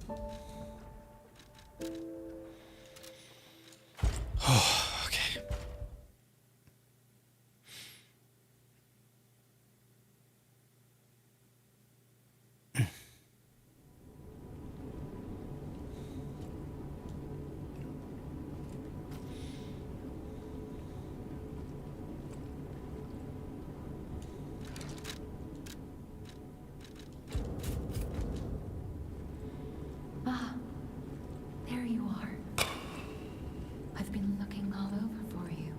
Okay. Ah, there you are. I've been looking all over for you.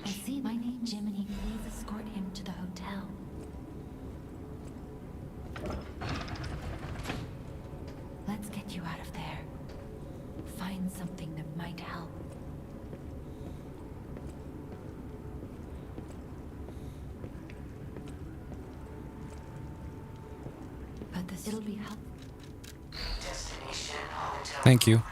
I see my name, Jiminy. Please escort him to the hotel. Let's get you out of there. Find something that might help. But this it'll be helpful. Thank you.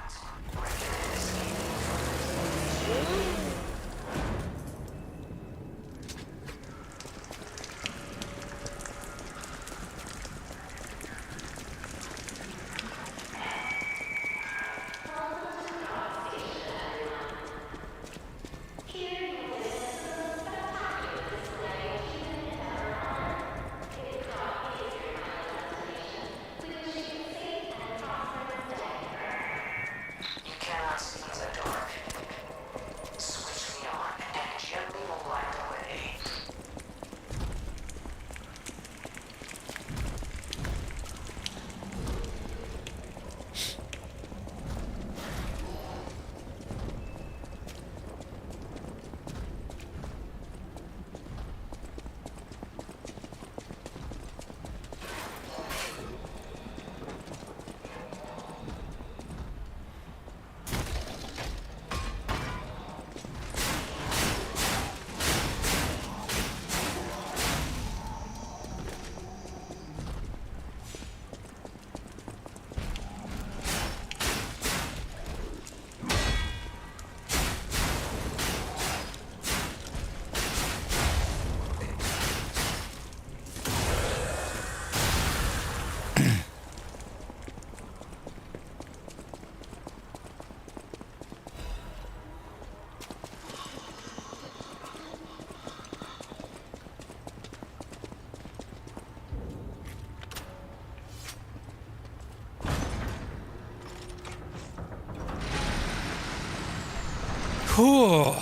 Cool.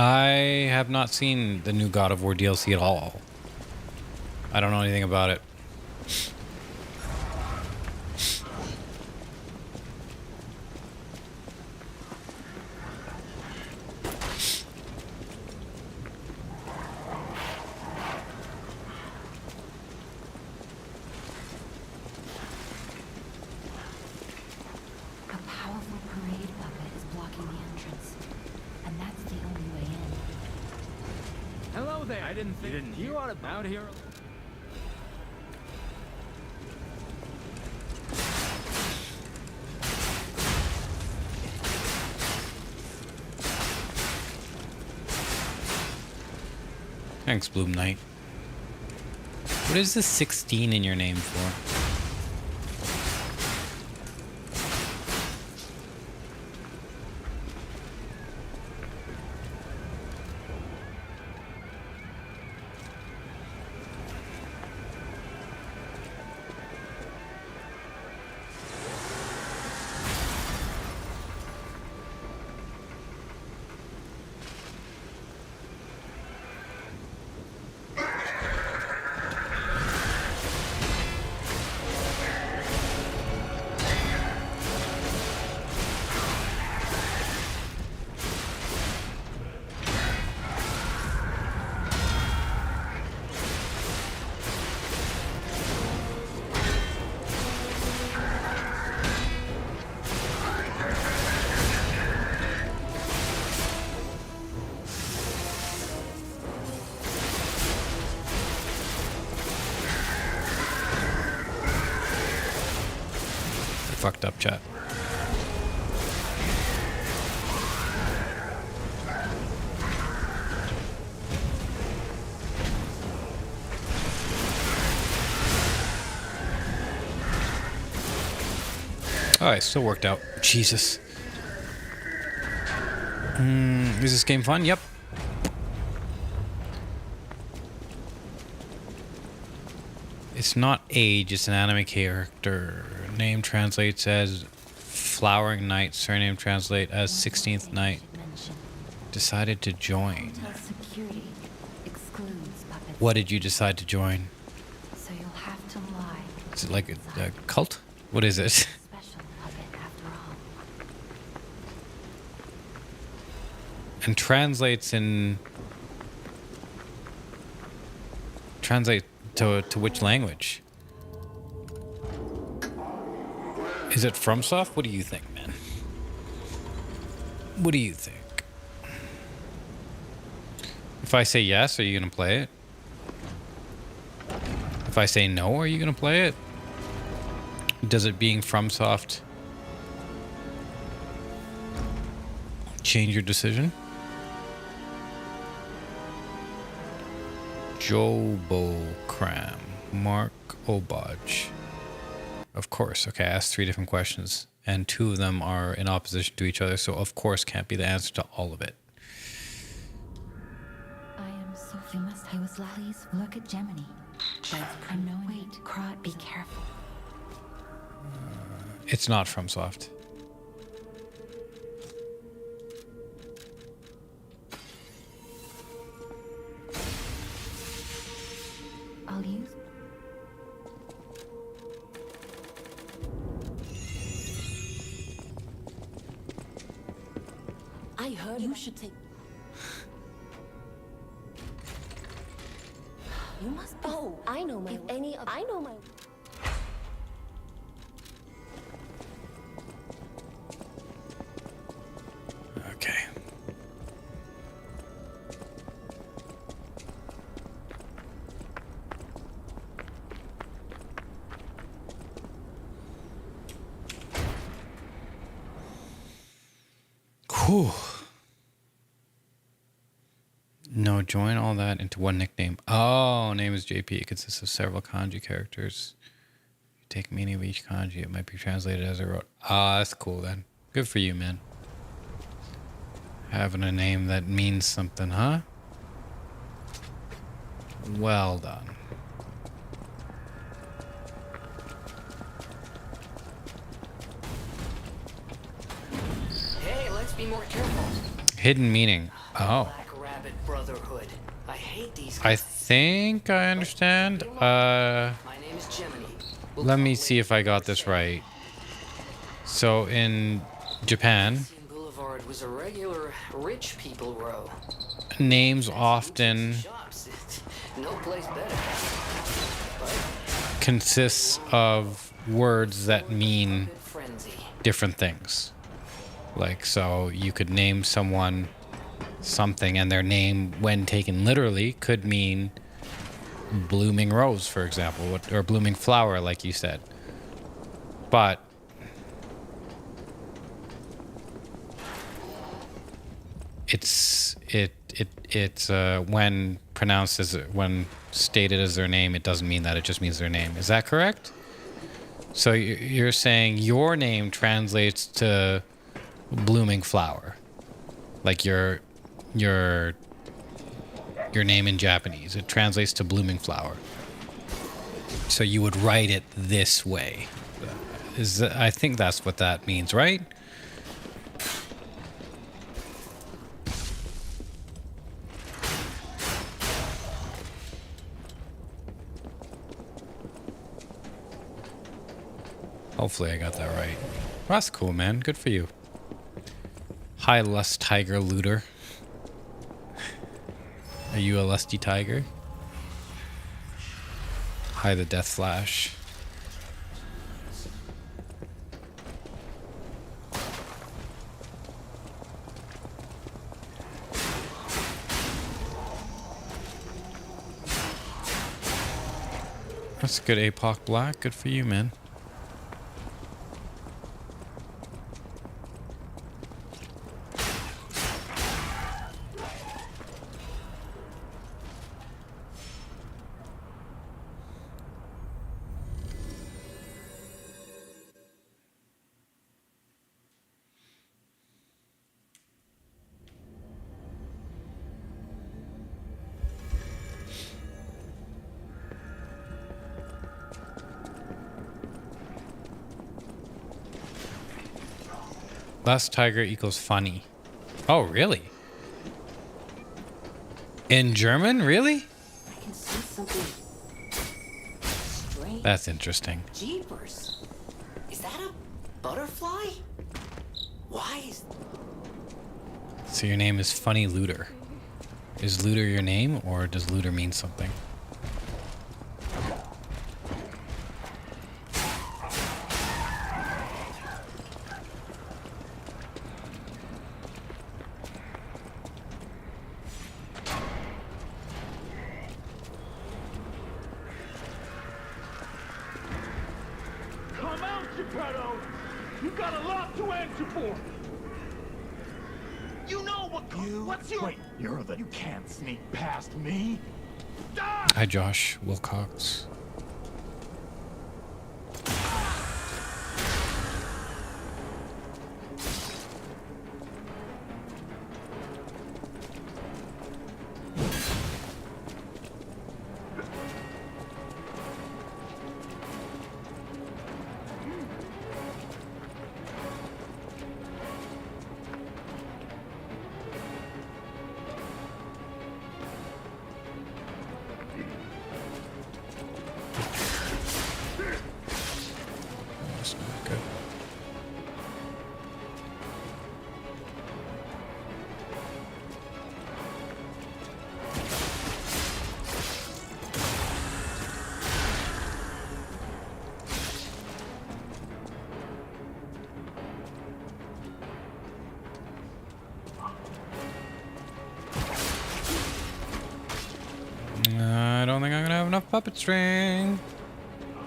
I have not seen the new God of War DLC at all. I don't know anything about it. A powerful parade puppet is blocking the entrance, and that's the only way in. Hello there. I didn't think you ought to out here. Thanks, Bloom Knight. What is the 16 in your name for? fucked up, chat. Oh, it still worked out. Jesus. Is this game fun? Yep. It's not age, it's an anime character. Name translates as Flowering Night, surname translate as 16th Night. Decided to join. Hotel security excludes puppets. What did you decide to join? So you'll have to lie. Is it like a cult? What is it? Special puppet after all. And translates to which language? Is it FromSoft? What do you think, man? What do you think? If I say yes, are you gonna play it? If I say no, are you gonna play it? Does it being FromSoft change your decision? Jobocram, Mark Obaj. Of course. Okay, I asked 3 different questions, and 2 of them are in opposition to each other, so of course can't be the answer to all of it. I am so. You must. I was Please look at Gemini. That's unknown. Wait, Crot, be careful. It's not FromSoft. I'll use. I heard you should take. You must. Oh, I know my. If any of. I know my. Okay. Whew. No, join all that into one nickname. Oh, name is JP. It consists of several kanji characters. You take meaning of each kanji. It might be translated as I wrote. Ah, that's cool then. Good for you, man. Having a name that means something, huh? Well done. Hey, let's be more careful. Hidden meaning. Oh. Black Rabbit Brotherhood. I hate these I guys. think I understand. My name is Gemini. Let me see if I got this right. So in Japan, Boulevard was a regular rich people row. names often Shops. No place better. consists of words that mean Good frenzy. different things. Like, so you could name someone something, and their name, when taken literally, could mean blooming rose, for example, or blooming flower, like you said. But it's when pronounced as, when stated as their name, it doesn't mean that. It just means their name. Is that correct? So you're saying your name translates to blooming flower, like your name in Japanese, it translates to blooming flower. So you would write it this way. I think that's what that means, right? Hopefully I got that right. Well, that's cool, man. Good for you. Hi, Lust Tiger Looter. Are you a lusty tiger? Hi, the Death Flash. That's good, APOC Black. Good for you, man. Less tiger equals funny. Oh, really? In German? Really? I can see something strange. That's interesting. Jeepers. Is that a butterfly? Why is... So your name is Funny Looter. Is Looter your name, or does Looter mean something? Come out, Geppetto! You got a lot to answer for! You know what's your... Wait, you can't sneak past me. Hi, Josh Wilcox. That's not good. I don't think I'm gonna have enough puppet string. Oh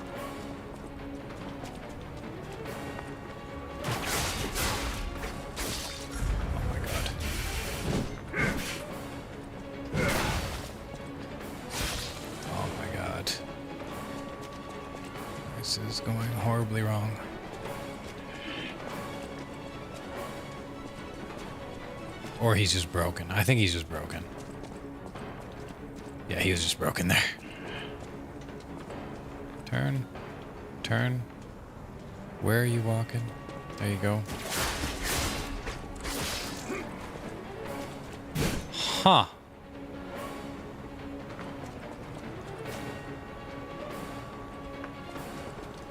my god. Oh my god. This is going horribly wrong. Or he's just broken. I think he's just broken. Yeah, he was just broken there. Turn. Turn. Where are you walking? There you go. Huh.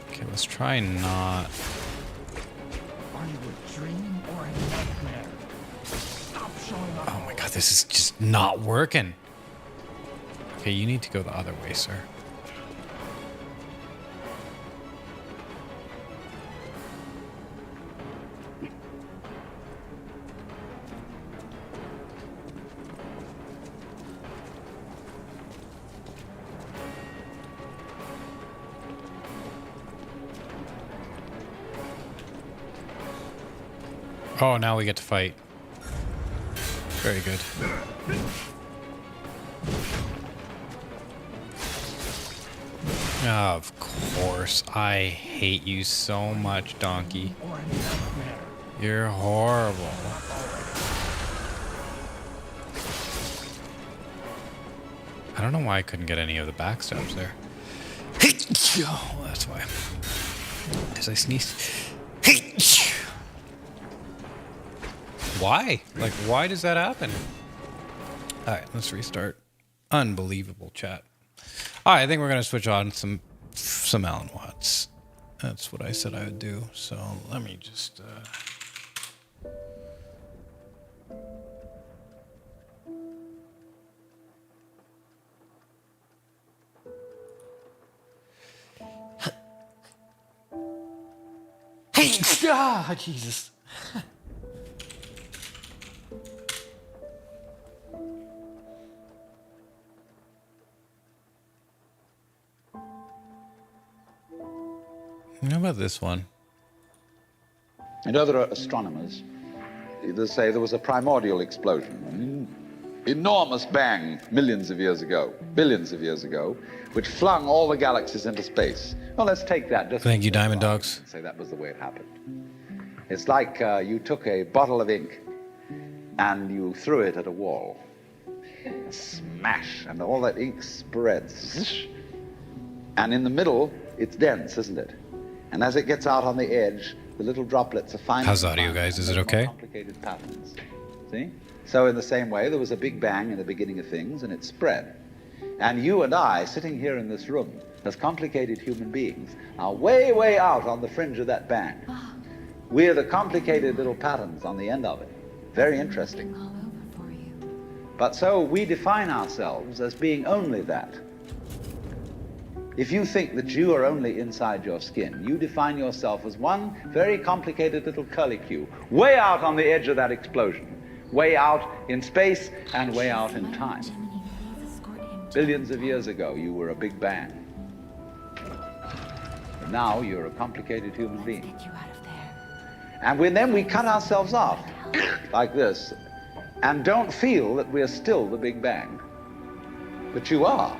Okay, let's try not... Are you a dream or a nightmare? Stop showing up. Oh my god, this is just not working. Okay, you need to go the other way, sir. Oh, now we get to fight. Very good. Of course. I hate you so much, Donkey. Or a nightmare. You're horrible. I don't know why I couldn't get any of the backstabs there. Oh, that's why. Because I sneezed. Why? Like, why does that happen? Alright, let's restart. Unbelievable chat. Alright, I think we're going to switch on some Alan Watts. That's what I said I would do. So let me just... Hey! Ah, Jesus. How about this one? And other astronomers either say there was a primordial explosion, an enormous bang millions of years ago, billions of years ago, which flung all the galaxies into space. Well, let's take that. Just Thank you, Diamond Dogs. and say that was the way it happened. It's like you took a bottle of ink and you threw it at a wall. Smash, and all that ink spreads. And in the middle, it's dense, isn't it? And as it gets out on the edge, The little droplets are finer. How's and audio, finer, guys? Is and it make more okay? Complicated patterns. See? So in the same way, there was a big bang in the beginning of things, and it spread. And you and I, sitting here in this room, as complicated human beings, are way, way out on the fringe of that bang. We're the complicated little patterns on the end of it. Very interesting. All over for you. But so we define ourselves as being only that. If you think that you are only inside your skin, you define yourself as one very complicated little curlicue, way out on the edge of that explosion, way out in space and way out in time. Jiminy, please escort him to Billions of years ago, you were a big bang. But now you're a complicated human being. get you out of there. And then we cut ourselves off, like this, and don't feel that we're still the Big Bang. But you are.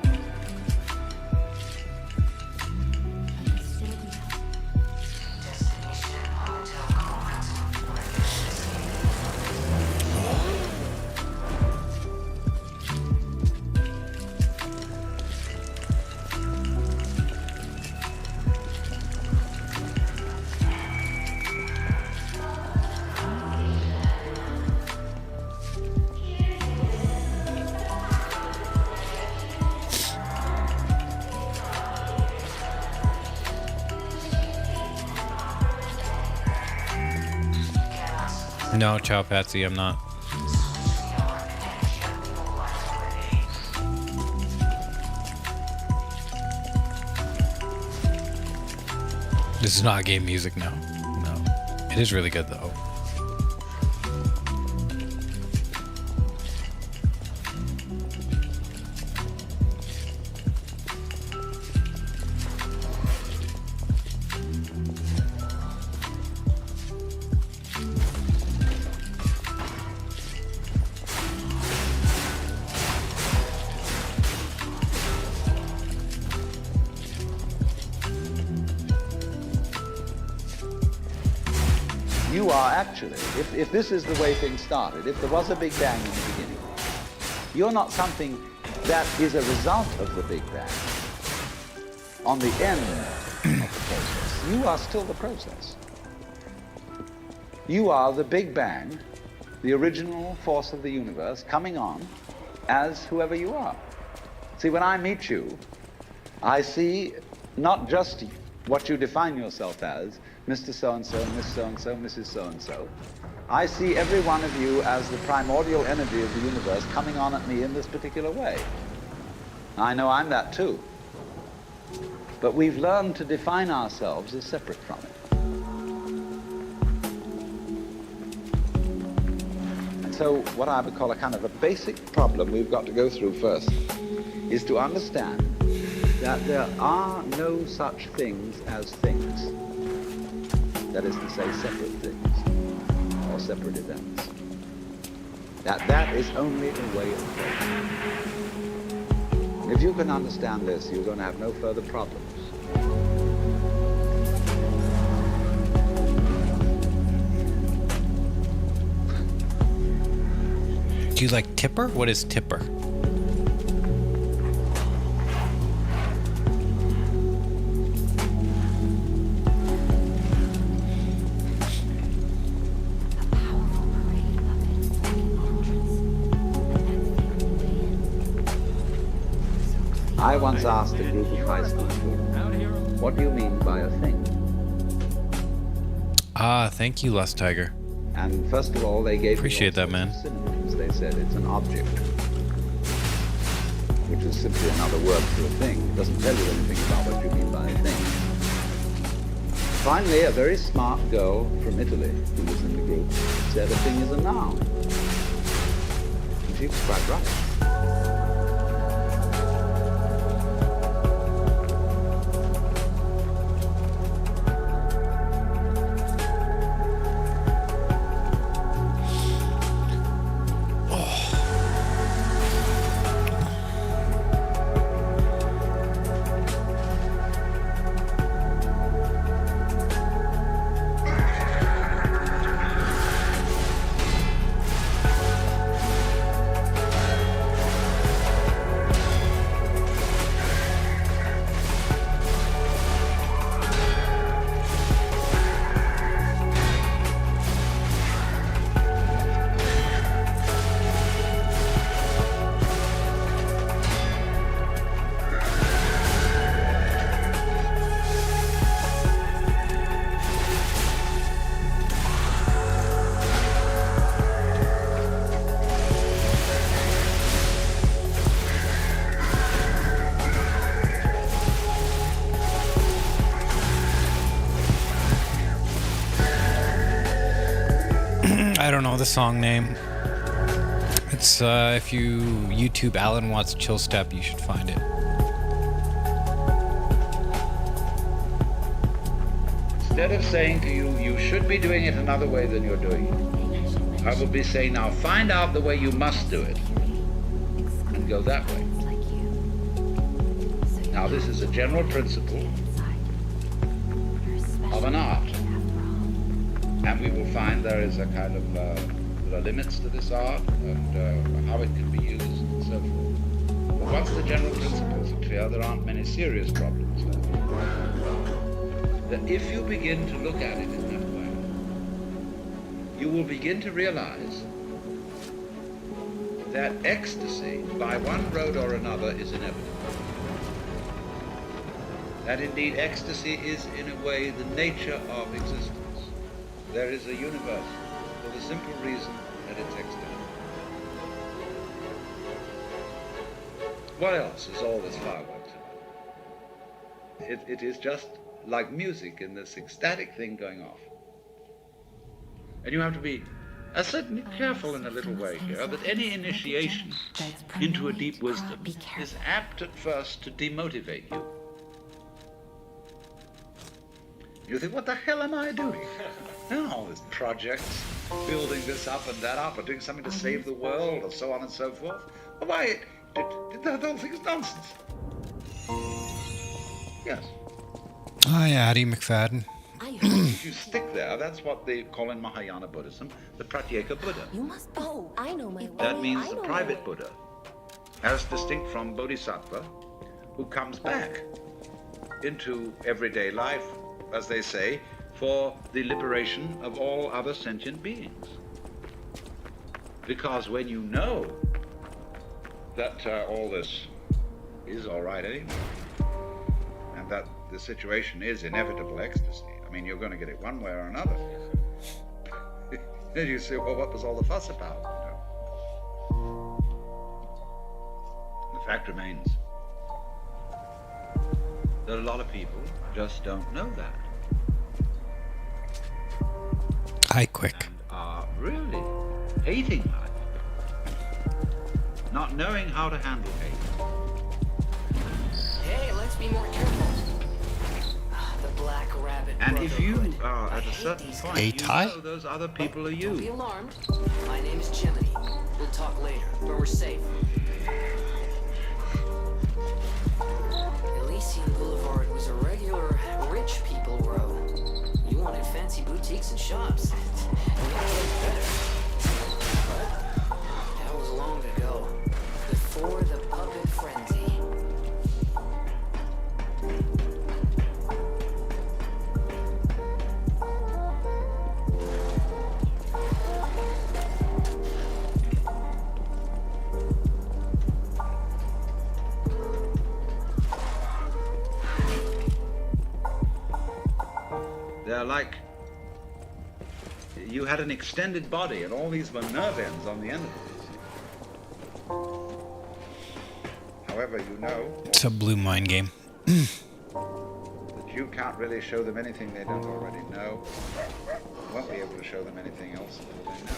No, ciao, Patsy, I'm not. This is not game music, no. No. It is really good, though. You are actually, if this is the way things started, if there was a Big Bang in the beginning, you're not something that is a result of the Big Bang on the end of the process. You are still the process. You are the Big Bang, the original force of the universe, coming on as whoever you are. See, when I meet you, I see not just what you define yourself as, Mr. So-and-so, Miss So-and-so, Mrs. So-and-so. I see every one of you as the primordial energy of the universe coming on at me in this particular way. I know I'm that too. But we've learned to define ourselves as separate from it. And so what I would call a kind of a basic problem we've got to go through first is to understand that there are no such things as things. That is to say, separate things or separate events. That is only a way of thinking. If you can understand this, you're going to have no further problems. Do you like Tipper? What is Tipper? I once asked a group of high school children, what do you mean by a thing? Ah, thank you, Lust Tiger. And first of all, they gave Appreciate that, man. synonyms. They said it's an object, which is simply another word for a thing. It doesn't tell you anything about what you mean by a thing. Finally, a very smart girl from Italy who was in the group said a thing is a noun. And she was quite right. I don't know the song name. It's if you YouTube Alan Watts Chill Step, you should find it. Instead of saying to you, you should be doing it another way than you're doing it, I will be saying, now find out the way you must do it and go that way. Now this is a general principle of an art. And we will find there is a kind of, there are limits to this art and how it can be used and so forth. But once the general principles are clear, there aren't many serious problems left. That if you begin to look at it in that way, you will begin to realize that ecstasy, by one road or another, is inevitable. That indeed ecstasy is, in a way, the nature of existence. There is a universe for the simple reason that it's extant. What else is all this fireworks about? It is just like music in this ecstatic thing going off. And you have to be certainly careful in a little way here that any initiation into a deep wisdom is apt at first to demotivate you. You think, what the hell am I doing? All these projects, building this up and that up, or doing something to save the world, or so on and so forth. Well, why? The whole thing is nonsense. Yes. Hi, Addie McFadden. I heard If you stick there, that's what they call in Mahayana Buddhism the Pratyeka Buddha. you must. Oh, I know my way. That means I the know my private way. Buddha, as distinct from Bodhisattva, who comes back into everyday life, as they say, for the liberation of all other sentient beings. Because when you know that all this is all right anyway, and that the situation is inevitable ecstasy, I mean, you're going to get it one way or another. Then you say, well, what was all the fuss about? You know? The fact remains that a lot of people just don't know that. Hi, quick. And are really hating life, not knowing how to handle hate. Hey, let's be more careful. The Black Rabbit And if you Brotherhood. are I at a hate certain these point, Hey, you Ty? know those other people are Don't be you. alarmed. My name is Chimney. We'll talk later, but we're safe. Elysian Boulevard was a regular rich people row. You wanted fancy boutiques and shops. And we get better. But that was long ago. Before the puppet frenzy. They're like, you had an extended body and all these were nerve ends on the end of it. However, you know It's a blue mind game. that you can't really show them anything they don't already know. You won't be able to show them anything else until they know.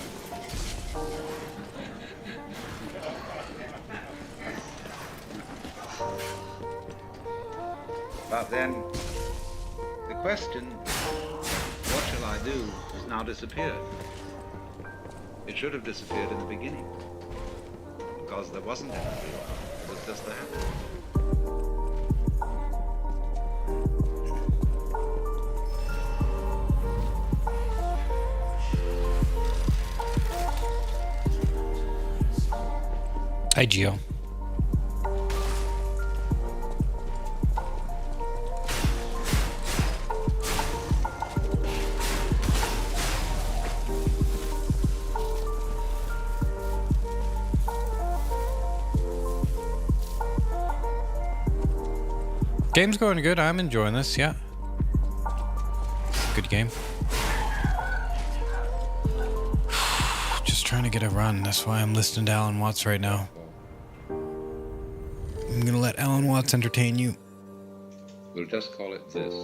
But then, the question, what shall I do, has now disappeared. It should have disappeared in the beginning, because there wasn't anything. It was just that. Hi, Gio. Game's going good. I'm enjoying this. Yeah. Good game. Just trying to get a run. That's why I'm listening to Alan Watts right now. I'm going to let Alan Watts entertain you. We'll just call it this.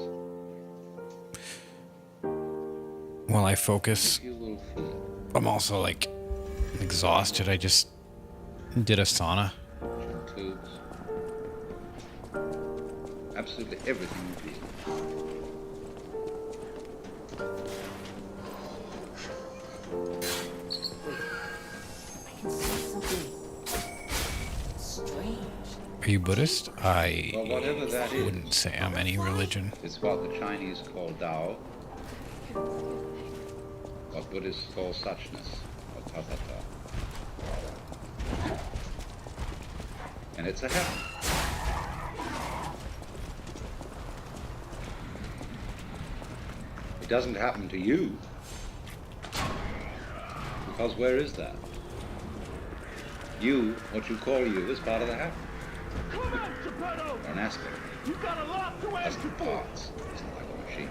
While I focus You will feel it. I'm also like exhausted. I just did a sauna. Tubes. Absolutely everything you feel. I can see something strange. Are you Buddhist? I Well, whatever that is, wouldn't say I'm any religion. it's what the Chinese call Tao, what Buddhists call suchness, or tathata. And it's a heaven. It doesn't happen to you. Because where is that? You, what you call you, is part of the heaven. Come out, Geppetto! Or an aspect. You got a lot to It answer hasn't for! parts. It's not like a machine.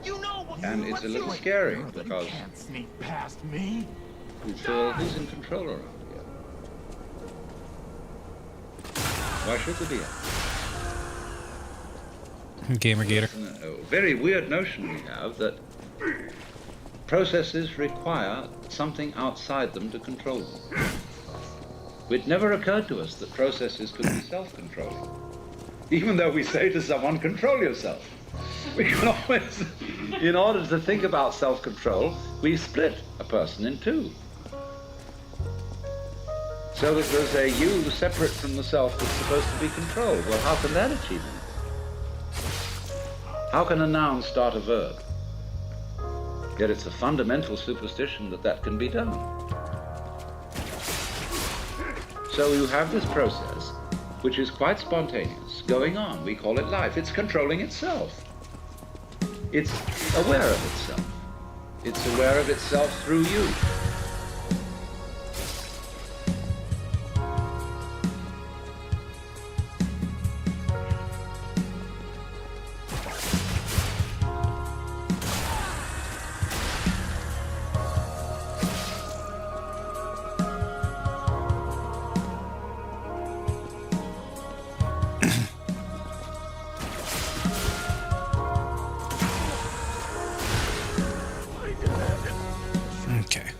You know what And you it's a want little to- scary You because can't sneak past me. who's in control around here? Why should there be Gamergator. a very weird notion we have that processes require something outside them to control them. It never occurred to us that processes could be self-controlling. Even though we say to someone, control yourself. We can always, in order to think about self-control, we split a person in two. So that there's a you separate from the self that's supposed to be controlled. Well, how can that achieve it? How can a noun start a verb? Yet it's a fundamental superstition that that can be done. So you have this process, which is quite spontaneous, going on. We call it life. It's controlling itself. It's aware of itself. It's aware of itself through you. Okay.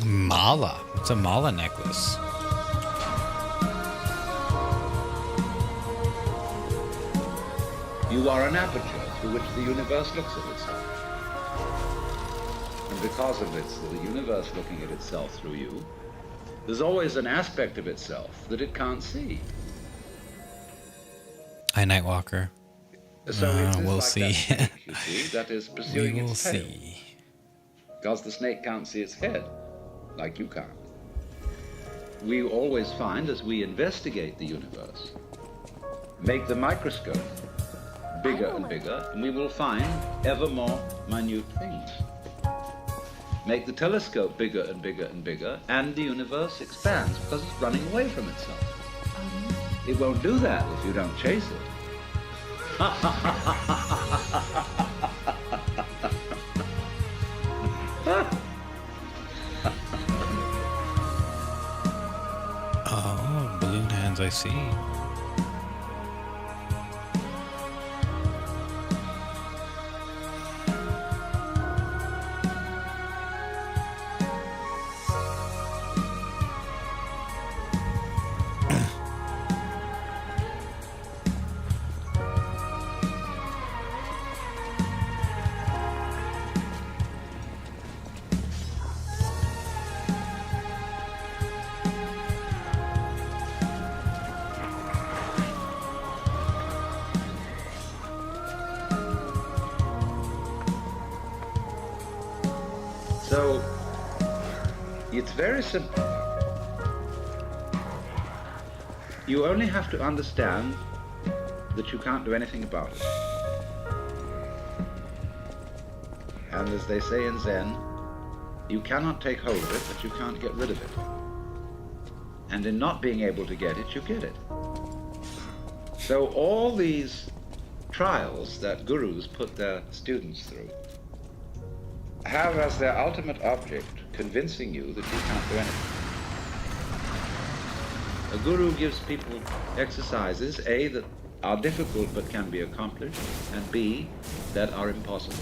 Mala. It's a mala necklace. You are an aperture through which the universe looks at itself. And because of it's the universe looking at itself through you, there's always an aspect of itself that it can't see. Hi, Nightwalker. So it is we'll like see. that snake, you see, that is We pursuing will its tail. see. Because the snake can't see its head, like you can't. We always find, as we investigate the universe, make the microscope bigger and bigger, and we will find ever more minute things. Make the telescope bigger and bigger and bigger, and the universe expands because it's running away from itself. It won't do that if you don't chase it. Oh, balloon hands, I see. So, it's very simple. You only have to understand that you can't do anything about it. And as they say in Zen, you cannot take hold of it, but you can't get rid of it. And in not being able to get it, you get it. So all these trials that gurus put their students through have as their ultimate object convincing you that you can't do anything. A guru gives people exercises, A, that are difficult but can be accomplished, and B, that are impossible.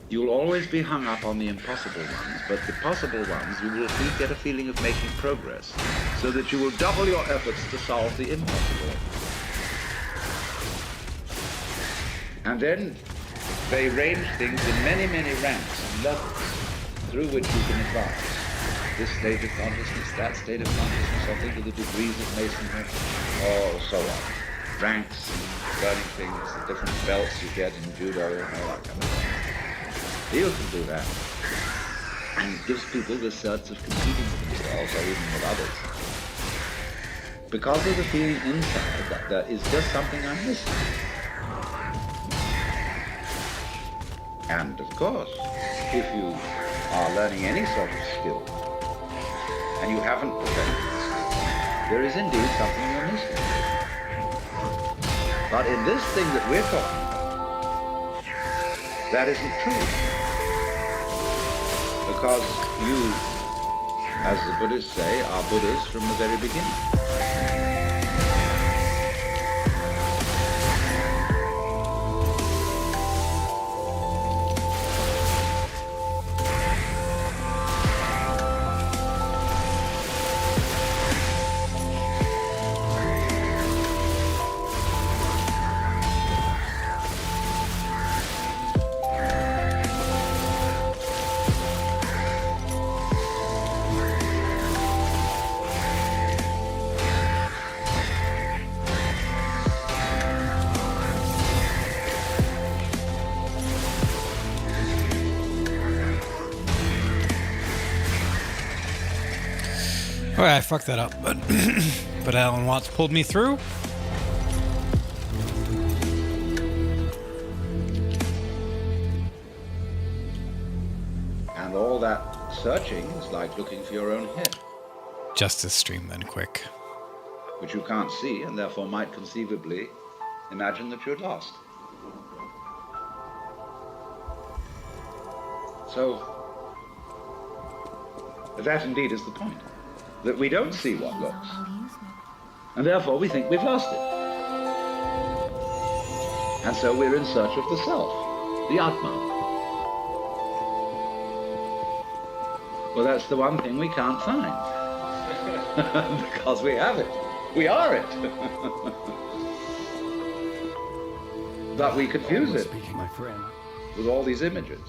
You'll always be hung up on the impossible ones, but the possible ones you will get a feeling of making progress, so that you will double your efforts to solve the impossible. And then they range things in many, many ranks and levels through which you can advance. This state of consciousness, that state of consciousness, I think of the degrees of masonry, or so on. Ranks, learning things, the different belts you get in judo and all that kind of thing. You can do that. And it gives people the sense of competing with themselves or even with others. Because of the feeling inside that there is just something I'm missing. And of course, if you are learning any sort of skill, and you haven't perfected the skill, there is indeed something you're missing. But in this thing that we're talking about, that isn't true. Because you, as the Buddhists say, are Buddhas from the very beginning. All right, I fucked that up, but Alan Watts pulled me through. And all that searching is like looking for your own head, Justice stream then quick. which you can't see and therefore might conceivably imagine that you're lost. So, that indeed is the point. That we don't see what looks. And therefore we think we've lost it. And so we're in search of the self, the Atma. Well, that's the one thing we can't find. Because we have it. We are it. But we confuse it My friend. with all these images.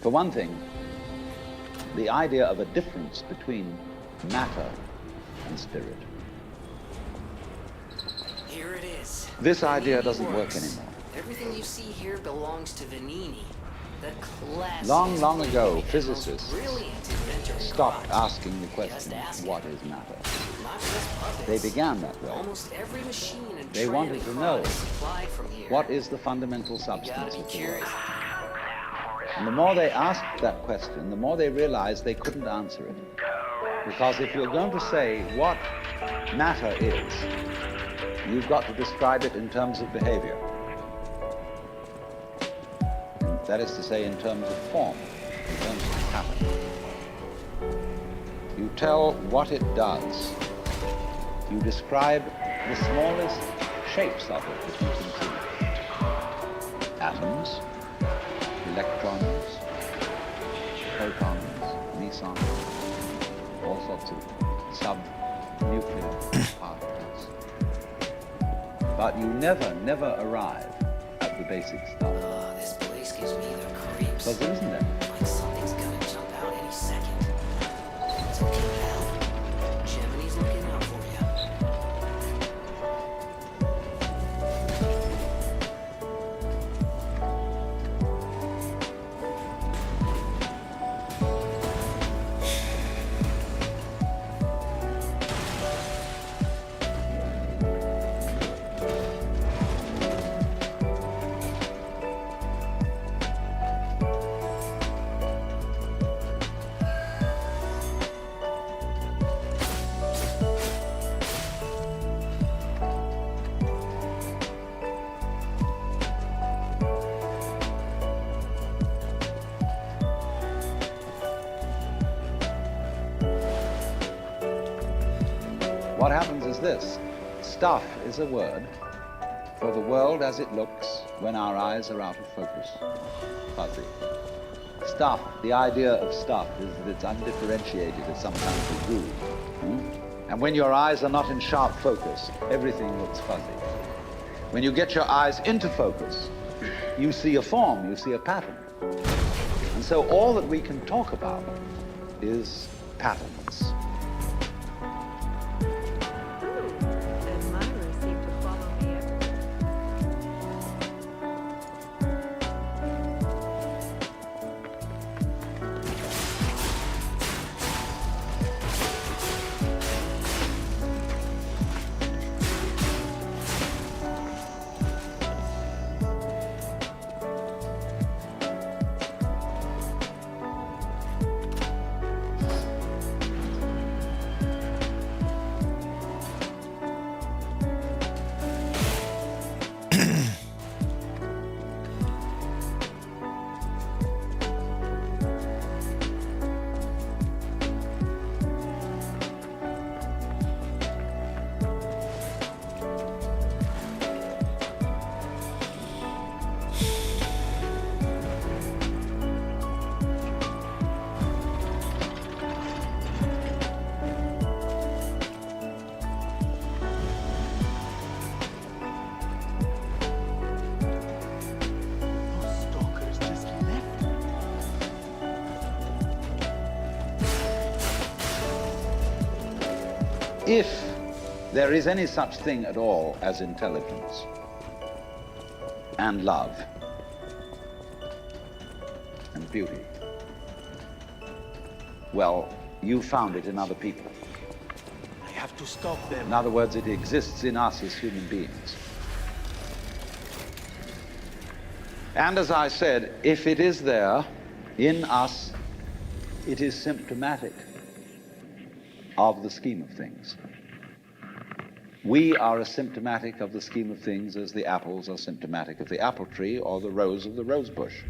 For one thing, the idea of a difference between matter and spirit. Here it is. This idea Vanini doesn't work works. anymore. Everything you see here belongs to Vanini. The classic. Long ago, physicists brilliant inventor stopped God. asking the question, Just ask what him. is matter? Not just puppets. They began that way. Almost every machine and They train wanted and to product know, supplied from here. what is the fundamental You gotta substance be of the curious. world? And the more they asked that question, the more they realized they couldn't answer it. Because if you're going to say what matter is, you've got to describe it in terms of behavior. That is to say, in terms of form, in terms of pattern. You tell what it does. You describe the smallest shapes of it that you can see. Atoms, electrons, protons, mesons, all sorts of sub-nuclear particles. But you never arrive at the basic stuff. This place gives me the creeps. Because there isn't any. Like something's gonna jump out any second. It's okay, pal. Gemini's looking out for you. What happens is this. Stuff is a word for the world as it looks when our eyes are out of focus. Fuzzy. Stuff, the idea of stuff is that it's undifferentiated as some kind of groove. And when your eyes are not in sharp focus, everything looks fuzzy. When you get your eyes into focus, you see a form, you see a pattern. And so all that we can talk about is patterns. Admirers seem to follow me everywhere. Those stalkers just left. If there is any such thing at all as intelligence and love and beauty, well, you found it in other people. I have to stop them. In other words, it exists in us as human beings. And as I said, if it is there in us, it is symptomatic of the scheme of things. We are as symptomatic of the scheme of things as the apples are symptomatic of the apple tree or the rose of the rose bush.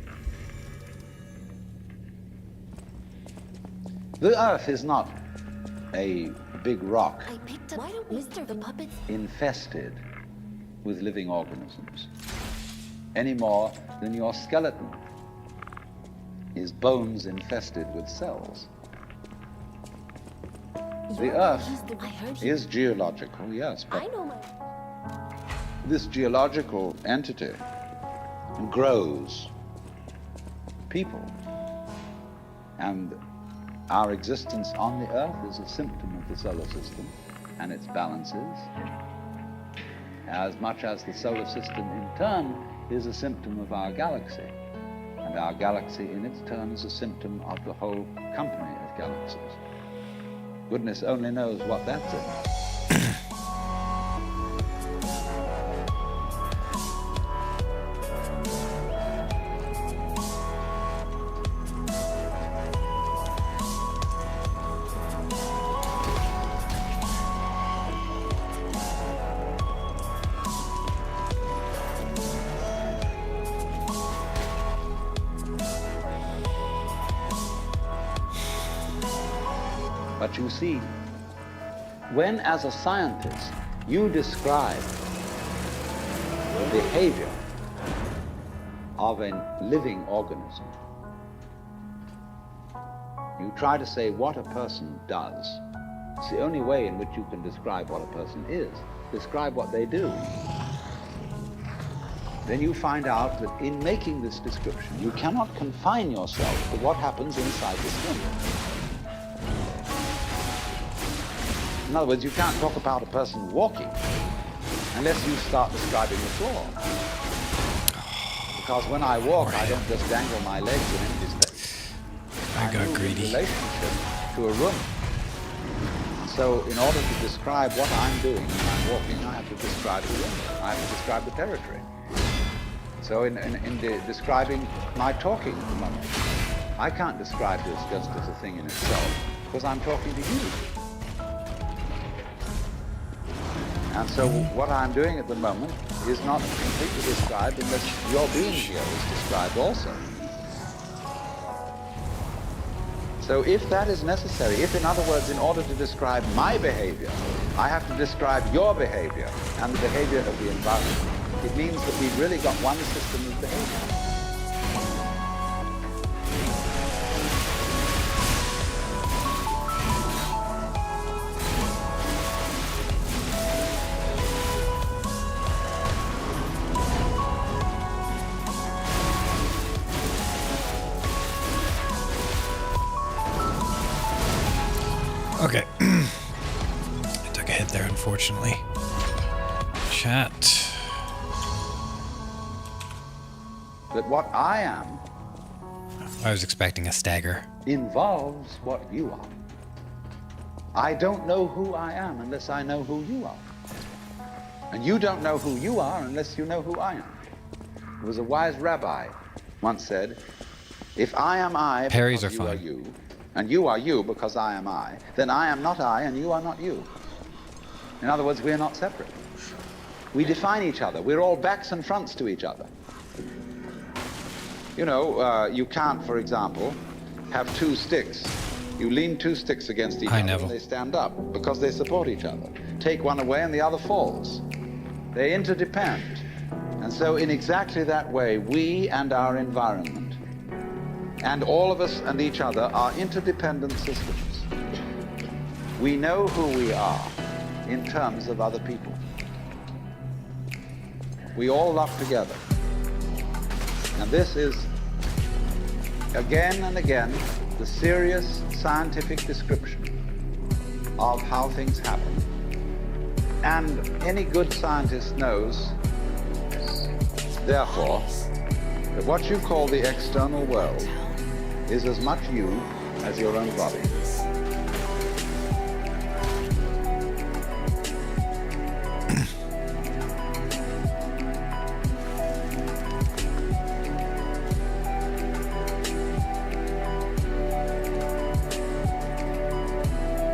The earth is not a big rock I picked up Mr. the puppets. infested with living organisms any more than your skeleton is bones infested with cells. The earth I heard he... is geological, yes, I but know my... this geological entity grows people. And our existence on the earth is a symptom of the solar system and its balances, as much as the solar system in turn is a symptom of our galaxy. And our galaxy in its turn is a symptom of the whole company of galaxies. Goodness only knows what that's in. But you see, when as a scientist you describe the behavior of a living organism, you try to say what a person does It's the only way in which you can describe what a person is. Describe what they do. Then you find out that in making this description, you cannot confine yourself to what happens inside the skin. In other words, you can't talk about a person walking unless you start describing the floor. Because when I walk, I don't just dangle my legs in empty space. I got move greedy. in relationship to a room. So in order to describe what I'm doing when I'm walking, I have to describe the room. I have to describe the territory. So in describing my talking at the moment, I can't describe this just as a thing in itself, because I'm talking to you. And so what I'm doing at the moment is not completely described unless your being here is described also. So if that is necessary, if in other words, in order to describe my behavior, I have to describe your behavior and the behavior of the environment, it means that we've really got one system of behavior. Okay. I took a hit there, unfortunately. Chat. That what I am I was expecting a stagger. involves what you are. I don't know who I am unless I know who you are. And you don't know who you are unless you know who I am. There was a wise rabbi once said, if I am I Parries because are you fun. are you, and you are you because I am I, then I am not I and you are not you. In other words, we are not separate. We define each other. We're all backs and fronts to each other. You know, you can't, for example, have two sticks. You lean two sticks against each Hi, other Neville. and they stand up because they support each other. Take one away and the other falls. They interdepend. And so in exactly that way, we and our environment and all of us and each other are interdependent systems. We know who we are in terms of other people. We all love together. And this is, again and again, the serious scientific description of how things happen. And any good scientist knows, therefore, that what you call the external world is as much you as your own body.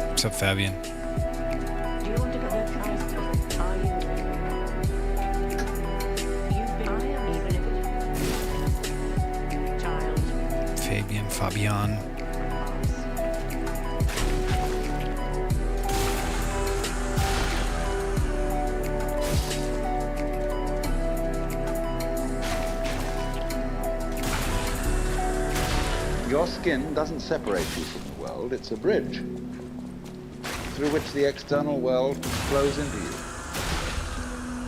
What's up, Fabian? Do you want to go there first? Are you? You've been. I am, even if it's child. Fabian, Fabian. Your skin doesn't separate you from the world, it's a bridge through which the external world flows into you,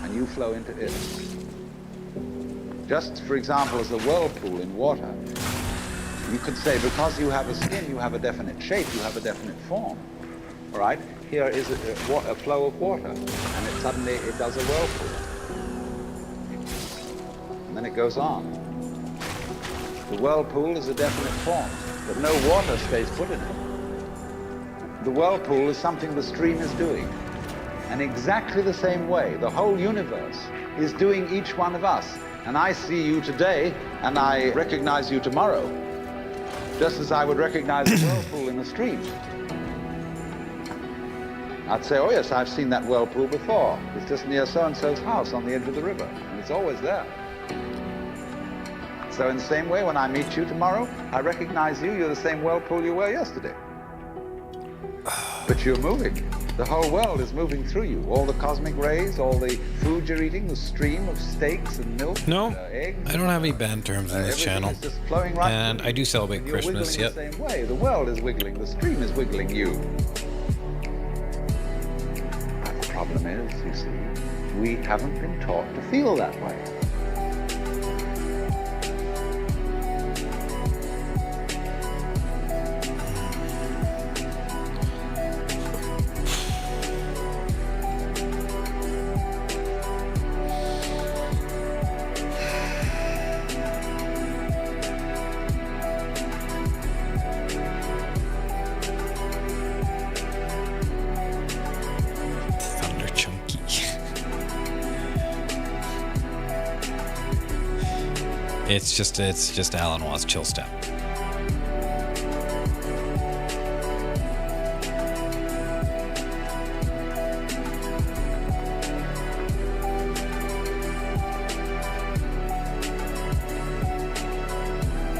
and you flow into it. Just, for example, as a whirlpool in water, you could say because you have a skin, you have a definite shape, you have a definite form. All right? Here is a flow of water, and suddenly it does a whirlpool. And then it goes on. The whirlpool is a definite form, but no water stays put in it. The whirlpool is something the stream is doing. And exactly the same way, the whole universe is doing each one of us. And I see you today, and I recognize you tomorrow, just as I would recognize a whirlpool in a stream. I'd say, oh yes, I've seen that whirlpool before. It's just near so-and-so's house on the edge of the river, and it's always there. So in the same way, when I meet you tomorrow, I recognize you. You're the same whirlpool you were yesterday. But you're moving. The whole world is moving through you. All the cosmic rays, all the food you're eating, the stream of steaks and milk, No, and, eggs. I don't have any bad terms in this Everything channel. is just flowing right And through I you. do celebrate And you're Christmas, wiggling yep. the same way. The world is wiggling. The stream is wiggling you. problem is, you see, we haven't been taught to feel that way. Thunder Chunky. It's just Alan Wa's chill step.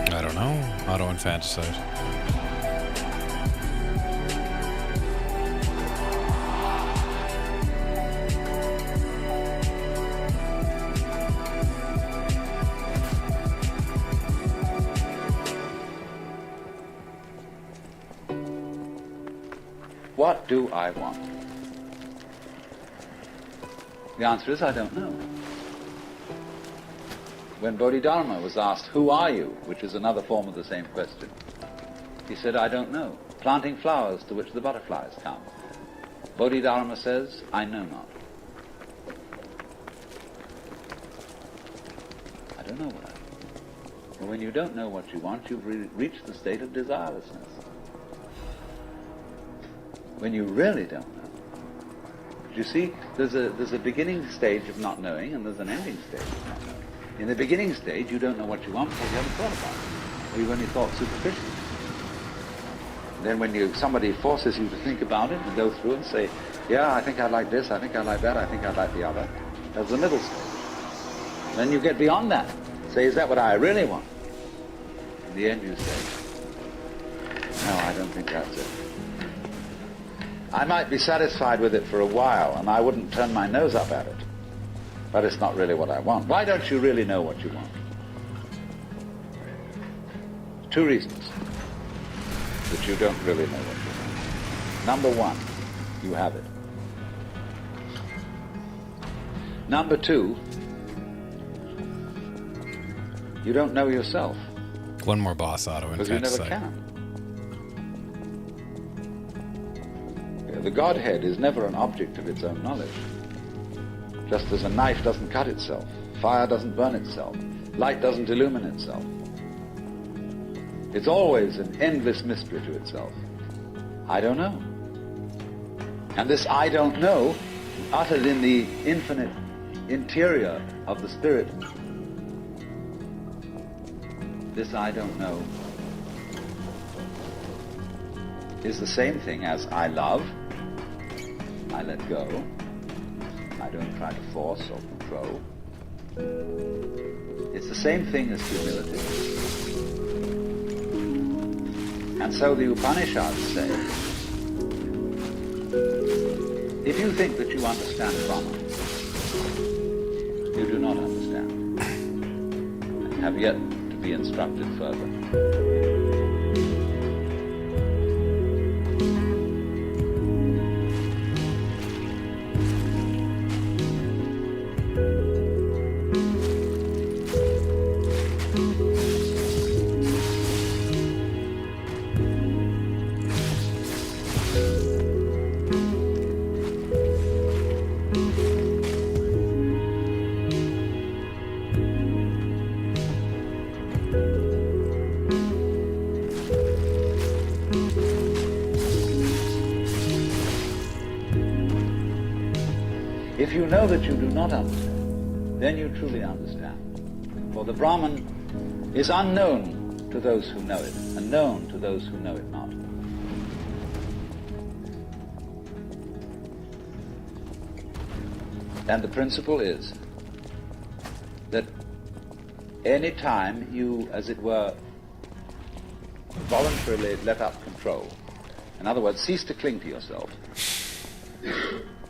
I don't know. Auto-infanticide. What do I want? The answer is I don't know. When Bodhidharma was asked, "Who are you?" which is another form of the same question, he said, "I don't know. Planting flowers to which the butterflies come." Bodhidharma says, "I know not." I don't know what I want. But when you don't know what you want, you've reached the state of desirelessness. When you really don't know. You see, there's a beginning stage of not knowing, and there's an ending stage of not knowing. In the beginning stage, you don't know what you want because you haven't thought about it, or you've only thought superficially. Then when somebody forces you to think about it and go through and say, "Yeah, I think I like this, I think I like that, I think I like the other," that's the middle stage. Then you get beyond that. Say, "Is that what I really want?" In the end, you say, "No, I don't think that's it. I might be satisfied with it for a while, and I wouldn't turn my nose up at it, but it's not really what I want." Why don't you really know what you want? Two reasons that you don't really know what you want. Number one, you have it. Number two, you don't know yourself, One more boss because you never auto-infanticide. can. The Godhead is never an object of its own knowledge. Just as a knife doesn't cut itself, fire doesn't burn itself, light doesn't illumine itself. It's always an endless mystery to itself. I don't know. And this I don't know, uttered in the infinite interior of the spirit, this I don't know is the same thing as I love, I let go, I don't try to force or control. It's the same thing as humility. And so the Upanishads say, if you think that you understand Brahman, you do not understand, and have yet to be instructed further. If you know that you do not understand, then you truly understand. For the Brahman is unknown to those who know it, and known to those who know it not. And the principle is that any time you, as it were, voluntarily let up control, in other words, cease to cling to yourself,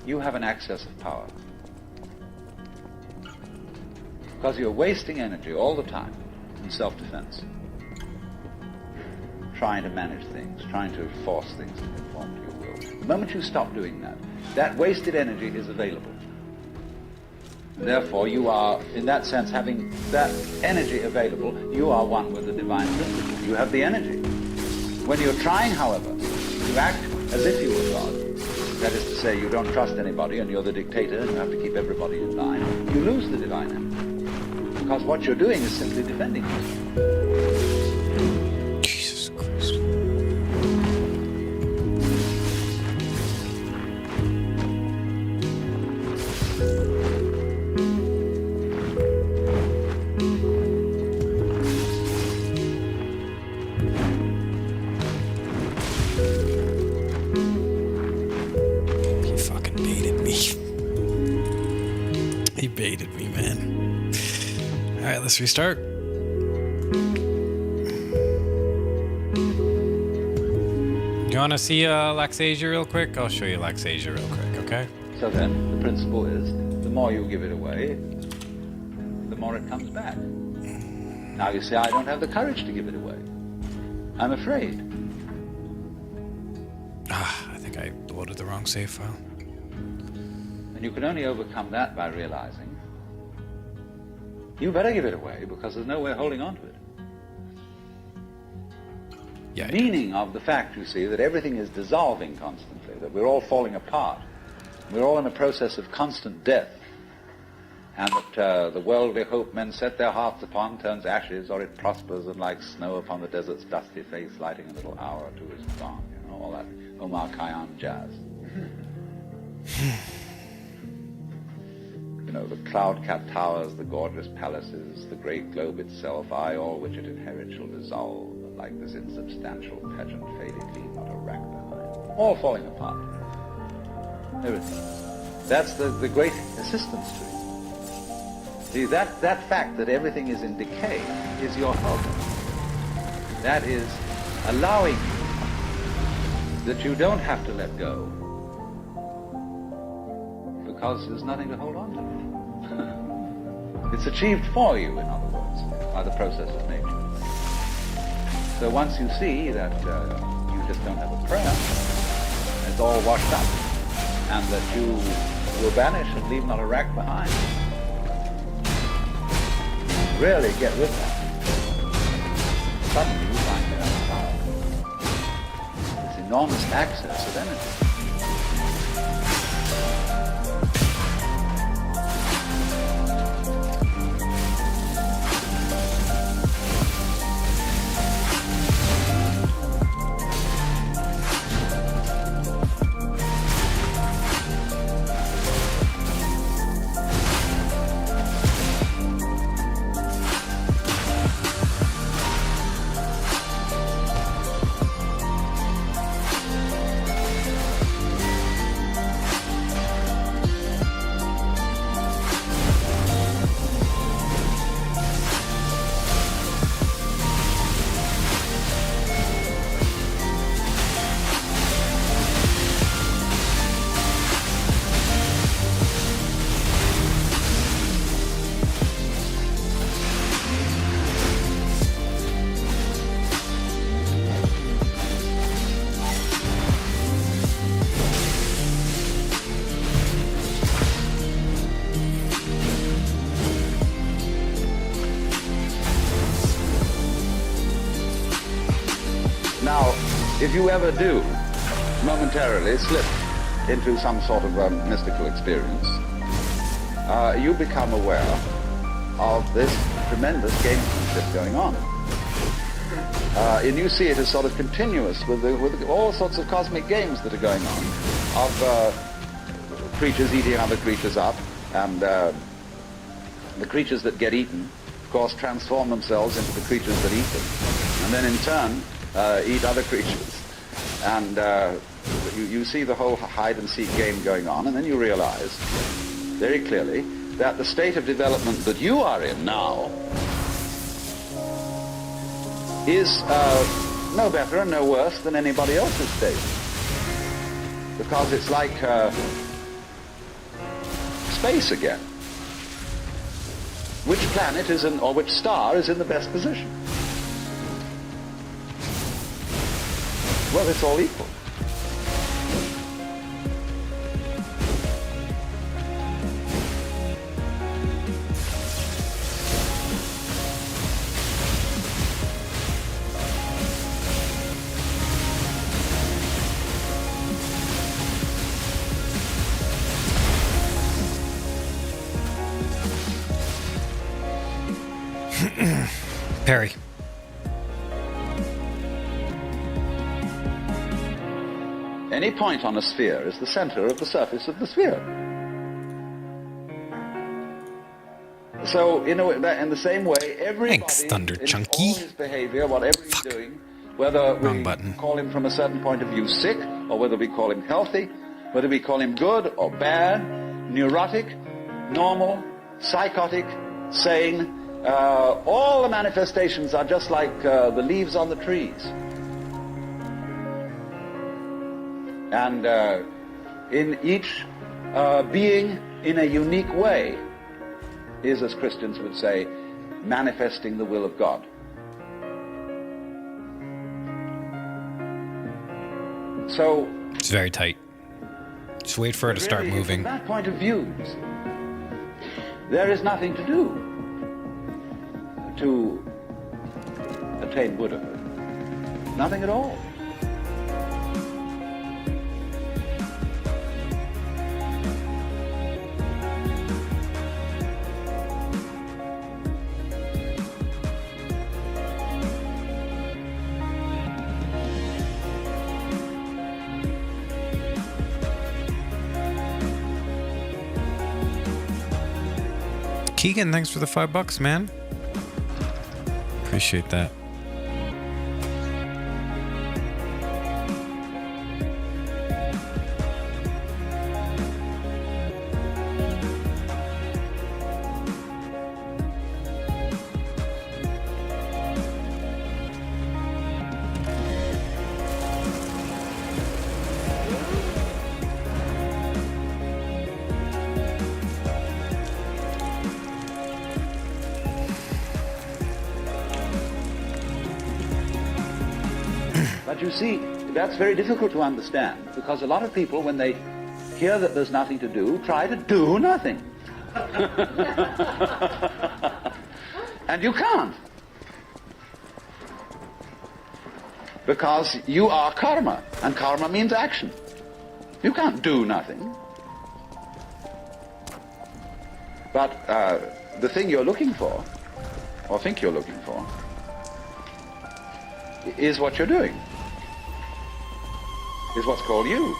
you have an access of power. Because you're wasting energy all the time in self-defense, trying to manage things, trying to force things to conform to your will. The moment you stop doing that, that wasted energy is available. And therefore, you are, in that sense, having that energy available, you are one with the divine principle. You have the energy. When you're trying, however, to act as if you were God, that is to say, you don't trust anybody and you're the dictator and you have to keep everybody in line, you lose the divine energy. Because what you're doing is simply defending yourself. Jesus Christ. He fucking baited me. He baited me, man. All right, let's restart. You want to see Laxasia real quick? I'll show you Laxasia real quick, okay? So then, the principle is, the more you give it away, the more it comes back. Now you say, I don't have the courage to give it away. I'm afraid. I think I loaded the wrong save file. And you can only overcome that by realizing you better give it away because there's no way of holding on to it. Yeah. The meaning of the fact, you see, that everything is dissolving constantly, that we're all falling apart. We're all in a process of constant death. And that the world we hope men set their hearts upon turns ashes, or it prospers, and like snow upon the desert's dusty face, lighting a little hour or two is gone. You know, all that Omar Khayyam jazz. You know, the cloud-capped towers, the gorgeous palaces, the great globe itself, I, all which it inherits, shall dissolve, like this insubstantial pageant faded, leave not a rack behind. All falling apart. Everything. That's the great assistance to it. See, that fact that everything is in decay is your help. That is allowing you that you don't have to let go because there's nothing to hold on to. It's achieved for you, in other words, by the process of nature. So once you see that you just don't have a prayer, it's all washed up, and that you will vanish and leave not a rack behind, really get with that. Suddenly you find your own power. This enormous access of energy. If you ever do momentarily slip into some sort of mystical experience, you become aware of this tremendous gamesmanship going on. And you see it as sort of continuous with all sorts of cosmic games that are going on, of creatures eating other creatures up, and the creatures that get eaten, of course, transform themselves into the creatures that eat them, and then in turn eat other creatures. And you see the whole hide-and-seek game going on, and then you realize very clearly that the state of development that you are in now is no better and no worse than anybody else's state. Because it's like space again. Which planet is in, or which star is in the best position? Well, it's all equal. Perry. Any point on a sphere is the center of the surface of the sphere. So, in the same way, everybody, Thanks, Thunder in Chunky. all his behavior, whatever he's doing, whether Wrong we button. call him from a certain point of view sick, or whether we call him healthy, whether we call him good or bad, neurotic, normal, psychotic, sane, all the manifestations are just like the leaves on the trees. And in each being in a unique way is, as Christians would say, manifesting the will of God. So It's very tight. Just wait for it to start really, moving. from that point of view, there is nothing to do to attain Buddhahood. Nothing at all. Keegan, thanks for the $5, man. Appreciate that. But you see, that's very difficult to understand, because a lot of people, when they hear that there's nothing to do, try to do nothing. And you can't. Because you are karma, and karma means action. You can't do nothing. But the thing you're looking for, or think you're looking for, is what you're doing. Is what's called you.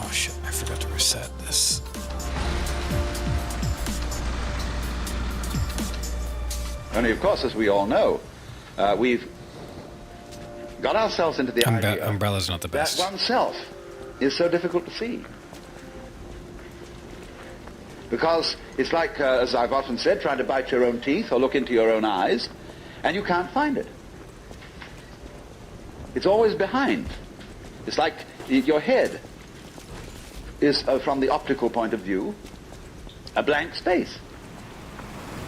Oh shit, I forgot to reset this. Only, of course, as we all know, we've got ourselves into the idea Umbrella's not the best. that oneself is so difficult to see. Because it's like, as I've often said, trying to bite your own teeth or look into your own eyes, and you can't find it. It's always behind. It's like your head is, from the optical point of view, a blank space.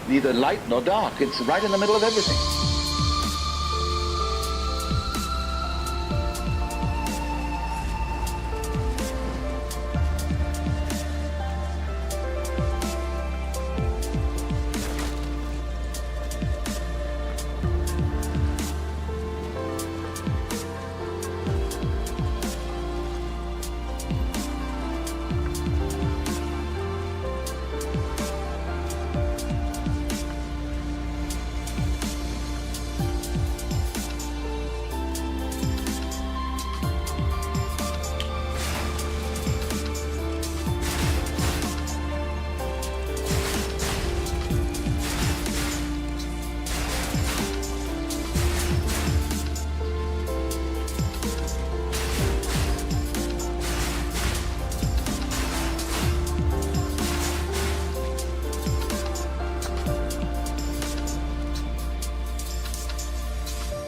Neither light nor dark. It's right in the middle of everything.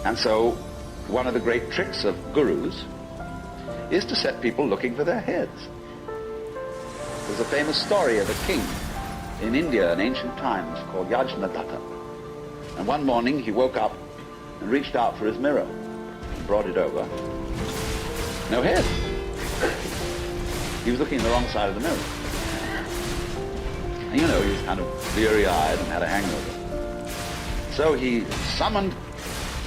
And so one of the great tricks of gurus is to set people looking for their heads. There's a famous story of a king in India in ancient times called Yajnadatta. And one morning he woke up and reached out for his mirror and brought it over. No head. He was looking at the wrong side of the mirror. And you know, he was kind of bleary-eyed and had a hangover. So he summoned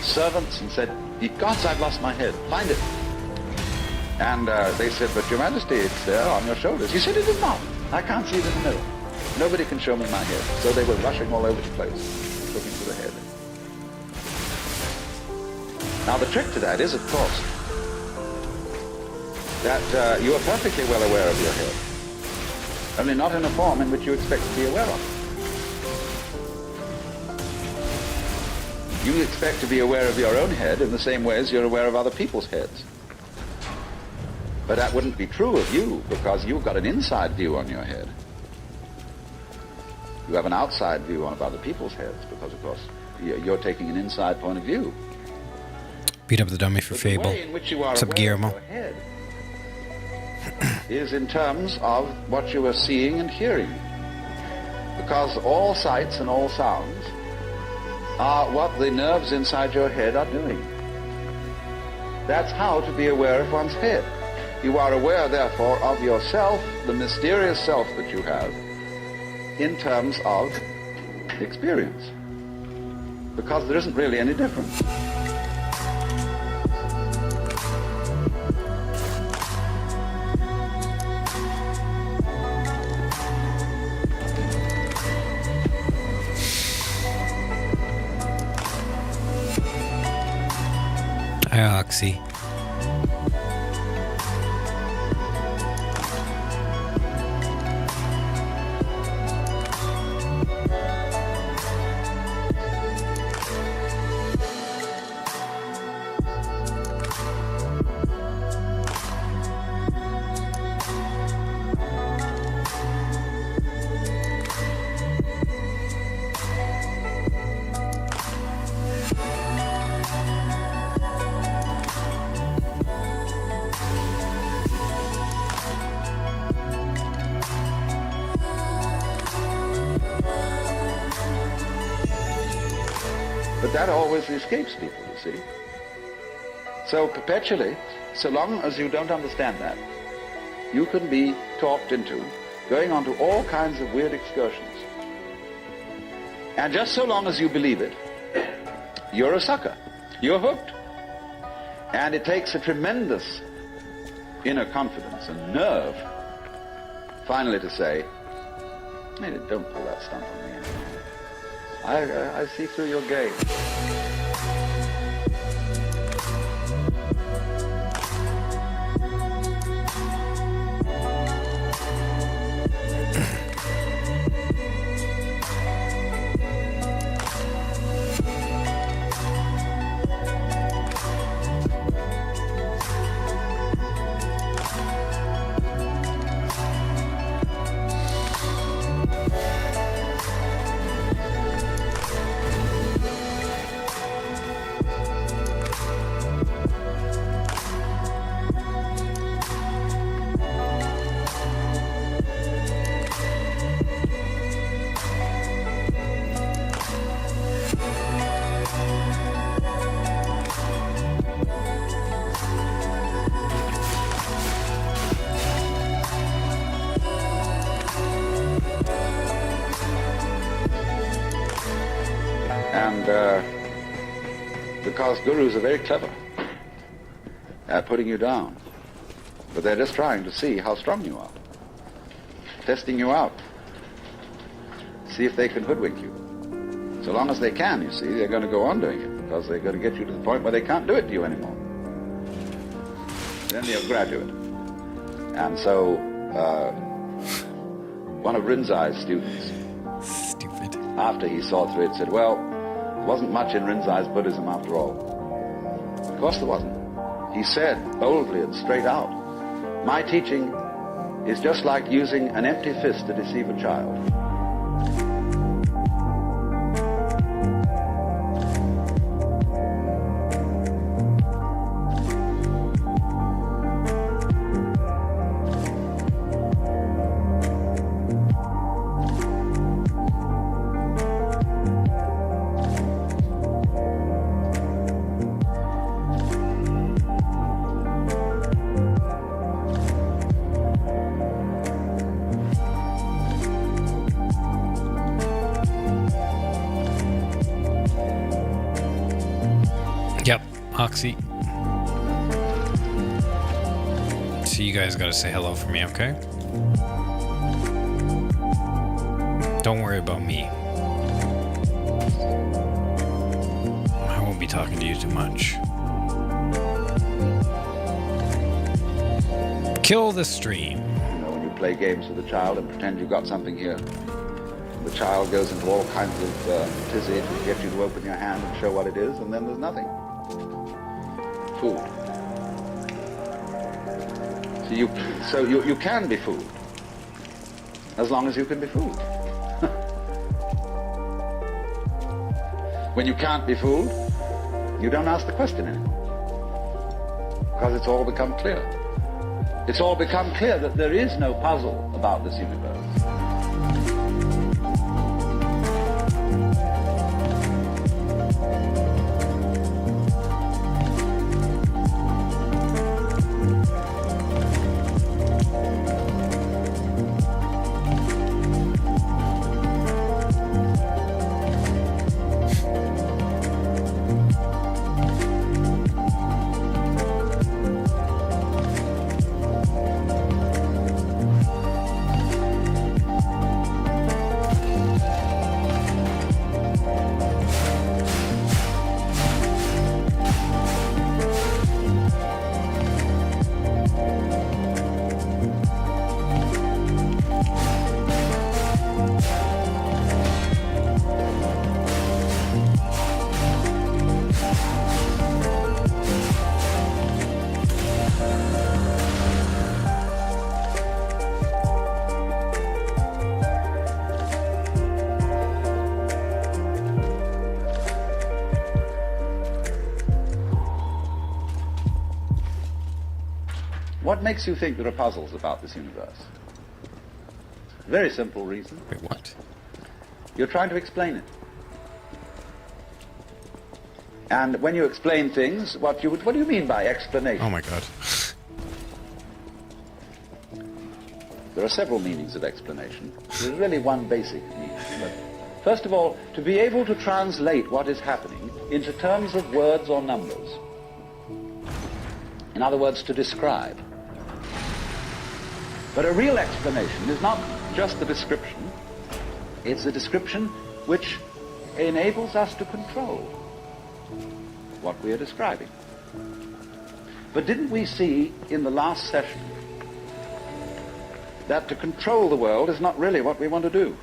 servants and said, "Ye gods, I've lost my head. Find it." And they said, "But Your Majesty, it's there on your shoulders." He said, "It is not. I can't see it in the mirror. Nobody can show me my head." So they were rushing all over the place, looking for the head. Now the trick to that is, of course, that you are perfectly well aware of your head, only not in a form in which you expect to be aware of it. You expect to be aware of your own head in the same way as you're aware of other people's heads. But that wouldn't be true of you, because you've got an inside view on your head. You have an outside view on other people's heads, because, of course, you're taking an inside point of view. Beat up the dummy for But Fable. the way in which you are What's up, aware Guillermo? of your head is in terms of what you are seeing and hearing. Because all sights and all sounds are what the nerves inside your head are doing. That's how to be aware of one's head. You are aware, therefore, of yourself, the mysterious self that you have, in terms of experience. Because there isn't really any difference. Hi, Oxy. But that always escapes people, you see. So perpetually, so long as you don't understand that, you can be talked into going on to all kinds of weird excursions. And just so long as you believe it, you're a sucker. You're hooked. And it takes a tremendous inner confidence and nerve finally to say, "Hey, don't pull that stunt on me anymore. I see through your game." Because gurus are very clever at putting you down. But they're just trying to see how strong you are. Testing you out. See if they can hoodwink you. So long as they can, you see, they're going to go on doing it. Because they're going to get you to the point where they can't do it to you anymore. Then they'll grab you. And so, one of Rinzai's students, Stupid. after he saw through it, said, "Well, there wasn't much in Rinzai's Buddhism after all." Of course there wasn't. He said boldly and straight out, "My teaching is just like using an empty fist to deceive a child." Oxy. So you guys gotta say hello for me, okay? Don't worry about me. I won't be talking to you too much. Kill the stream. You know, when you play games with a child and pretend you've got something here, the child goes into all kinds of tizzy to get you to open your hand and show what it is, and then there's nothing. Food. So you can be fooled, as long as you can be fooled. When you can't be fooled, you don't ask the question anymore, because it's all become clear. It's all become clear that there is no puzzle about this universe. What makes you think there are puzzles about this universe? Very simple reason. Wait, what? You're trying to explain it. And when you explain things, what do you mean by explanation? Oh my god. There are several meanings of explanation. There's really one basic meaning. But first of all, to be able to translate what is happening into terms of words or numbers. In other words, to describe. But a real explanation is not just the description. It's a description which enables us to control what we are describing. But didn't we see in the last session that to control the world is not really what we want to do?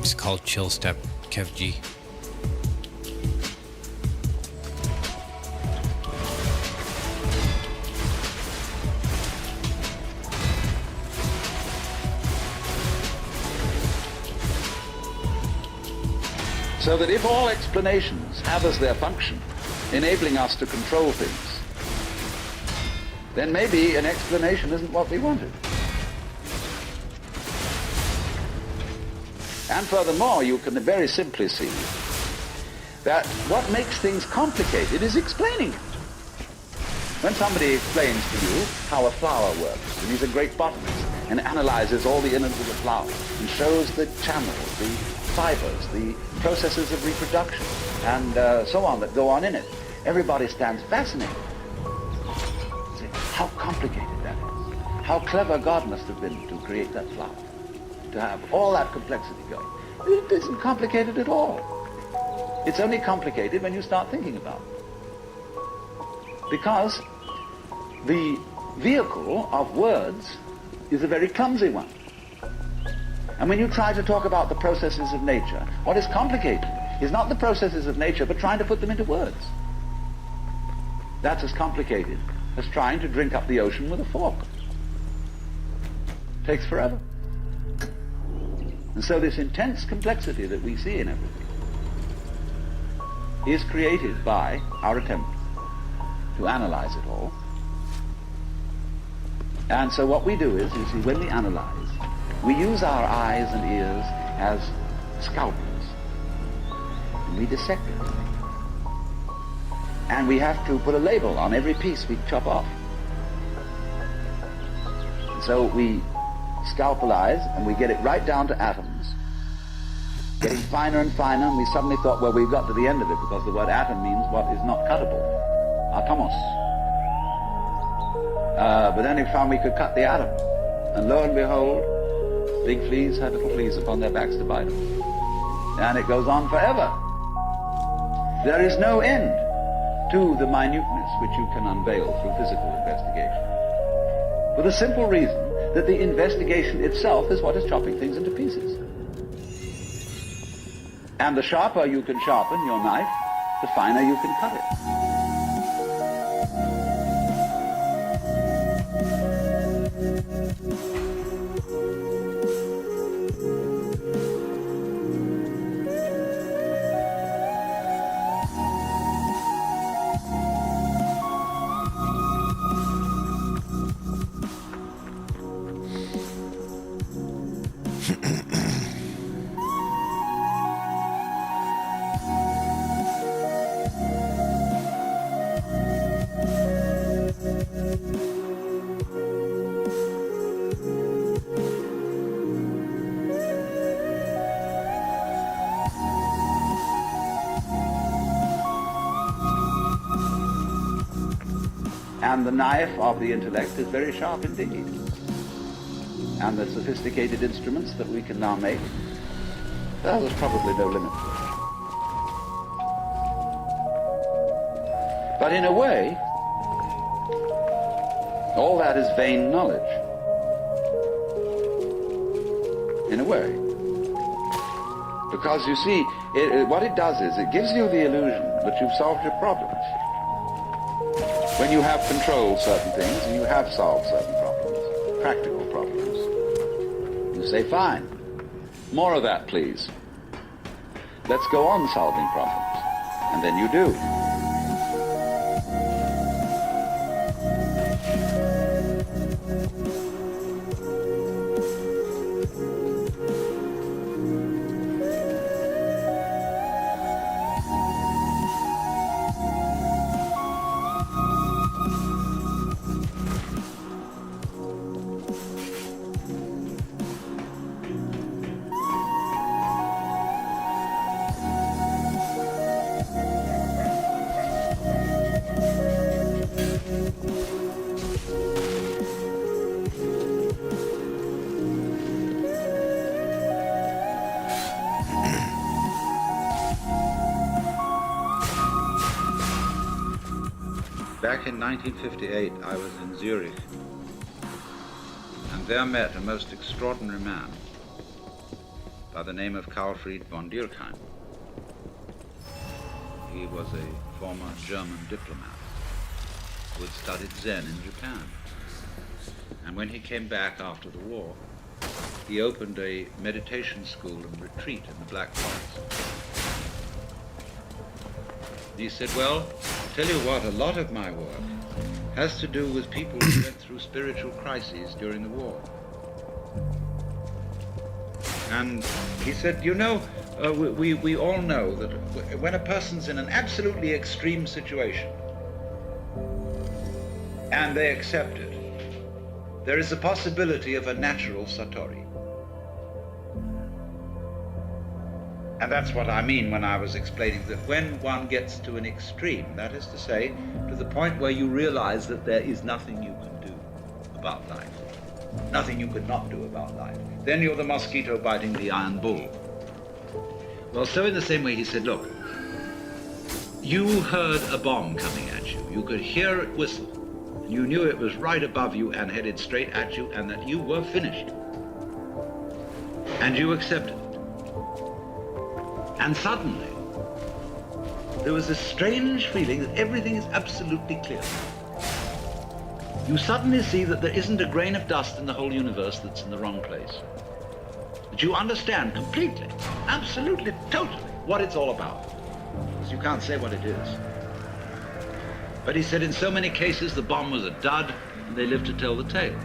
It's called Chill Step, Kev G. So that if all explanations have as their function enabling us to control things, then maybe an explanation isn't what we wanted. And furthermore, you can very simply see that what makes things complicated is explaining it. When somebody explains to you how a flower works, and he's a great botanist, and analyzes all the innards of the flower and shows the channels, the fibers, the processes of reproduction, and so on that go on in it. Everybody stands fascinated. See, how complicated that is. How clever God must have been to create that flower, to have all that complexity going. It isn't complicated at all. It's only complicated when you start thinking about it. Because the vehicle of words is a very clumsy one. And when you try to talk about the processes of nature, what is complicated is not the processes of nature, but trying to put them into words. That's as complicated as trying to drink up the ocean with a fork. It takes forever. And so this intense complexity that we see in everything is created by our attempt to analyze it all. And so what we do is, you see, when we analyze, we use our eyes and ears as scalpels. And we dissect everything. And we have to put a label on every piece we chop off. And so we scalpelize and we get it right down to atoms, getting finer and finer, and we suddenly thought, well, we've got to the end of it, because the word atom means what is not cuttable, atomos. But then we found we could cut the atom, and lo and behold, big fleas had little fleas upon their backs to bite them. And it goes on forever. There is no end to the minuteness which you can unveil through physical investigation, for the simple reason that the investigation itself is what is chopping things into pieces. And the sharper you can sharpen your knife, the finer you can cut it. And the knife of the intellect is very sharp indeed. And the sophisticated instruments that we can now make, well, there's probably no limit to it. But in a way, all that is vain knowledge. In a way. Because you see, what it does is it gives you the illusion that you've solved your problems. When you have controlled certain things and you have solved certain problems, practical problems, you say, fine, more of that, please. Let's go on solving problems. And then you do. Back in 1958, I was in Zurich, and there met a most extraordinary man by the name of Karlfried von Dürkheim. He was a former German diplomat who had studied Zen in Japan. And when he came back after the war, he opened a meditation school and retreat in the Black Forest. He said, well, tell you what, a lot of my work has to do with people who went through spiritual crises during the war. And he said, you know, we all know that when a person's in an absolutely extreme situation and they accept it, there is a possibility of a natural Satori. And that's what I mean when I was explaining that when one gets to an extreme, that is to say, to the point where you realize that there is nothing you can do about life, nothing you could not do about life, then you're the mosquito biting the iron bull. Well, so in the same way he said, look, you heard a bomb coming at you. You could hear it whistle. And you knew it was right above you and headed straight at you and that you were finished. And you accepted it. And suddenly, there was a strange feeling that everything is absolutely clear. You suddenly see that there isn't a grain of dust in the whole universe that's in the wrong place. That you understand completely, absolutely, totally what it's all about. Because you can't say what it is. But he said in so many cases the bomb was a dud and they lived to tell the tale.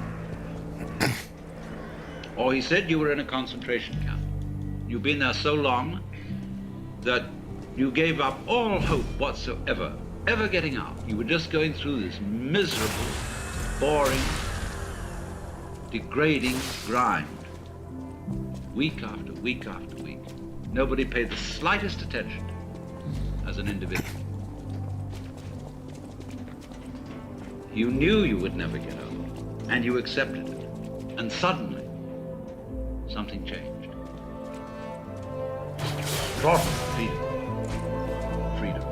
Or he said you were in a concentration camp. You've been there so long that you gave up all hope whatsoever, ever getting out. You were just going through this miserable, boring, degrading grind. Week after week after week. Nobody paid the slightest attention as an individual. You knew you would never get over, and you accepted it. And suddenly, something changed. Freedom. Freedom.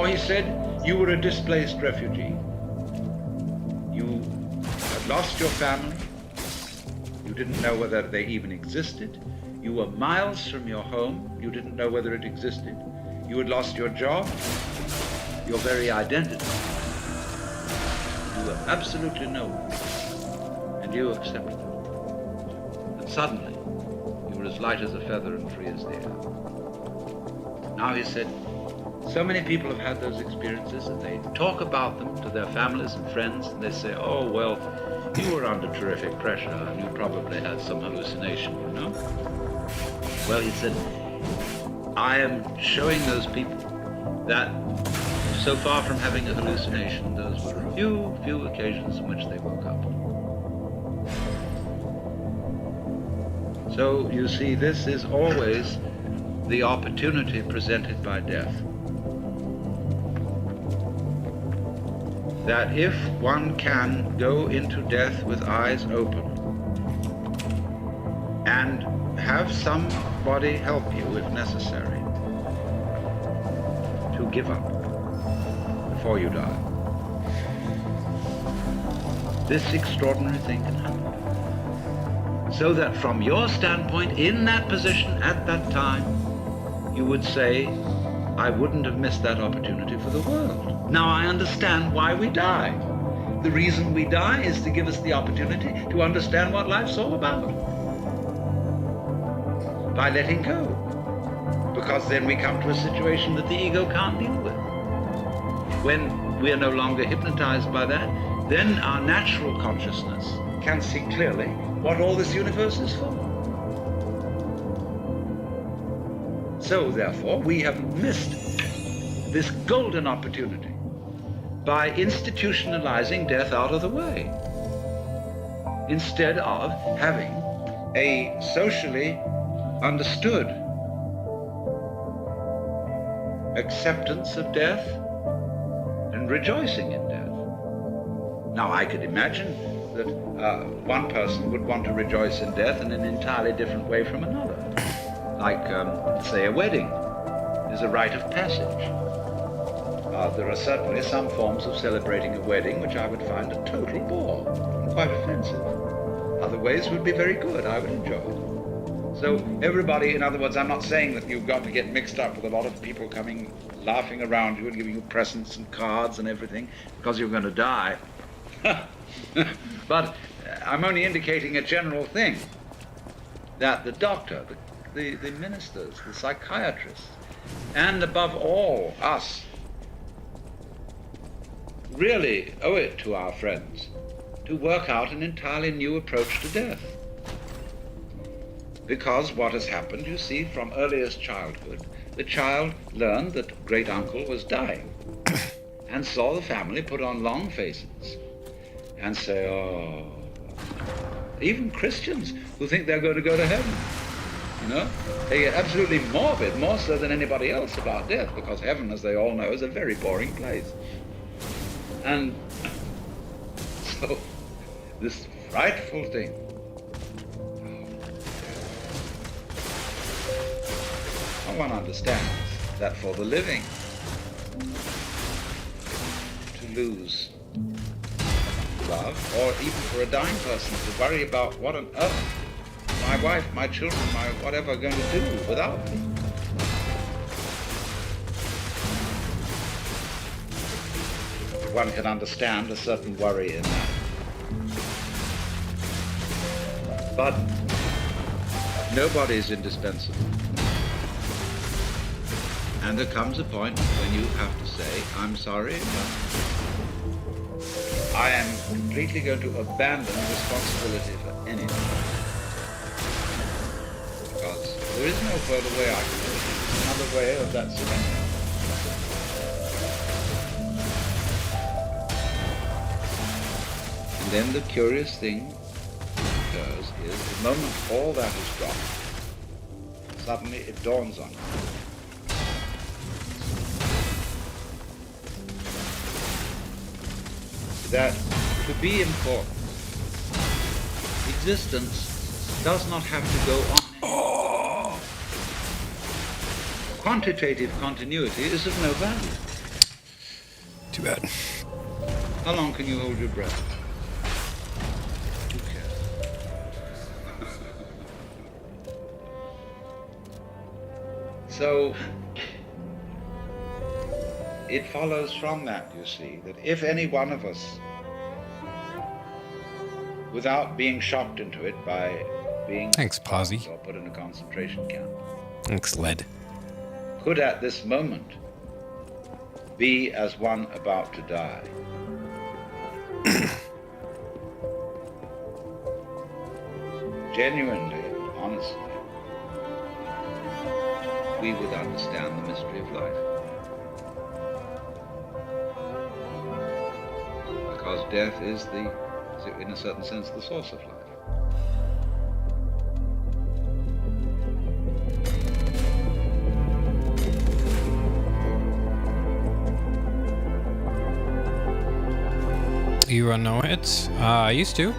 He said you were a displaced refugee. You had lost your family. You didn't know whether they even existed. You were miles from your home. You didn't know whether it existed. You had lost your job, your very identity. You were absolutely nowhere. And you accepted it. And suddenly, you were as light as a feather and free as the air. Now he said, so many people have had those experiences and they talk about them to their families and friends and they say, oh, well, you were under terrific pressure and you probably had some hallucination, you know? Well, he said, I am showing those people that so far from having a hallucination, those were a few occasions in which they woke up. So, you see, this is always the opportunity presented by death. That if one can go into death with eyes open and have somebody help you if necessary to give up before you die, this extraordinary thing can happen. So that from your standpoint, in that position at that time, you would say, I wouldn't have missed that opportunity for the world. Now I understand why we die. The reason we die is to give us the opportunity to understand what life's all about. By letting go. Because then we come to a situation that the ego can't deal with. When we are no longer hypnotized by that, then our natural consciousness can see clearly what all this universe is for. So, therefore, we have missed this golden opportunity by institutionalizing death out of the way, instead of having a socially understood acceptance of death and rejoicing in death. Now, I could imagine that one person would want to rejoice in death in an entirely different way from another. Like, say, a wedding is a rite of passage. There are certainly some forms of celebrating a wedding which I would find a total bore and quite offensive. Other ways would be very good, I would enjoy it. So everybody, in other words, I'm not saying that you've got to get mixed up with a lot of people coming, laughing around you and giving you presents and cards and everything because you're going to die. But I'm only indicating a general thing, that the doctor, the ministers, the psychiatrists, and above all, us, really owe it to our friends to work out an entirely new approach to death. Because what has happened, you see, from earliest childhood, the child learned that great uncle was dying and saw the family put on long faces and say, oh, even Christians who think they're going to go to heaven, you know, they get absolutely morbid, more so than anybody else about death, because heaven, as they all know, is a very boring place. And so this frightful thing, one understands that for the living to lose love, or even for a dying person to worry about what on earth my wife, my children, my whatever are going to do without me. One can understand a certain worry in that. But nobody is indispensable. And there comes a point when you have to say, I'm sorry, but I am completely going to abandon responsibility for anything. Because there is no further way I can do it. It's another way of that surrender. And then the curious thing occurs is the moment all that is dropped, suddenly it dawns on you that to be important, existence does not have to go on. Quantitative continuity is of no value. Too bad. How long can you hold your breath? Who cares? So, it follows from that, you see, that if any one of us, without being shocked into it by being Thanks, Posy. or put in a concentration camp, Thanks, Led. could at this moment be as one about to die, genuinely and honestly, we would understand the mystery of life. Because death is in a certain sense, the source of life. You run no hits? I used to.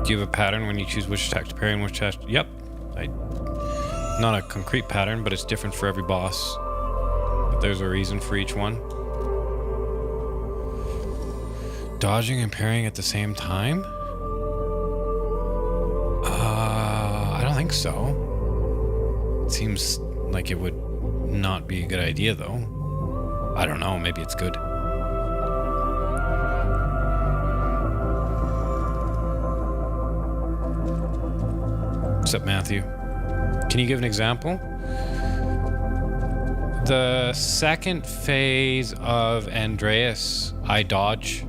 Do you have a pattern when you choose which attack to parry and which attack? Yep. Not a concrete pattern, but it's different for every boss. But there's a reason for each one. Dodging and parrying at the same time? I don't think so. It seems like it would not be a good idea, though. I don't know. Maybe it's good. What's up, Matthew? Can you give an example? The second phase of Andreas, I dodge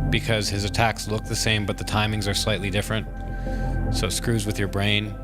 because his attacks look the same, but the timings are slightly different. So it screws with your brain.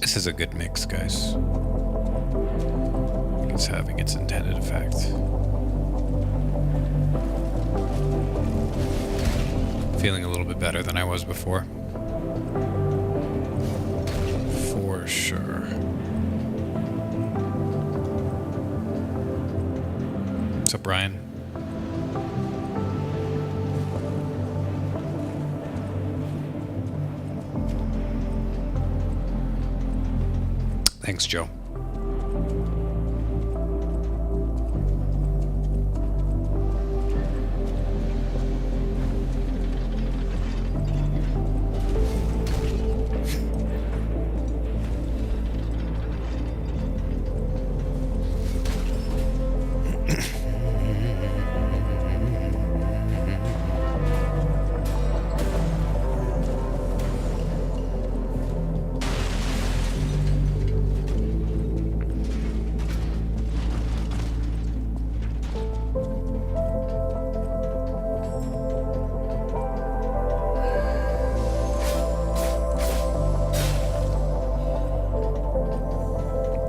This is a good mix, guys. It's having its intended effect. Feeling a little bit better than I was before. For sure. What's up, Brian? Thanks, Joe.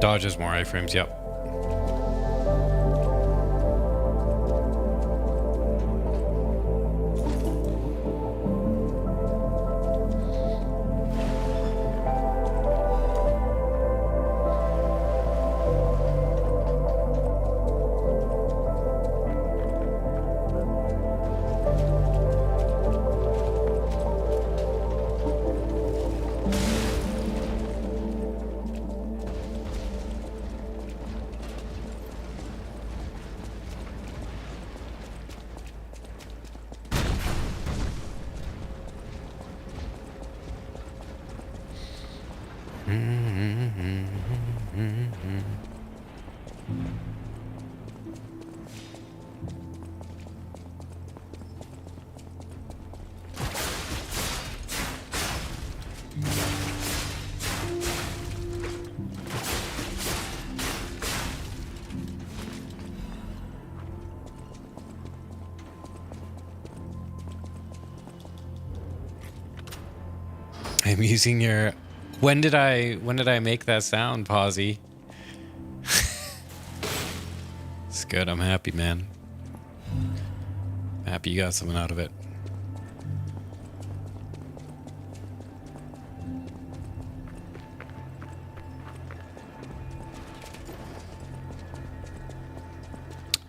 Dodges more iframes, yep. I'm using your... When did I make that sound, Posy? It's good. I'm happy, man. Happy you got something out of it.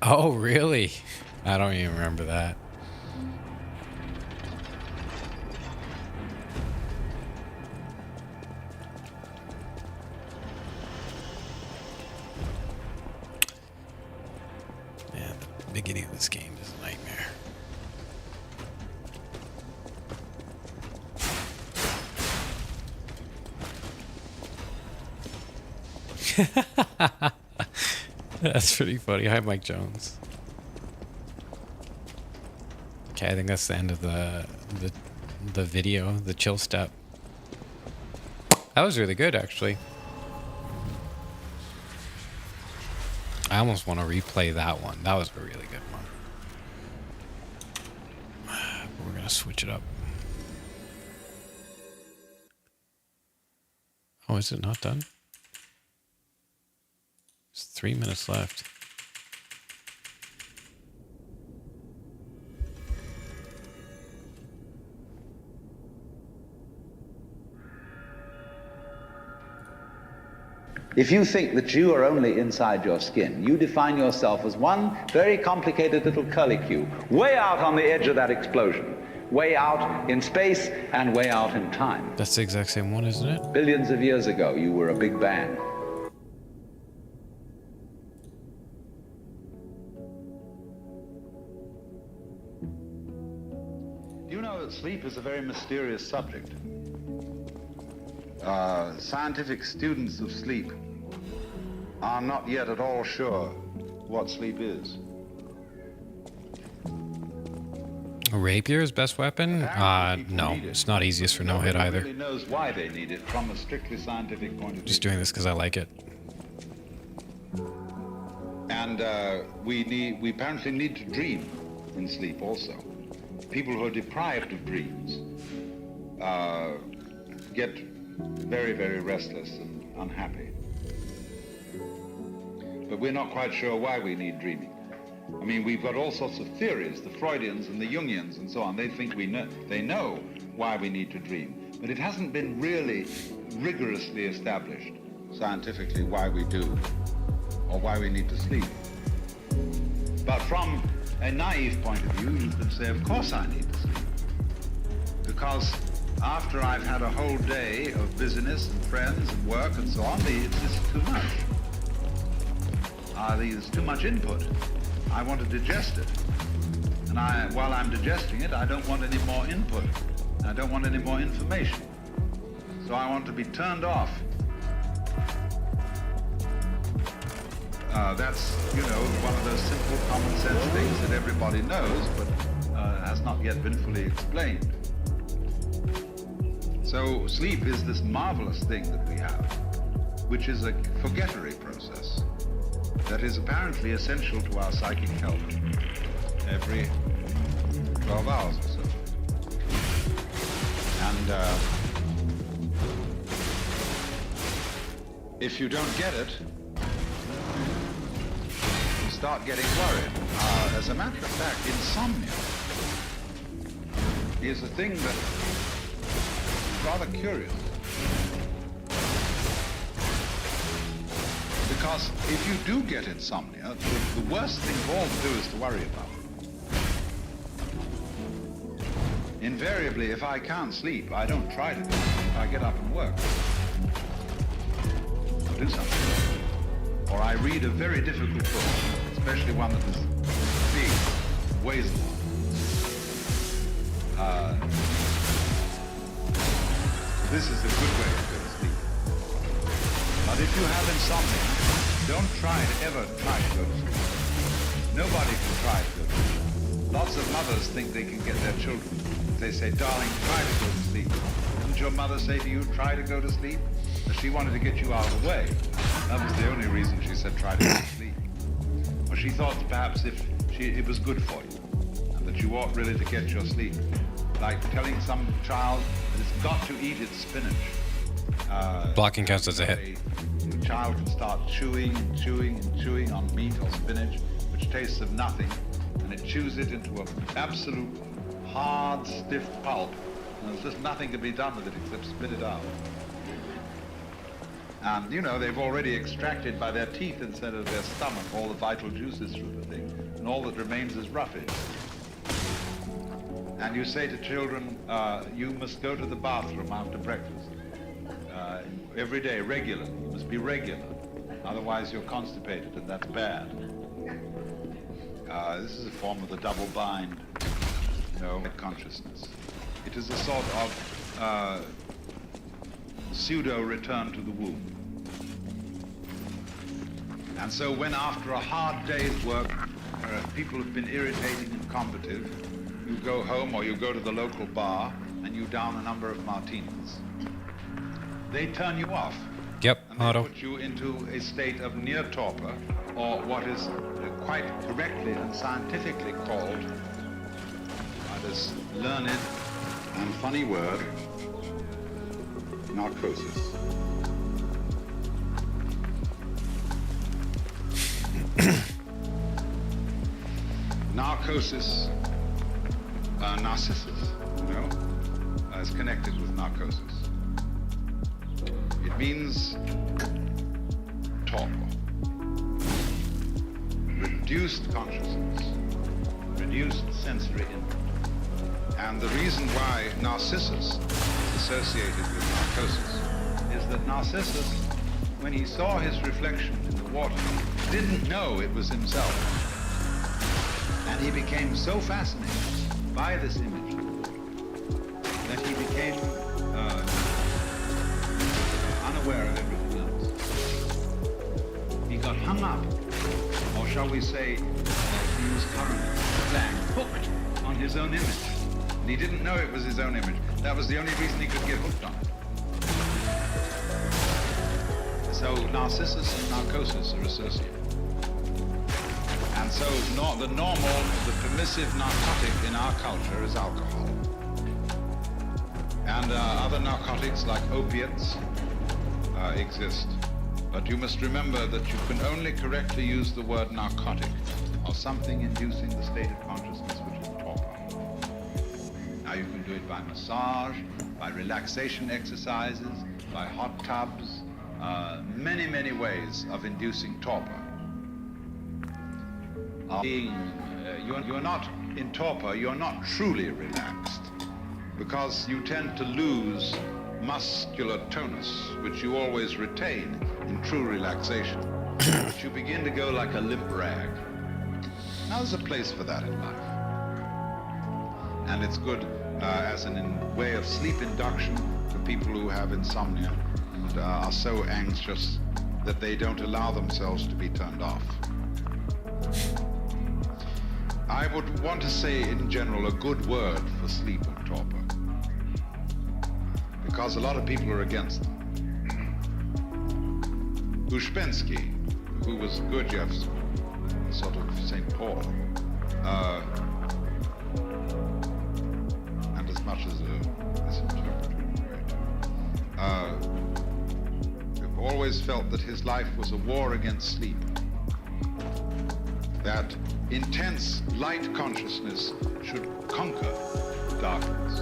Oh, really? I don't even remember that. Man, the beginning of this game is a nightmare. That's pretty funny. Hi, Mike Jones. Okay, I think that's the end of the video, the chill step. That was really good, actually. I almost want to replay that one. That was a really good one. But we're gonna switch it up. Oh, is it not done? There's 3 minutes left. If you think that you are only inside your skin, you define yourself as one very complicated little curlicue, way out on the edge of that explosion, way out in space and way out in time. That's the exact same one, isn't it? Billions of years ago, you were a big bang. You know that sleep is a very mysterious subject. Scientific students of sleep are not yet at all sure what sleep is. A rapier's best weapon? No, it's not easiest for no hit either. Nobody really knows why they need it from a strictly scientific point of view. Just doing this because I like it. And we apparently need to dream in sleep also. People who are deprived of dreams get very, very restless and unhappy. But we're not quite sure why we need dreaming. I mean, we've got all sorts of theories, the Freudians and the Jungians and so on. They think they know why we need to dream. But it hasn't been really rigorously established scientifically why we do, or why we need to sleep. But from a naive point of view, you could say, of course I need to sleep. Because after I've had a whole day of business and friends and work and so on, it's just too much. There's too much input. I want to digest it. And while I'm digesting it, I don't want any more input. I don't want any more information. So I want to be turned off. That's, one of those simple common sense things that everybody knows, but has not yet been fully explained. So sleep is this marvelous thing that we have, which is a forgettery process that is apparently essential to our psychic health every 12 hours or so. And if you don't get it, you start getting worried. As a matter of fact, insomnia is a thing that is rather curious. Because if you do get insomnia, the worst thing of all to do is to worry about it. Invariably, if I can't sleep, I don't try to do it. I get up and work. Or do something. Or I read a very difficult book, especially one that is big, weighs a lot. This is a good way to go to sleep. But if you have insomnia, don't ever try to go to sleep. Nobody can try to go to sleep. Lots of mothers think they can get their children. They say, darling, try to go to sleep. Didn't your mother say to you, try to go to sleep? But she wanted to get you out of the way. That was the only reason she said, try to go to sleep. Or she thought perhaps it was good for you, and that you ought really to get your sleep. Like telling some child that it's got to eat its spinach. Blocking counts as a hit. The child can start chewing and chewing and chewing on meat or spinach, which tastes of nothing, and it chews it into an absolute hard, stiff pulp, and there's just nothing to be done with it except spit it out. And, they've already extracted by their teeth instead of their stomach all the vital juices through the thing, and all that remains is roughage. And you say to children, you must go to the bathroom after breakfast. Every day, regular. You must be regular. Otherwise, you're constipated, and that's bad. This is a form of the double bind, consciousness. It is a sort of pseudo-return to the womb. And so when after a hard day's work, people have been irritating and combative, you go home or you go to the local bar and you down a number of martinis. They turn you off. Yep, and they auto. put you into a state of near torpor, or what is quite correctly and scientifically called, by this learned and funny word, narcosis. Narcosis, narcissus, is connected with narcosis. It means torpor, reduced consciousness, reduced sensory input. And the reason why Narcissus is associated with narcosis is that Narcissus, when he saw his reflection in the water, didn't know it was himself. And he became so fascinated by this image that he became unaware of everything else. He got hung up, or shall we say, to use current slang, hooked on his own image. And he didn't know it was his own image. That was the only reason he could get hooked on it. So Narcissus and narcosis are associated. And so the normal, the permissive narcotic in our culture is alcohol. And other narcotics like opiates exist. But you must remember that you can only correctly use the word narcotic or something inducing the state of consciousness which is torpor. Now you can do it by massage, by relaxation exercises, by hot tubs, many, many ways of inducing torpor. You're not in torpor, you're not truly relaxed, because you tend to lose muscular tonus, which you always retain in true relaxation. But you begin to go like a limp rag. Now there's a place for that in life. And it's good as a way of sleep induction for people who have insomnia and are so anxious that they don't allow themselves to be turned off. I would want to say in general a good word for sleep and torpor, because a lot of people are against them. Uspensky, who was Gurdjieff's sort of St. Paul, and as much as a misinterpreter, always felt that his life was a war against sleep, that intense light consciousness should conquer darkness.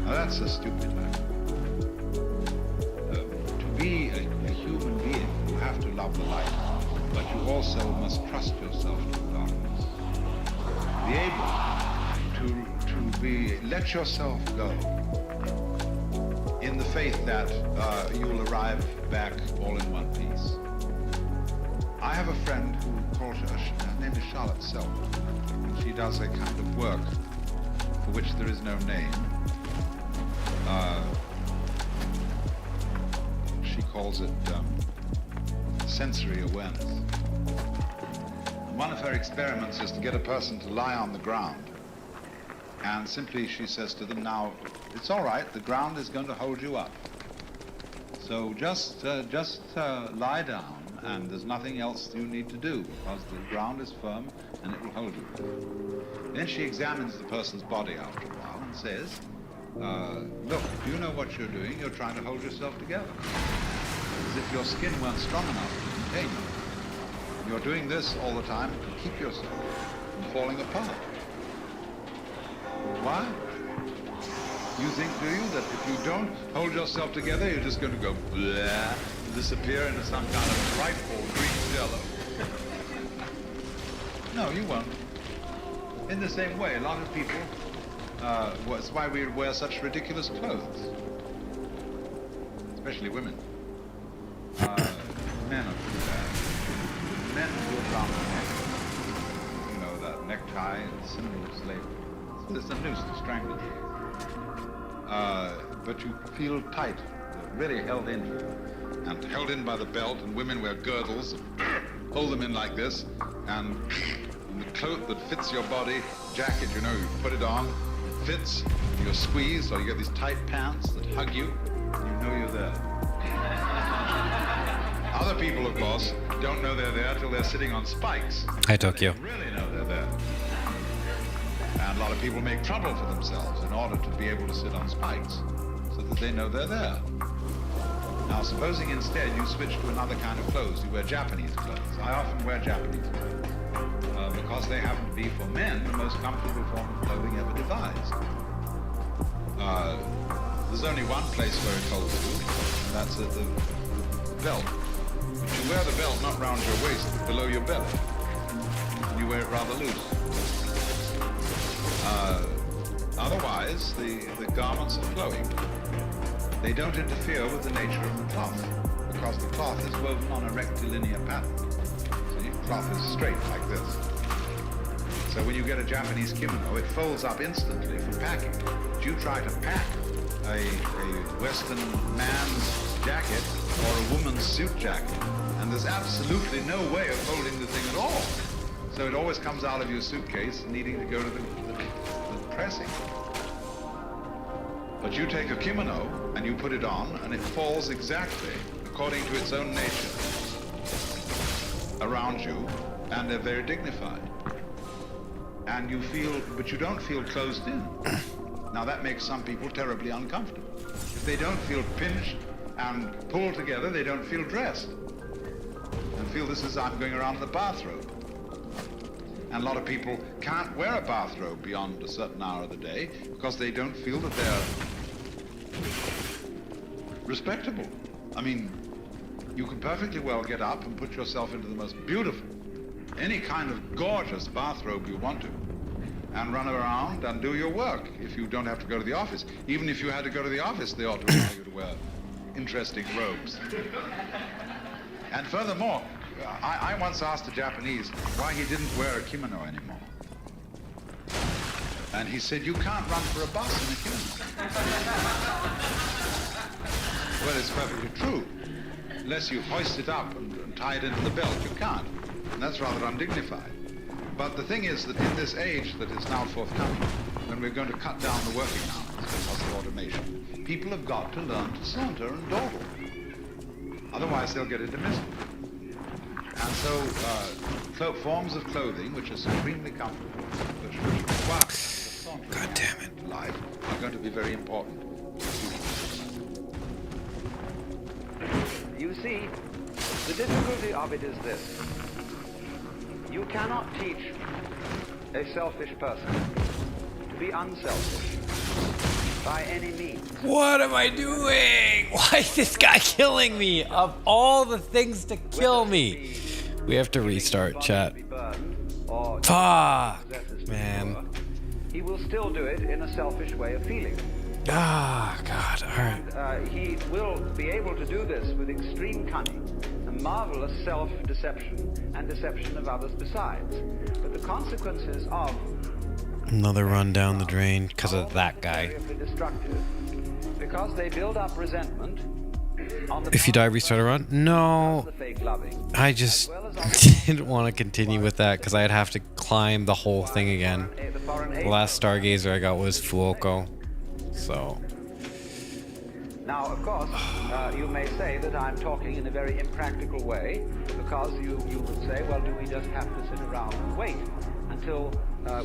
Now that's a stupid idea. To be a human being, you have to love the light, but you also must trust yourself to darkness. Be able to let yourself go in the faith that you'll arrive back all in one piece. I have a friend who calls her name is Charlotte Self. She does a kind of work for which there is no name. She calls it sensory awareness. One of her experiments is to get a person to lie on the ground, and simply she says to them, now, it's all right, the ground is going to hold you up. So just lie down, and there's nothing else you need to do, because the ground is firm and it will hold you. Then she examines the person's body after a while and says, look, do you know what you're doing? You're trying to hold yourself together, as if your skin weren't strong enough to contain you. You're doing this all the time to keep yourself from falling apart. Why? You think, do you, that if you don't hold yourself together, you're just going to go blah, disappear into some kind of frightful green jello? No, you won't. In the same way, a lot of people, that's why we wear such ridiculous clothes, especially women. Men are too bad. Men go around the neck. You know, that necktie is a symbol of slavery. It's a noose to strangle you. But you feel tight, really held in, and held in by the belt, and women wear girdles, hold them in like this, and the coat that fits your body, jacket, you know, you put it on, it fits, you're squeezed, or you get these tight pants that hug you, and you know you're there. Other people, of course, don't know they're there till they're sitting on spikes. Hi, Tokyo. They really know they're there. And a lot of people make trouble for themselves in order to be able to sit on spikes, so that they know they're there. Now, supposing instead you switch to another kind of clothes, you wear Japanese clothes. I often wear Japanese clothes, because they happen to be, for men, the most comfortable form of clothing ever devised. There's only one place where it holds you, and that's at the belt. But you wear the belt not round your waist, but below your belly. And you wear it rather loose. Otherwise, the garments are flowing. They don't interfere with the nature of the cloth, because the cloth is woven on a rectilinear pattern. So the cloth is straight like this. So when you get a Japanese kimono, it folds up instantly for packing. But you try to pack a Western man's jacket or a woman's suit jacket, and there's absolutely no way of holding the thing at all. So it always comes out of your suitcase needing to go to the pressing. But you take a kimono and you put it on, and it falls exactly according to its own nature around you, and they're very dignified. And you feel, but you don't feel closed in. Now that makes some people terribly uncomfortable. If they don't feel pinched and pulled together, they don't feel dressed. And feel this is, I'm going around in a bathrobe. And a lot of people can't wear a bathrobe beyond a certain hour of the day because they don't feel that they're respectable. I mean, you can perfectly well get up and put yourself into the most beautiful, any kind of gorgeous bathrobe you want to, and run around and do your work if you don't have to go to the office. Even if you had to go to the office, they ought to allow you to wear interesting robes. And furthermore, I once asked a Japanese why he didn't wear a kimono anymore. And he said, you can't run for a bus in a kimono. Well, it's perfectly true. Unless you hoist it up and tie it into the belt, you can't. And that's rather undignified. But the thing is that in this age that is now forthcoming, when we're going to cut down the working hours because of automation, people have got to learn to saunter and dawdle. Otherwise, they'll get into misery. And so, forms of clothing which are supremely comfortable, which require a sauntering God damn it. to life, are going to be very important. You see, the difficulty of it is this. You cannot teach a selfish person to be unselfish by any means. What am I doing? Why is this guy killing me? Of all the things to kill me. We have to restart, chat. Fuck, man. He will still do it in a selfish way of feeling. Ah, God, alright. He will be able to do this with extreme cunning, a marvelous self-deception, and deception of others besides. But the consequences of Another run down the drain because of that guy. destructive, because they build up resentment. On the If you die, restart a run? No. the fake loving, I just didn't want to continue with that because I'd have to climb the whole thing again. the foreign The aid. last Stargazer I got was Fuoco. So, Now, of course, you may say that I'm talking in a very impractical way, because you would say, well, do we just have to sit around and wait until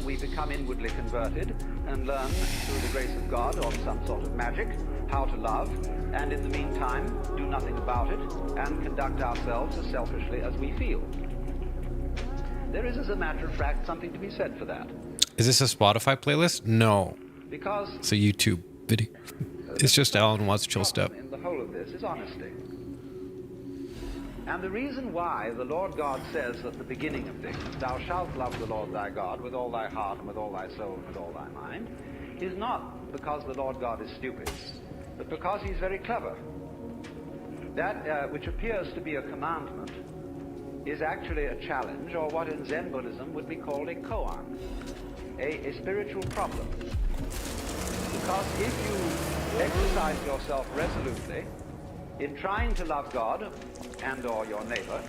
we become inwardly converted and learn through the grace of God or some sort of magic how to love, and in the meantime do nothing about it and conduct ourselves as selfishly as we feel? There is, as a matter of fact, something to be said for that. is this a Spotify playlist? No. Because It's a YouTube video. It's just Alan Watts Chill Step. in the whole of this is honesty. And the reason why the Lord God says at the beginning of things, thou shalt love the Lord thy God with all thy heart and with all thy soul and with all thy mind, is not because the Lord God is stupid, but because he's very clever. That which appears to be a commandment is actually a challenge, or what in Zen Buddhism would be called a koan, a spiritual problem. Because if you exercise yourself resolutely in trying to love God and or your neighbor,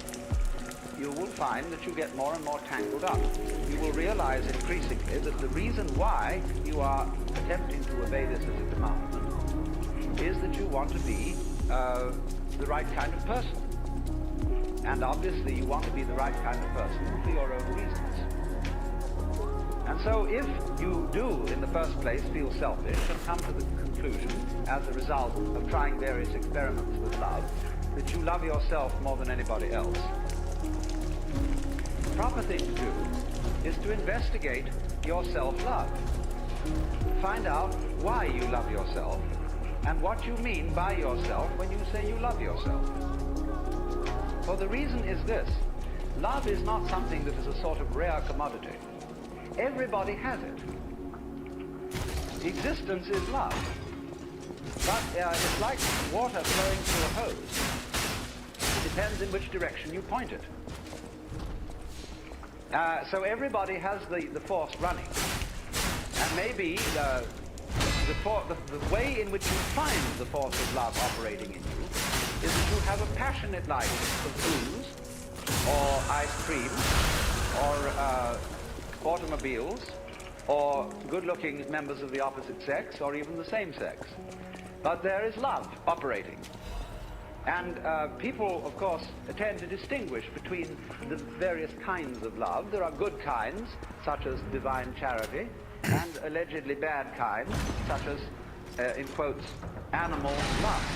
you will find that you get more and more tangled up. You will realize increasingly that the reason why you are attempting to obey this as a commandment is that you want to be the right kind of person. And obviously you want to be the right kind of person for your own reasons. And so if you do, in the first place, feel selfish and come to the conclusion, as a result of trying various experiments with love, that you love yourself more than anybody else, the proper thing to do is to investigate your self-love. Find out why you love yourself and what you mean by yourself when you say you love yourself. For the reason is this: love is not something that is a sort of rare commodity. Everybody has it. Existence is love. But it's like water flowing through a hose. It depends in which direction you point it. So everybody has the force running. And maybe the way in which you find the force of love operating in you is that you have a passionate like of booze, or ice cream, or automobiles, or good-looking members of the opposite sex, or even the same sex. But there is love operating. And people, of course, tend to distinguish between the various kinds of love. There are good kinds, such as divine charity, and allegedly bad kinds, such as, in quotes, animal lust.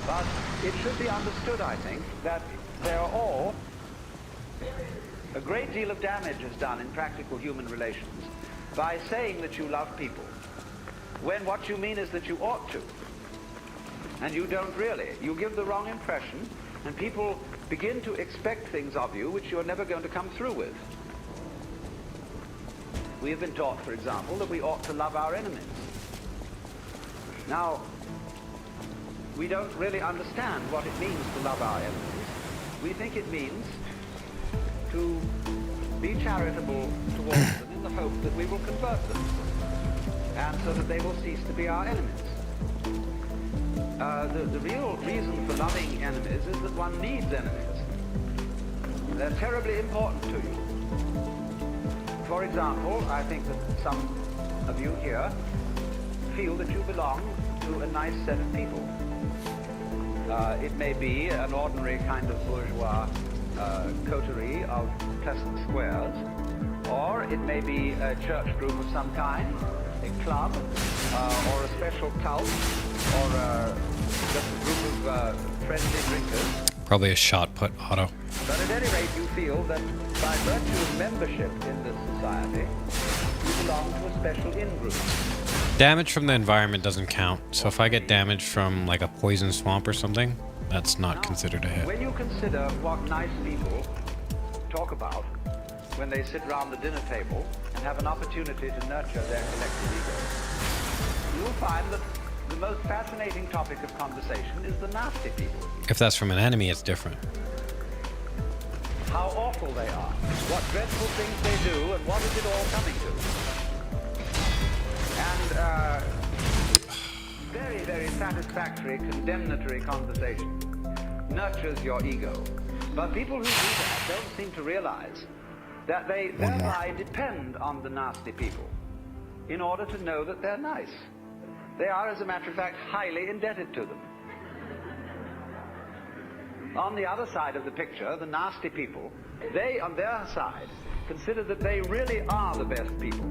But it should be understood, I think, that they are all... A great deal of damage is done in practical human relations by saying that you love people, when what you mean is that you ought to. And you don't really. You give the wrong impression, and people begin to expect things of you which you're never going to come through with. We have been taught, for example, that we ought to love our enemies. Now, we don't really understand what it means to love our enemies. We think it means to be charitable towards them in the hope that we will convert them, and so that they will cease to be our enemies. The real reason for loving enemies is that one needs enemies. They're terribly important to you. For example, I think that some of you here feel that you belong to a nice set of people. It may be an ordinary kind of bourgeois coterie of pleasant squares, or it may be a church group of some kind, a club, or a special cult, or just a group of friendly drinkers. Probably a shot put auto. But at any rate, you feel that by virtue of membership in this society, you belong to a special in-group. Damage from the environment doesn't count. So if I get damage from like a poison swamp or something, that's not considered a hit. When you consider what nice people talk about when they sit around the dinner table and have an opportunity to nurture their collective ego, you will find that the most fascinating topic of conversation is the nasty people. If that's from an enemy, it's different. How awful they are, what dreadful things they do, and what is it all coming to. And very, very satisfactory, condemnatory conversation nurtures your ego. But people who do that don't seem to realize that they thereby depend on the nasty people in order to know that they're nice. They are, as a matter of fact, highly indebted to them. On the other side of the picture, the nasty people, they, on their side, consider that they really are the best people.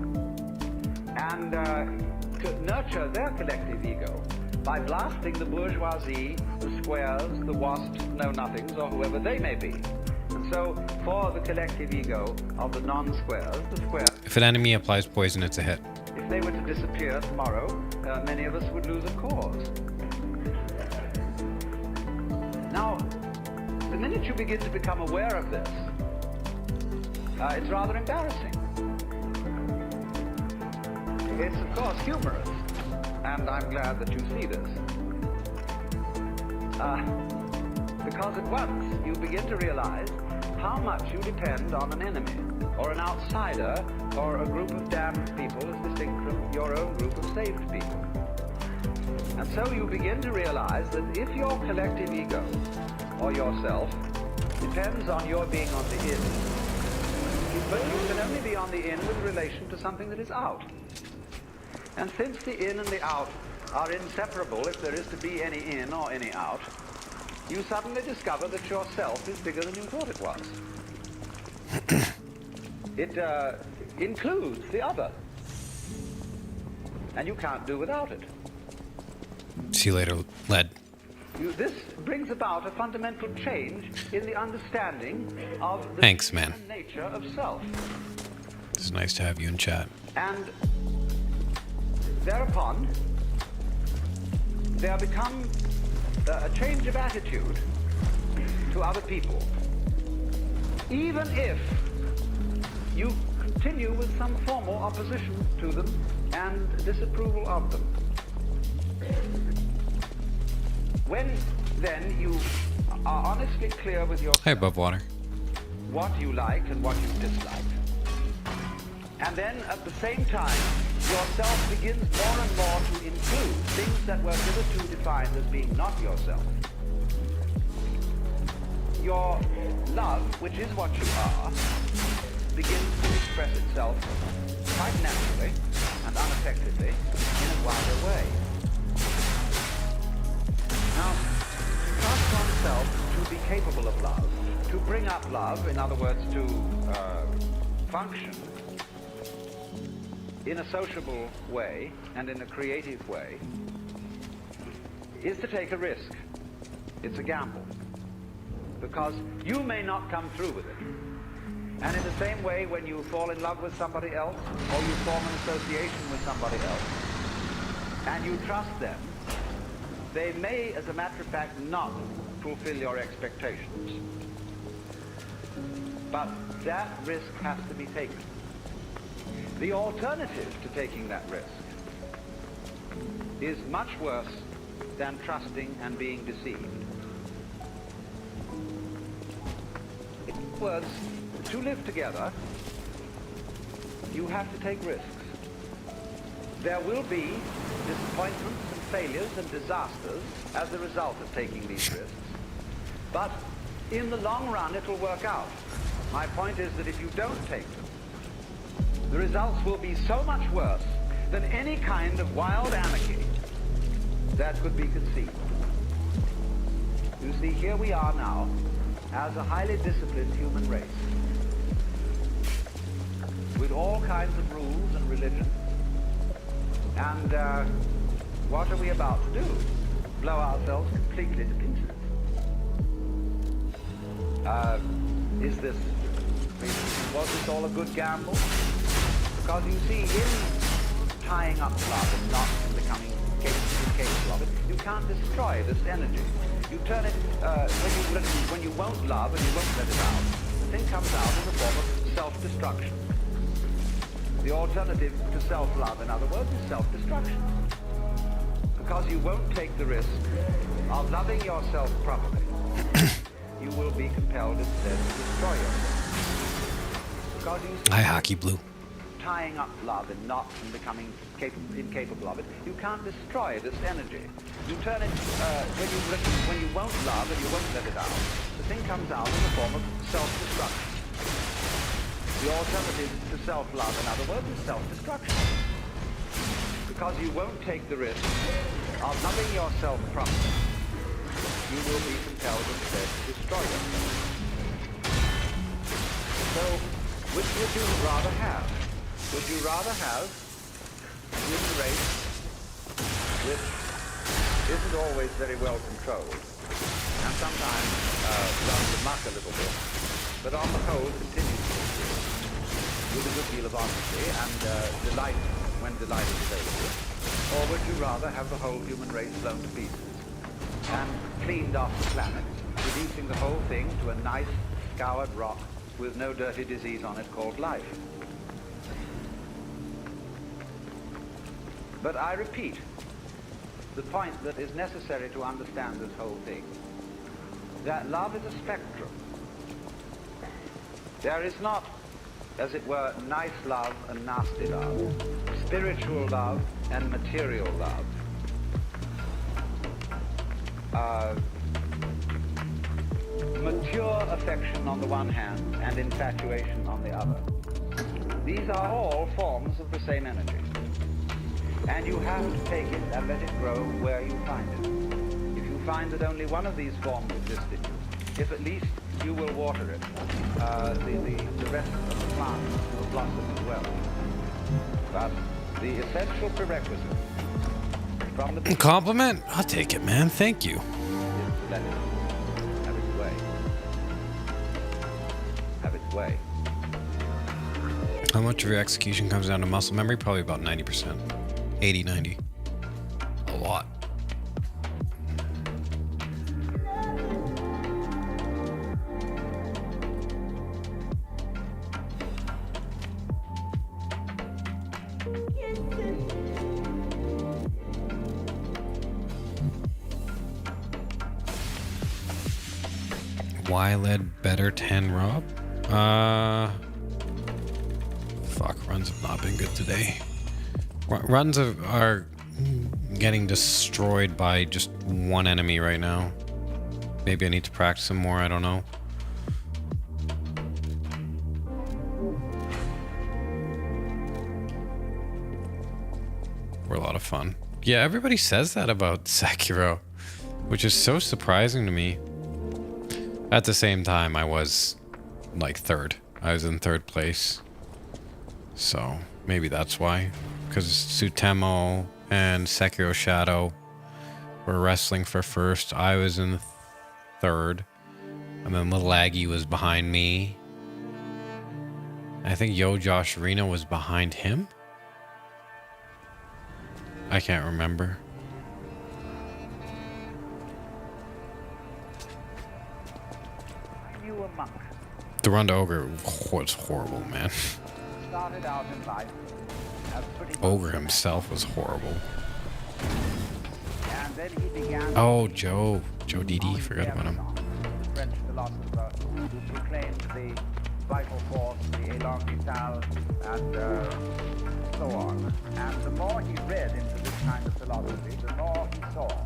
And to nurture their collective ego by blasting the bourgeoisie, the squares, the wasps, know-nothings, or whoever they may be. And so, for the collective ego of the non-squares, the squares... If an enemy applies poison, it's a hit. If they were to disappear tomorrow, many of us would lose a cause. Now, the minute you begin to become aware of this, it's rather embarrassing. It's, of course, humorous, and I'm glad that you see this. Because at once you begin to realize how much you depend on an enemy, or an outsider, or a group of damned people as distinct from your own group of saved people. And so you begin to realize that if your collective ego, or yourself, depends on your being on the in, but you can only be on the in with relation to something that is out. And since the in and the out are inseparable if there is to be any in or any out, you suddenly discover that yourself is bigger than you thought it was. It includes the other. And you can't do without it. See you later, lead. This brings about a fundamental change in the understanding of the Thanks, man. nature of self. It's nice to have you in chat. And thereupon, there become a change of attitude to other people, even if you continue with some formal opposition to them and disapproval of them. When then you are honestly clear with yourself Hey, above water. what you like and what you dislike, and then at the same time yourself begins more and more to include things that were hitherto defined as being not yourself, your love, which is what you are, begins to express itself quite naturally and unaffectedly in a wider way. Now, to trust oneself to be capable of love, to bring up love, in other words, to function, in a sociable way and in a creative way is to take a risk. It's a gamble. Because you may not come through with it. And in the same way, when you fall in love with somebody else, or you form an association with somebody else, and you trust them, they may, as a matter of fact, not fulfill your expectations. But that risk has to be taken. The alternative to taking that risk is much worse than trusting and being deceived. In other words, to live together, you have to take risks. There will be disappointments and failures and disasters as a result of taking these risks. But in the long run, it will work out. My point is that if you don't take them, the results will be so much worse than any kind of wild anarchy that could be conceived. You see, here we are now as a highly disciplined human race with all kinds of rules and religions. And what are we about to do? Blow ourselves completely to pieces. Was this all a good gamble? Because you see, in tying up love and not becoming capable of it, you can't destroy this energy. You turn it, when you won't love and you won't let it out, the thing comes out in the form of self-destruction. The alternative to self-love, in other words, is self-destruction. Because you won't take the risk of loving yourself properly, you will be compelled instead to destroy yourself. Because you see, Hi, Hockey Blue. tying up love and not and becoming incapable of it, you can't destroy this energy. You turn it, when you won't love and you won't let it out, the thing comes out in the form of self-destruction. The alternative to self-love, in other words, is self-destruction. Because you won't take the risk of loving yourself properly, you will be compelled instead to destroy yourself. So, which would you rather have? Would you rather have a human race which isn't always very well controlled and sometimes runs amok a little bit, but on the whole continues to exist with a good deal of honesty and delight when delight is available? Or would you rather have the whole human race blown to pieces and cleaned off the planet, reducing the whole thing to a nice scoured rock with no dirty disease on it called life? But I repeat, the point that is necessary to understand this whole thing, that love is a spectrum. There is not, as it were, nice love and nasty love, spiritual love and material love. Mature affection on the one hand and infatuation on the other. These are all forms of the same energy. And you have to take it and let it grow where you find it. If you find that only one of these forms exists in you, if at least you will water it, the rest of the plant will blossom as well. But the essential prerequisite from the beginning Compliment? I'll take it, man. Thank you. is to let it have its way. Have its way. How much of your execution comes down to muscle memory? Probably about 90%. 80, 90. A lot. Why led better 10 Rob? Fuck, runs have not been good today. Runs are getting destroyed by just one enemy right now. Maybe I need to practice some more, I don't know. We're a lot of fun. Yeah, everybody says that about Sekiro, which is so surprising to me. At the same time, I was like third. I was in third place. So, Maybe that's why. Because Sutemo and Sekiro Shadow were wrestling for first. I was in third. And then Little Aggie was behind me. I think Yo Josh Reno was behind him. I can't remember. I knew a monk. The Run to Ogre was horrible, man. Started out in life as pretty much Ogre himself was horrible. and then he began Oh, Joe Didi, forgot about him. the French philosopher who proclaimed the vital force, the élan vital, and so on. And the more he read into this kind of philosophy, the more he saw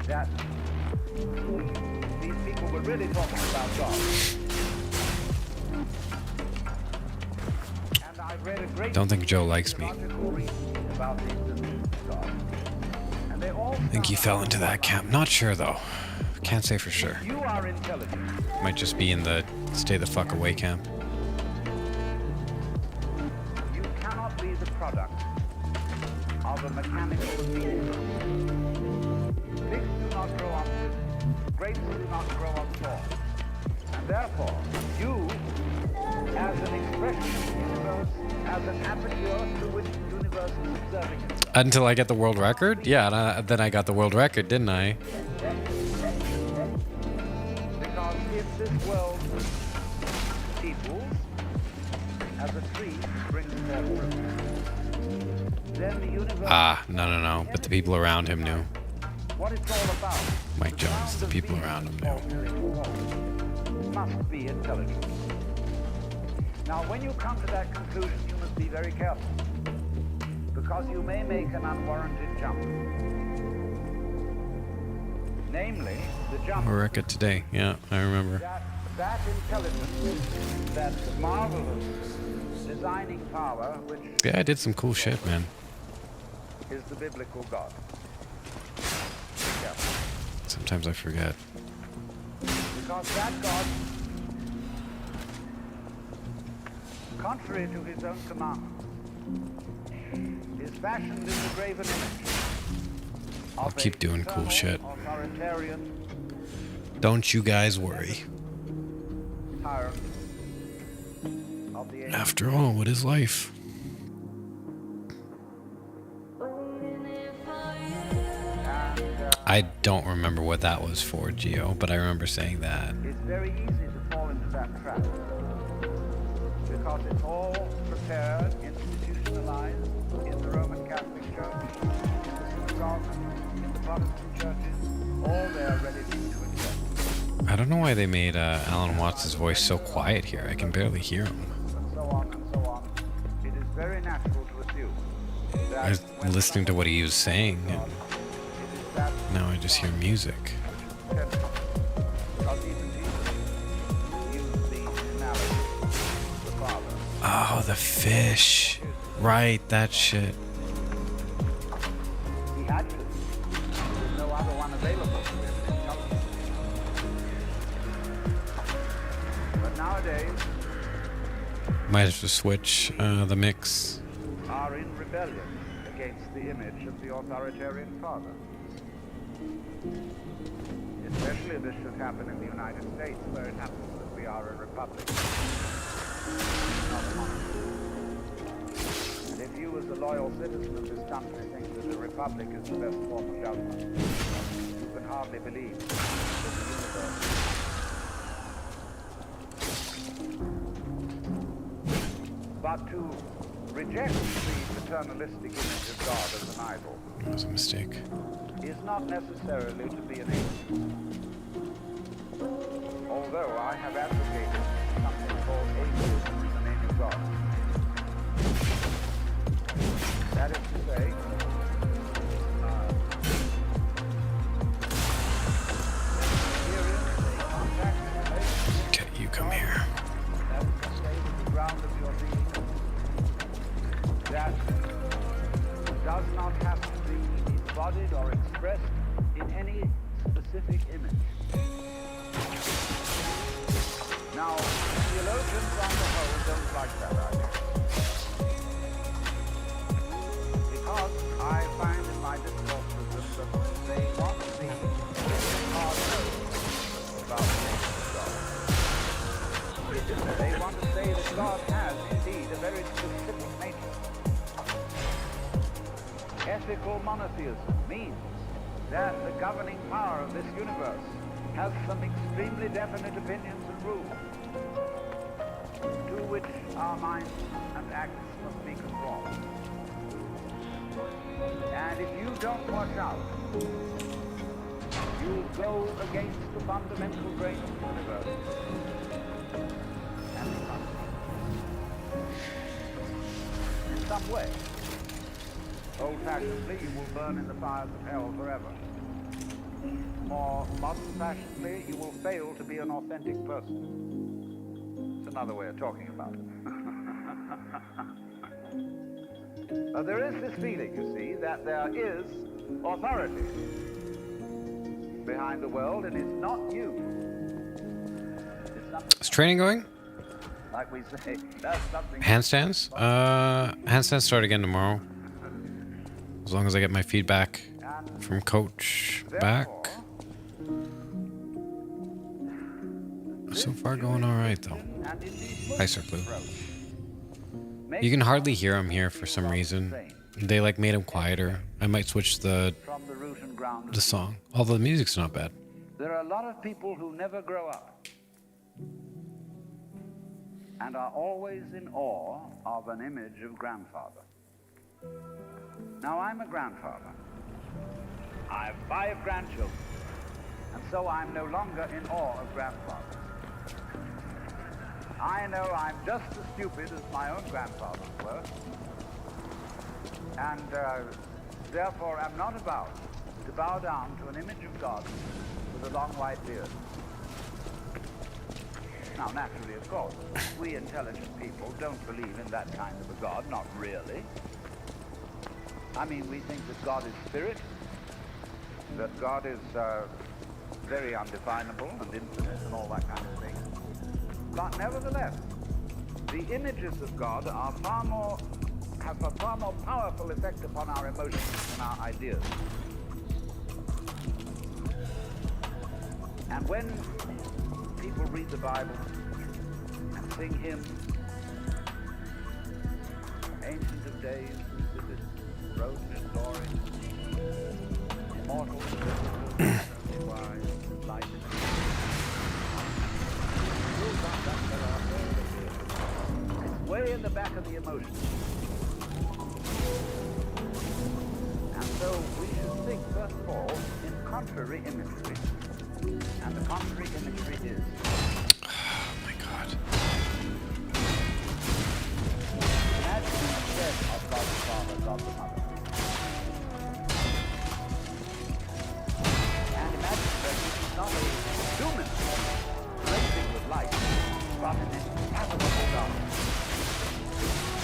that these people were really talking about God. And I read a great Don't think Joe likes me. theological reasoning about the existence of God. And they all I think he fell into that camp. Not sure though. Can't say for sure. You are intelligent. Might just be in the stay the fuck away camp. You cannot be the product of a mechanical medium. Pigs do not grow on trees. Grapes do not grow on thorns. And therefore, you, as an expression of the universe, as an aperture through which the universe is observing itself. Until I get the world record? Yeah, and then I got the world record, didn't I? Because if this world equals, as a tree brings forth fruit, then the universe... Ah, no. But the people around him knew. What it's all about. Mike Jones, the people around him knew. Must be intelligent. Now, when you come to that conclusion, you must be very careful, because you may make an unwarranted jump. Namely, the jump World record today. Yeah, I remember. that intelligence, that marvelous designing power, which Yeah, I did some cool shit, man. is the biblical God. Be careful. Sometimes I forget. Because that God, contrary to his own commandments, is fashioned in the graven image. I'll keep doing cool shit. Authoritarian Don't you guys worry. tyrant of the age. After all, what is life? I don't remember what that was for, Gio, but I remember saying that. It's very easy to fall into that trap because it's all prepared, institutionalized in the Roman Catholic Church, in the synagogue, in the Protestant churches, all there ready for you to accept. I don't know why they made Alan Watts' voice so quiet here. I can barely hear him. And so on and so on. It is very natural to assume that I was when listening to what he was saying, and it is that now I just hear music. because even Jesus used the analogy of the Father. Oh, the fish. Right, that shit. He had to. There's no other one available to him in intelligence. But nowadays Might have to switch the mix. are in rebellion against the image of the authoritarian father. Especially this should happen in the United States, where it happens that we are a republic, not a monarchy. And if you, as a loyal citizen of this country, think that a republic is the best form of government, you can hardly believe that the universe. But to reject the paternalistic image of God as an idol That was a mistake. is not necessarily to be an atheist. Although I have advocated something called atheism in the name of God. That is to say, Okay, you come here. that is to say that the ground of your being that does not have to be embodied or expressed in any specific image. Now, theologians on the whole don't like that idea. mythical monotheism means that the governing power of this universe has some extremely definite opinions and rules to which our minds and acts must be conformed. And if you don't watch out, you'll go against the fundamental grain of the universe and become in some way. Old-fashionedly, you will burn in the fires of hell forever. More modern-fashionedly, you will fail to be an authentic person. It's another way of talking about it. There is this feeling, you see, that there is authority behind the world, and it's not you. It's something, Is training going? like we say, that's something. Handstands? Handstands start again tomorrow. As long as I get my feedback from coach back. So far going alright though. Hi, Sir Blue. You can hardly hear him here for some reason. They like made him quieter. I might switch the song. Although the music's not bad. There are a lot of people who never grow up and are always in awe of an image of grandfather. Now, I'm a grandfather. I have 5 grandchildren, and so I'm no longer in awe of grandfathers. I know I'm just as stupid as my own grandfathers were, and therefore am not about to bow down to an image of God with a long white beard. Now, naturally, of course, we intelligent people don't believe in that kind of a God, not really. I mean, we think that God is spirit, that God is very undefinable and infinite and all that kind of thing. But nevertheless, the images of God are have a far more powerful effect upon our emotions than our ideas. And when people read the Bible and sing hymns, Ancient of Days, with its rose and glory, immortal, wise, light, it's way in the back of the emotion. And so we should think, first of all, in contrary imagery. And the contrary imagery is... Oh my god. Imagine instead of God the Father, God the Mother. And imagine that it is not a human blazing with light, but an infathomable darkness.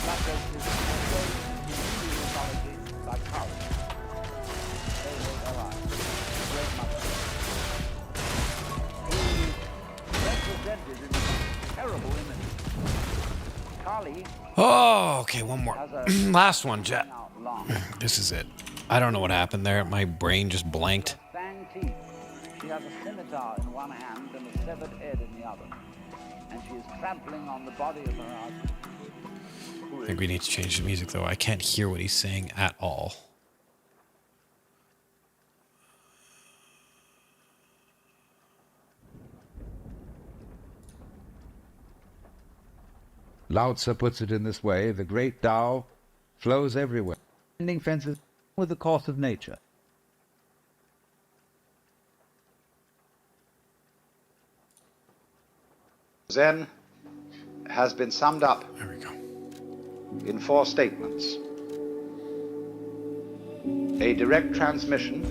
Such as is also in Hindu mythology like Kali. They will arise, the great mother. Who is represented in these terrible images. Kali. Oh, okay, one more. Last one, Jet. This is it. I don't know what happened there. My brain just blanked. Fang teeth. She has a scimitar in one hand and a severed head in the other. And she is trampling on the body of her husband. I think we need to change the music, though. I can't hear what he's saying at all. Lao Tzu puts it in this way: the great Tao flows everywhere, ending fences with the course of nature. Zen has been summed up There we go. in 4 statements. A direct transmission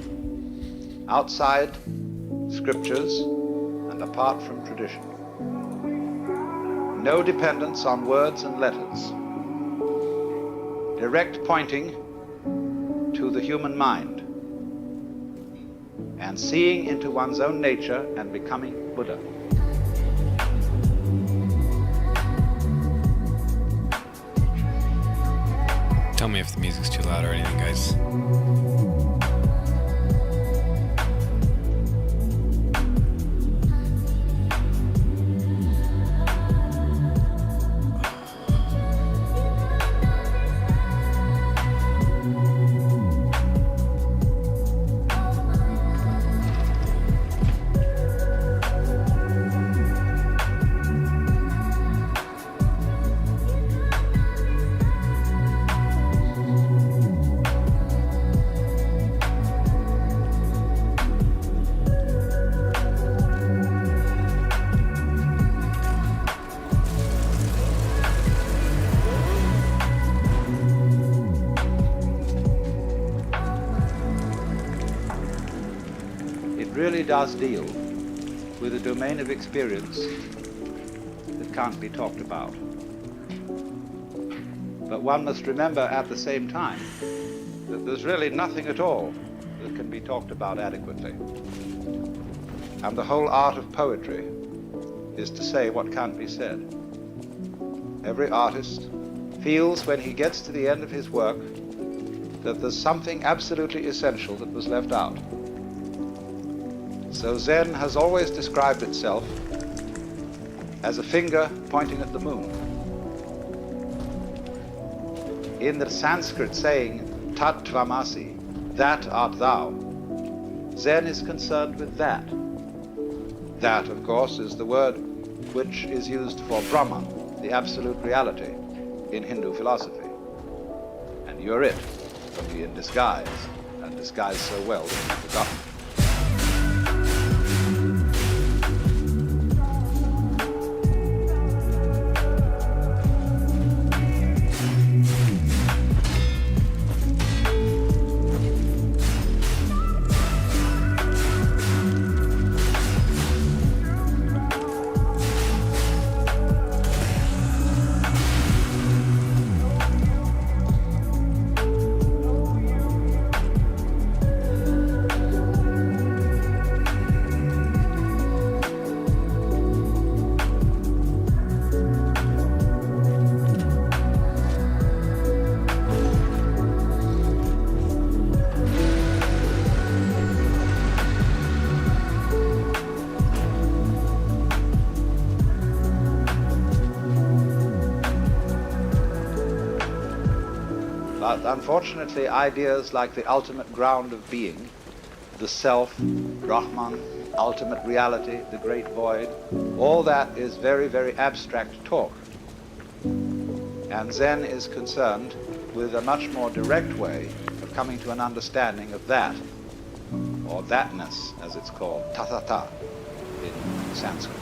outside scriptures and apart from tradition. No dependence on words and letters. Direct pointing to the human mind and seeing into one's own nature and becoming Buddha. Tell me if the music's too loud or anything, guys. really does deal with a domain of experience that can't be talked about. But one must remember at the same time that there's really nothing at all that can be talked about adequately. And the whole art of poetry is to say what can't be said. Every artist feels when he gets to the end of his work that there's something absolutely essential that was left out. So Zen has always described itself as a finger pointing at the moon. In the Sanskrit saying, Tat Tvamasi, that art thou, Zen is concerned with that. That, of course, is the word which is used for Brahman, the absolute reality, in Hindu philosophy. And you're it, only in disguise, and disguised so well that you've forgotten. But unfortunately, ideas like the ultimate ground of being, the self, Brahman, ultimate reality, the great void, all that is very, very abstract talk. And Zen is concerned with a much more direct way of coming to an understanding of that, or thatness, as it's called, tathata in Sanskrit.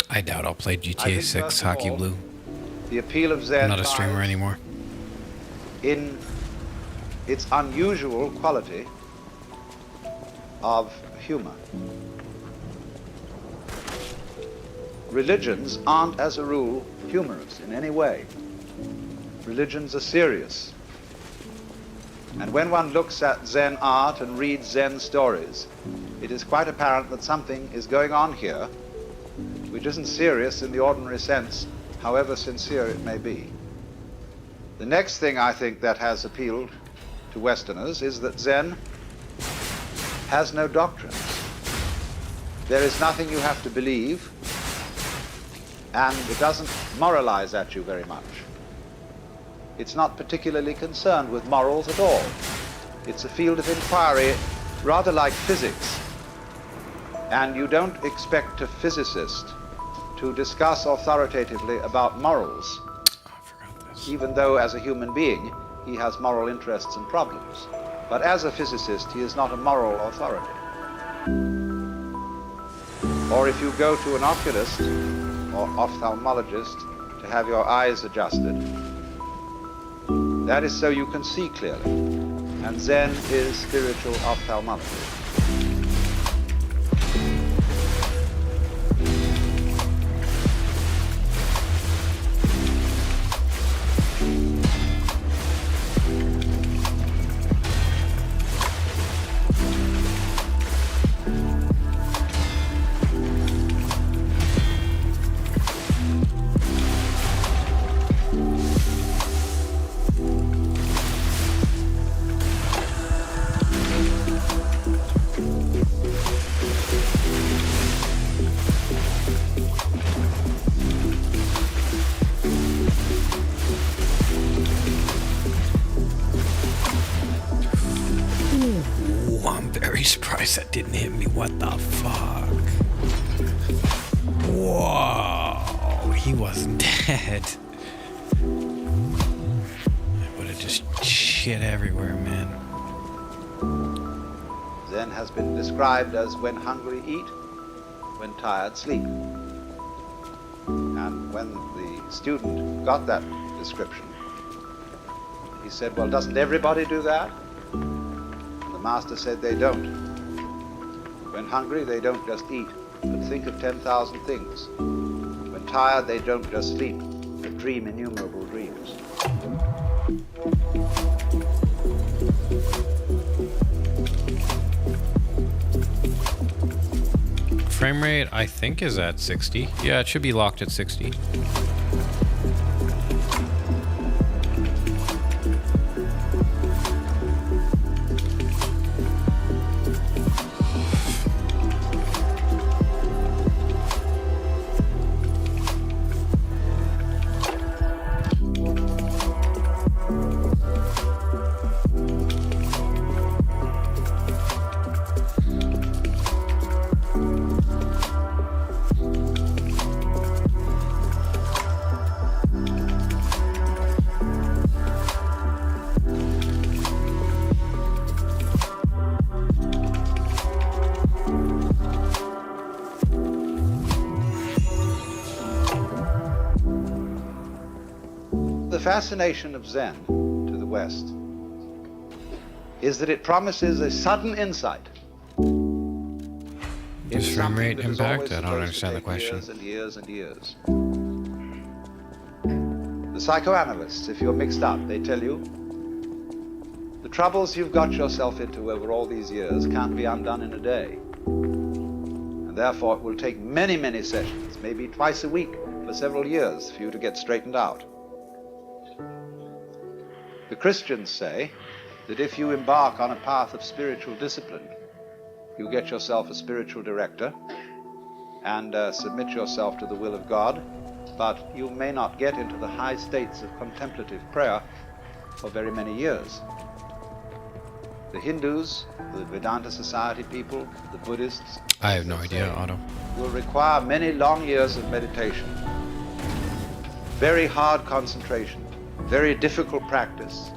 I doubt I'll play GTA 6 Hockey Blue. The appeal of Zen I'm not a streamer lies anymore. in its unusual quality of humor. Religions aren't, as a rule, humorous in any way. Religions are serious. And when one looks at Zen art and reads Zen stories, it is quite apparent that something is going on here which isn't serious in the ordinary sense, however sincere it may be. The next thing I think that has appealed to Westerners is that Zen has no doctrines. There is nothing you have to believe, and it doesn't moralize at you very much. It's not particularly concerned with morals at all. It's a field of inquiry rather like physics, and you don't expect a physicist to discuss authoritatively about morals, even though as a human being he has moral interests and problems. But as a physicist he is not a moral authority. Or if you go to an oculist or ophthalmologist to have your eyes adjusted, that is so you can see clearly. And Zen is spiritual ophthalmology. Surprised that didn't hit me. What the fuck? Whoa, he wasn't dead. I would have just shit everywhere, man. Zen has been described as when hungry eat, when tired sleep. And when the student got that description, he said, well, doesn't everybody do that? The master said they don't. When hungry, they don't just eat, but think of 10,000 things. When tired, they don't just sleep, but dream innumerable dreams. Frame rate, I think, is at 60. Yeah, it should be locked at 60. The fascination of Zen to the West is that it promises a sudden insight. Does frame rate impact? I don't understand the question. Years and years and years. The psychoanalysts, if you're mixed up, they tell you the troubles you've got yourself into over all these years can't be undone in a day. And therefore it will take many, many sessions, maybe twice a week for several years for you to get straightened out. The Christians say that if you embark on a path of spiritual discipline, you get yourself a spiritual director and submit yourself to the will of God, but you may not get into the high states of contemplative prayer for very many years. The Hindus, the Vedanta Society people, the Buddhists, I have no idea, Otto. will require many long years of meditation, very hard concentration, very difficult practice,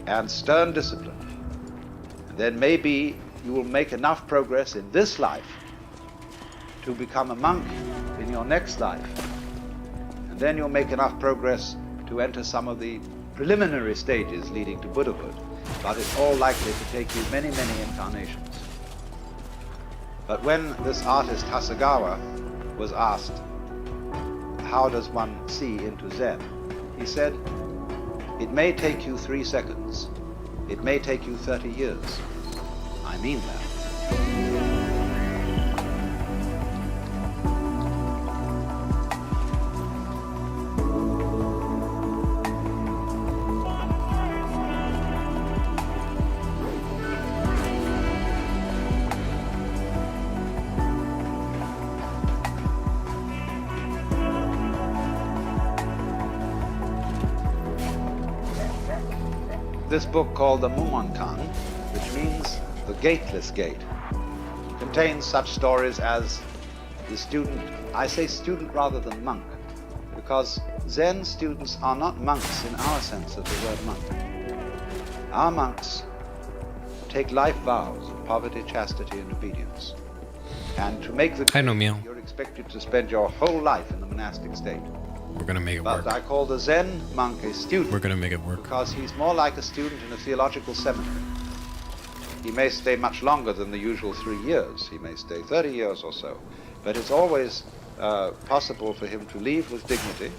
and stern discipline. And then maybe you will make enough progress in this life to become a monk in your next life. And then you'll make enough progress to enter some of the preliminary stages leading to Buddhahood. But it's all likely to take you many, many incarnations. But when this artist Hasegawa was asked, how does one see into Zen? He said, it may take you 3 seconds. It may take you 30 years. I mean that. This book called the Mumonkan, which means the gateless gate, contains such stories as the student, I say student rather than monk, because Zen students are not monks in our sense of the word monk. Our monks take life vows of poverty, chastity, and obedience. And to make the I know, Meal. you're expected to spend your whole life in the monastic state. We're gonna make it But work. I call the Zen monk a student. We're gonna make it work. Because he's more like a student in a theological seminary. He may stay much longer than the usual 3 years. He may stay 30 years or so. But it's always possible for him to leave with dignity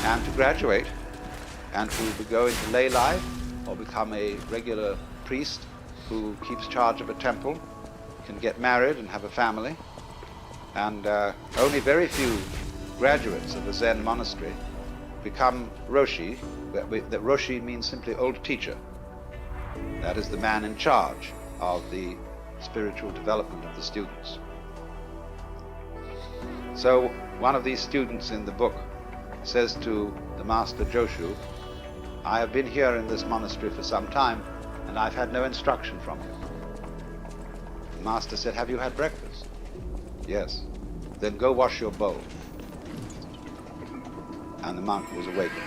and to graduate and to go into lay life or become a regular priest who keeps charge of a temple, can get married and have a family. And only very few graduates of a Zen monastery become Roshi. That Roshi means simply old teacher. That is the man in charge of the spiritual development of the students. So one of these students in the book says to the master Joshu, I have been here in this monastery for some time and I've had no instruction from you. The master said, have you had breakfast? Yes. Then go wash your bowl. And the monk was awakened.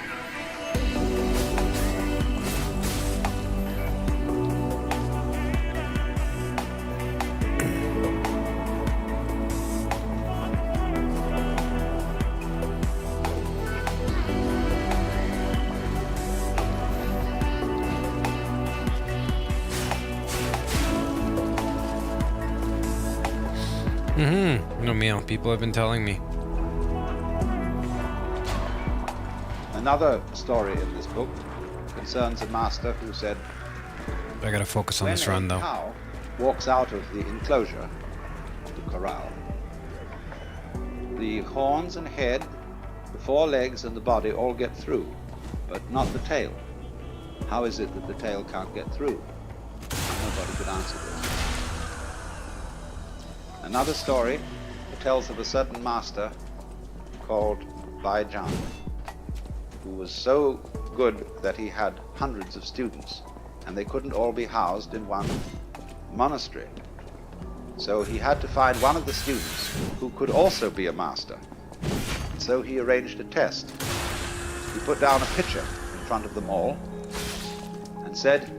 No, meow. People have been telling me. Another story in this book concerns a master who said, I gotta focus on when this run, a though. cow walks out of the enclosure, the corral, the horns and head, the four legs and the body all get through, but not the tail. How is it that the tail can't get through? Nobody could answer this. Another story tells of a certain master called Baijan, who was so good that he had hundreds of students, and they couldn't all be housed in one monastery. So he had to find one of the students who could also be a master. So he arranged a test. He put down a pitcher in front of them all and said,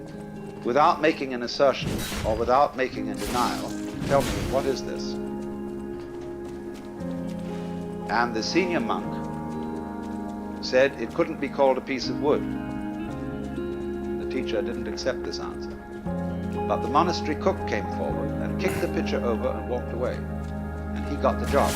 without making an assertion or without making a denial, tell me, what is this? And the senior monk said it couldn't be called a piece of wood. The teacher didn't accept this answer. But the monastery cook came forward and kicked the pitcher over and walked away. And he got the job.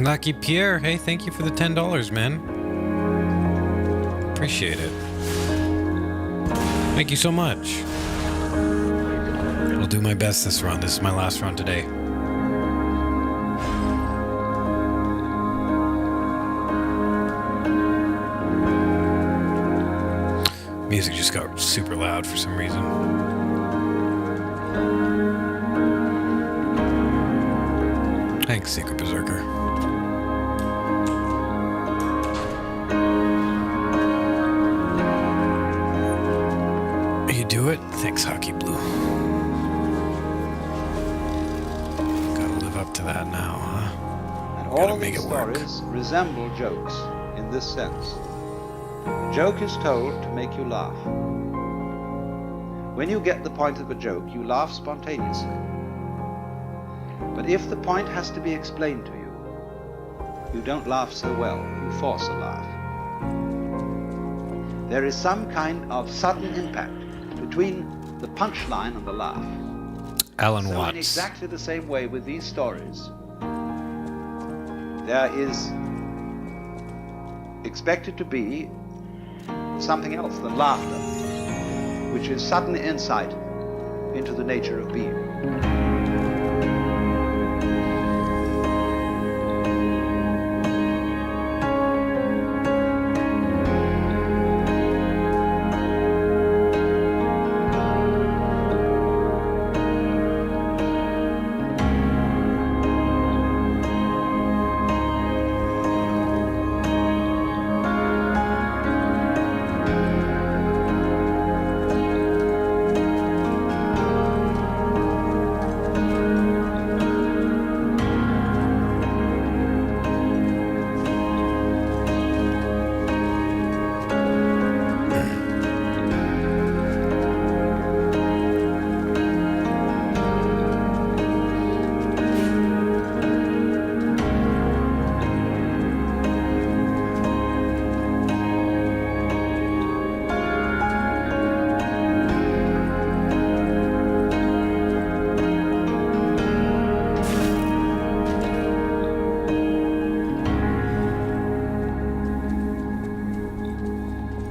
Lucky Pierre, hey, thank you for the $10, man. Appreciate it. Thank you so much. I'll do my best this run. This is my last run today. Music just got super loud for some reason. Thanks, Secret Berserker. You do it? Thanks, Hockey Blue. Gotta live up to that now, huh? And all of these stories resemble jokes in this sense. A joke is told to make you laugh. When you get the point of a joke, you laugh spontaneously. But if the point has to be explained to you, you don't laugh so well. You force a laugh. There is some kind of sudden impact between the punchline and the laugh. Alan so Watts. In exactly the same way with these stories, there is expected to be something else than laughter, which is sudden insight into the nature of being.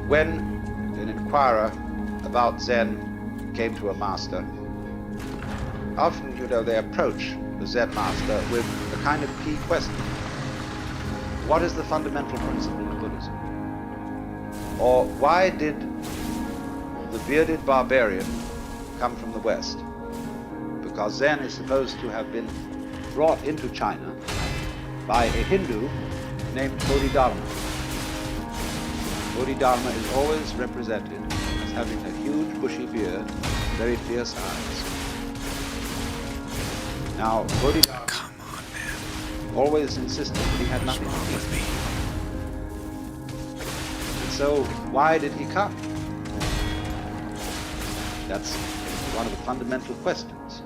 When an inquirer about Zen came to a master, often, they approach the Zen master with a kind of key question. What is the fundamental principle of Buddhism? Or why did the bearded barbarian come from the West? Because Zen is supposed to have been brought into China by a Hindu named Bodhidharma. Bodhidharma is always represented as having a huge bushy beard, very fierce eyes. Now, Bodhidharma always insisted that he had nothing to do with me. And so, why did he come? That's one of the fundamental questions.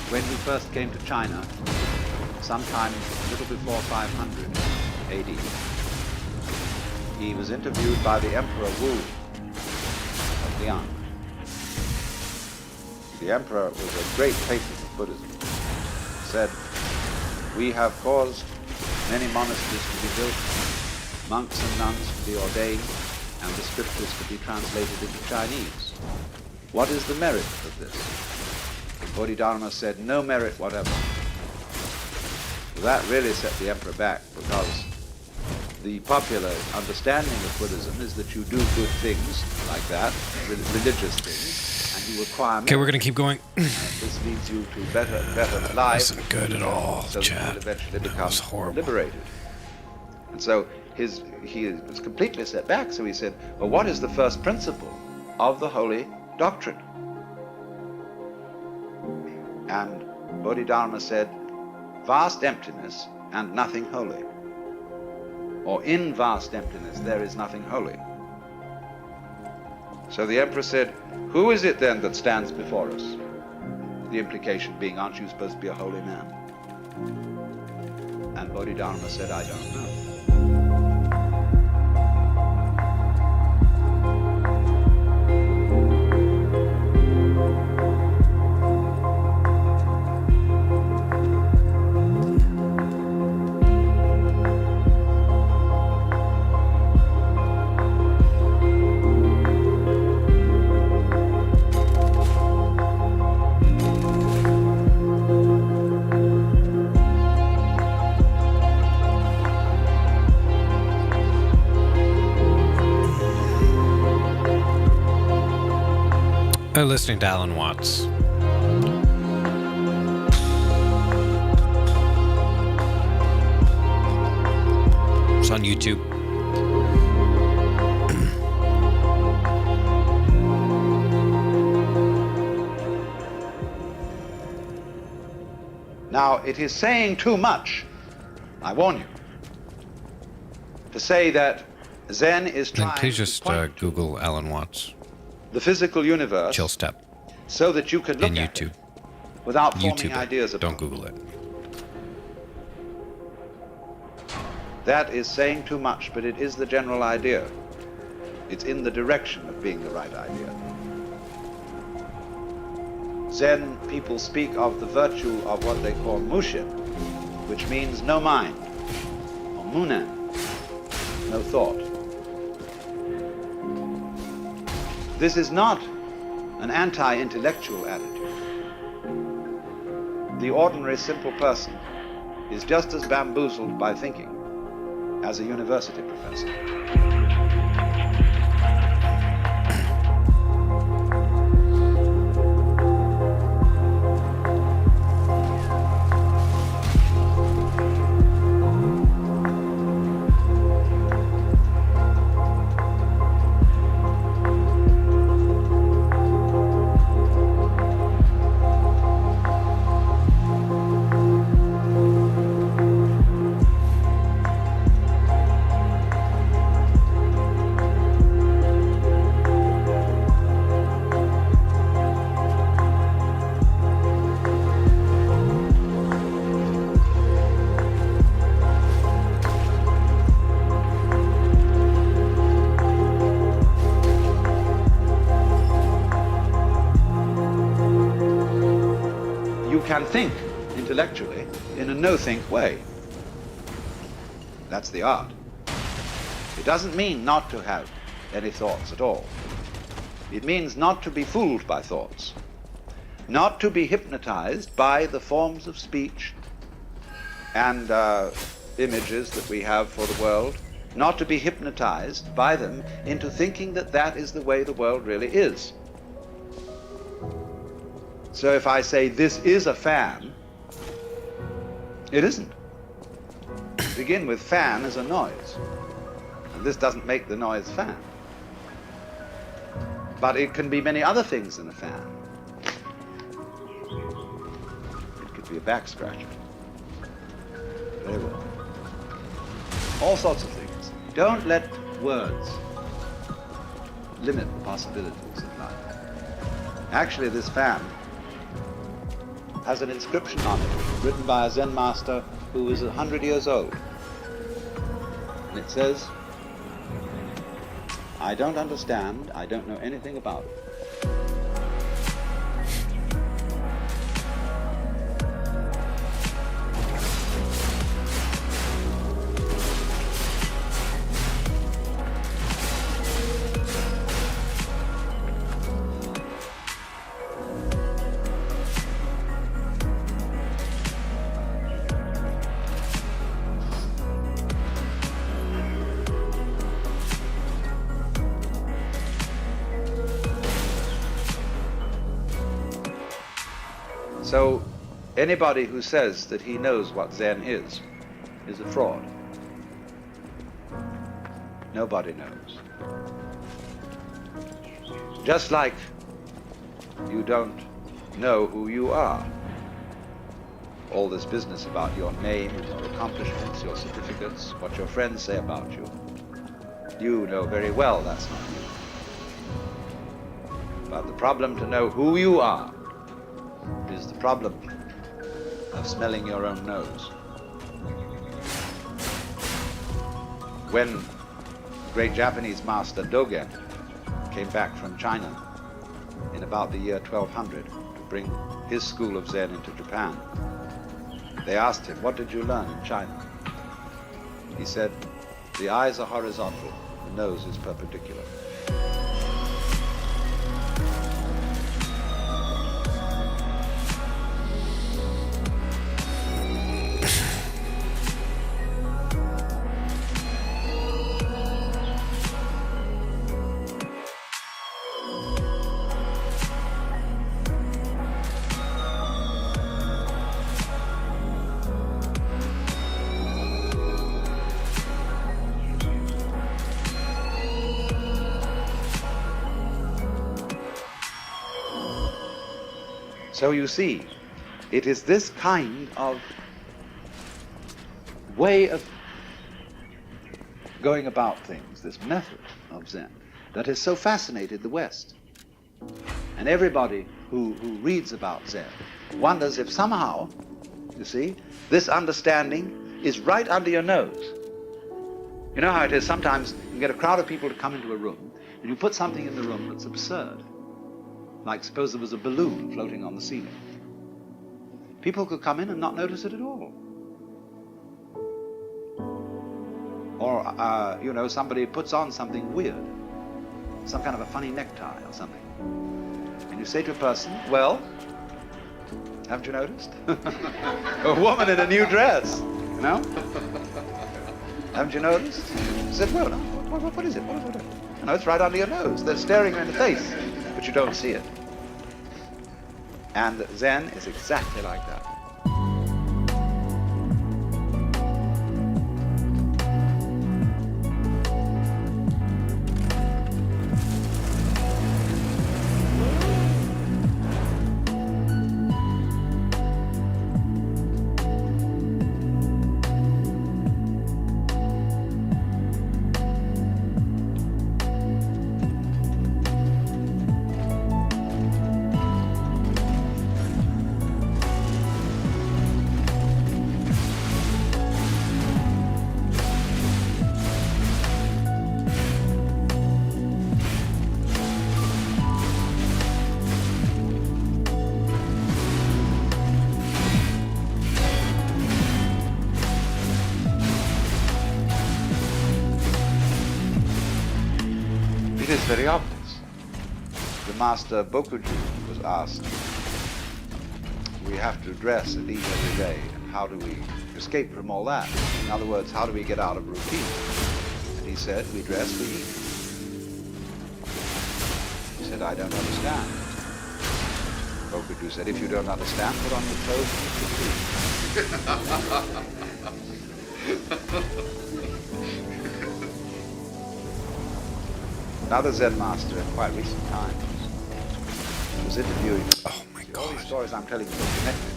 When he first came to China, sometime a little before 500 AD, he was interviewed by the Emperor Wu of Liang. The emperor was a great patron of Buddhism. He said, "We have caused many monasteries to be built, monks and nuns to be ordained, and the scriptures to be translated into Chinese. What is the merit of this?" Bodhidharma said, "No merit whatever." That really set the emperor back, because the popular understanding of Buddhism is that you do good things like that, religious things, and you acquire merit. Okay, we're gonna keep going. This leads you to better lives. Wasn't good at all, so Chad. that you will eventually become was horrible. liberated. And so he was completely set back. So he said, "Well, what is the first principle of the holy doctrine?" And Bodhidharma said, "Vast emptiness and nothing holy." Or in vast emptiness there is nothing holy. So the emperor said, "Who is it then that stands before us?" The implication being, aren't you supposed to be a holy man? And Bodhidharma said, "I don't know." Listening to Alan Watts. It's on YouTube. Now, it is saying too much, I warn you, to say that Zen is Then trying please to just point Google Alan Watts. the physical universe Chill Step so that you can look in at YouTube. it without forming YouTube it. ideas about Don't Google it. That is saying too much, but it is the general idea. It's in the direction of being the right idea. Zen people speak of the virtue of what they call mushin, which means no mind, or munen, no thought. This is not an anti-intellectual attitude. The ordinary simple person is just as bamboozled by thinking as a university professor. Can think intellectually in a no-think way. That's the art. It doesn't mean not to have any thoughts at all. It means not to be fooled by thoughts, not to be hypnotized by the forms of speech and images that we have for the world, not to be hypnotized by them into thinking that that is the way the world really is. So if I say this is a fan, it isn't. To begin with, fan is a noise. And this doesn't make the noise fan. But it can be many other things than a fan. It could be a back scratcher. Very well. All sorts of things. Don't let words limit the possibilities of life. Actually, this fan has an inscription on it written by a Zen master who was 100 years old. And it says, "I don't understand, I don't know anything about it. So anybody who says that he knows what Zen is a fraud. Nobody knows. Just like you don't know who you are. All this business about your name, your accomplishments, your certificates, what your friends say about you. You know very well that's not you. But the problem to know who you are is the problem of smelling your own nose. When the great Japanese master Dogen came back from China in about the year 1200 to bring his school of Zen into Japan, they asked him, "What did you learn in China?" He said, "The eyes are horizontal, the nose is perpendicular." So you see, it is this kind of way of going about things, this method of Zen, that has so fascinated the West. And everybody who reads about Zen wonders if somehow, you see, this understanding is right under your nose. You know how it is, sometimes you get a crowd of people to come into a room, and you put something in the room that's absurd. Like suppose there was a balloon floating on the ceiling. People could come in and not notice it at all. Or, you know, somebody puts on something weird, some kind of a funny necktie or something. And you say to a person, "Well, haven't you noticed? A woman in a new dress, you know? Haven't you noticed?" He said, "Well, no, what is it? What is it? You know, it's right under your nose. They're staring you in the face, but you don't see it." And Zen is exactly like that. It is very obvious. The master Bokuju was asked, "We have to dress and eat every day, and how do we escape from all that? In other words, how do we get out of routine?" And he said, "We dress, we eat." He said, "I don't understand." Bokuju said, "If you don't understand, put on your clothes and eat the food." Another Zen master in quite recent times was interviewing. Oh my God. All these stories I'm telling you are connected.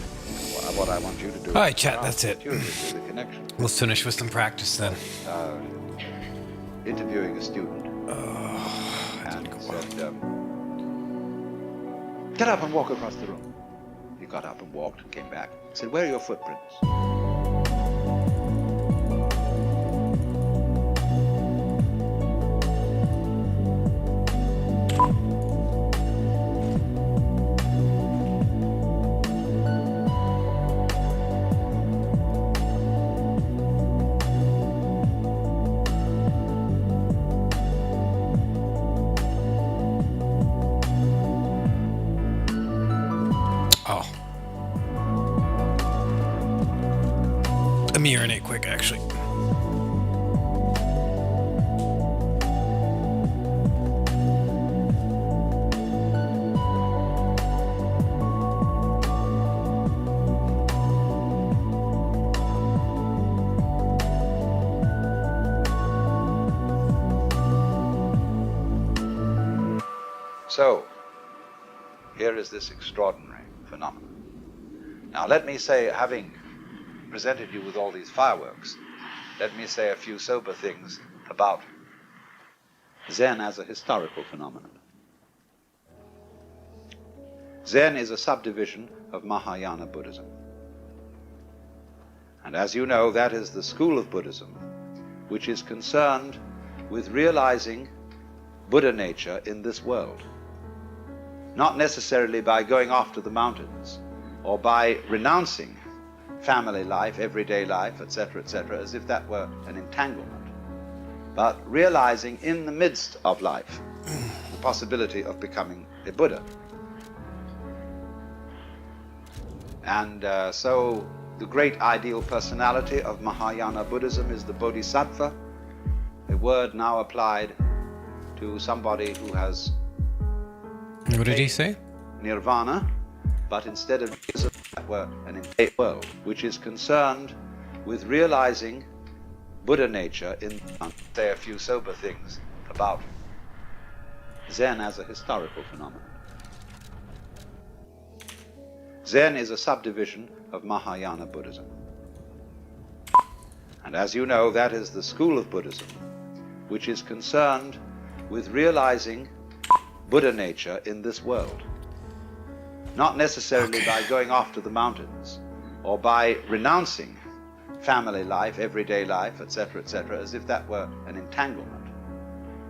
What I want you to do. All right, chat, that's it. The connection. Let's finish with some practice then. Interviewing a student. I didn't go said, get up and walk across the room. He got up and walked and came back. He said, where are your footprints? Oh. Let me urinate quick, actually. So, here is this extraordinary phenomenon. Now, let me say, having presented you with all these fireworks, let me say a few sober things about Zen as a historical phenomenon. Zen is a subdivision of Mahayana Buddhism. And as you know, that is the school of Buddhism which is concerned with realizing Buddha nature in this world. Not necessarily by going off to the mountains or by renouncing family life, everyday life, etc., as if that were an entanglement, but realizing in the midst of life the possibility of becoming a Buddha. And so the great ideal personality of Mahayana Buddhism is the Bodhisattva, a word now applied to somebody who has What did he say? Nirvana, but instead of that were an innate world, which is concerned with realizing Buddha nature in. Say a few sober things about Zen as a historical phenomenon. Zen is a subdivision of Mahayana Buddhism. And as you know, that is the school of Buddhism which is concerned with realizing Buddha nature in this world. Not necessarily by going off to the mountains or by renouncing family life, everyday life, etc., as if that were an entanglement,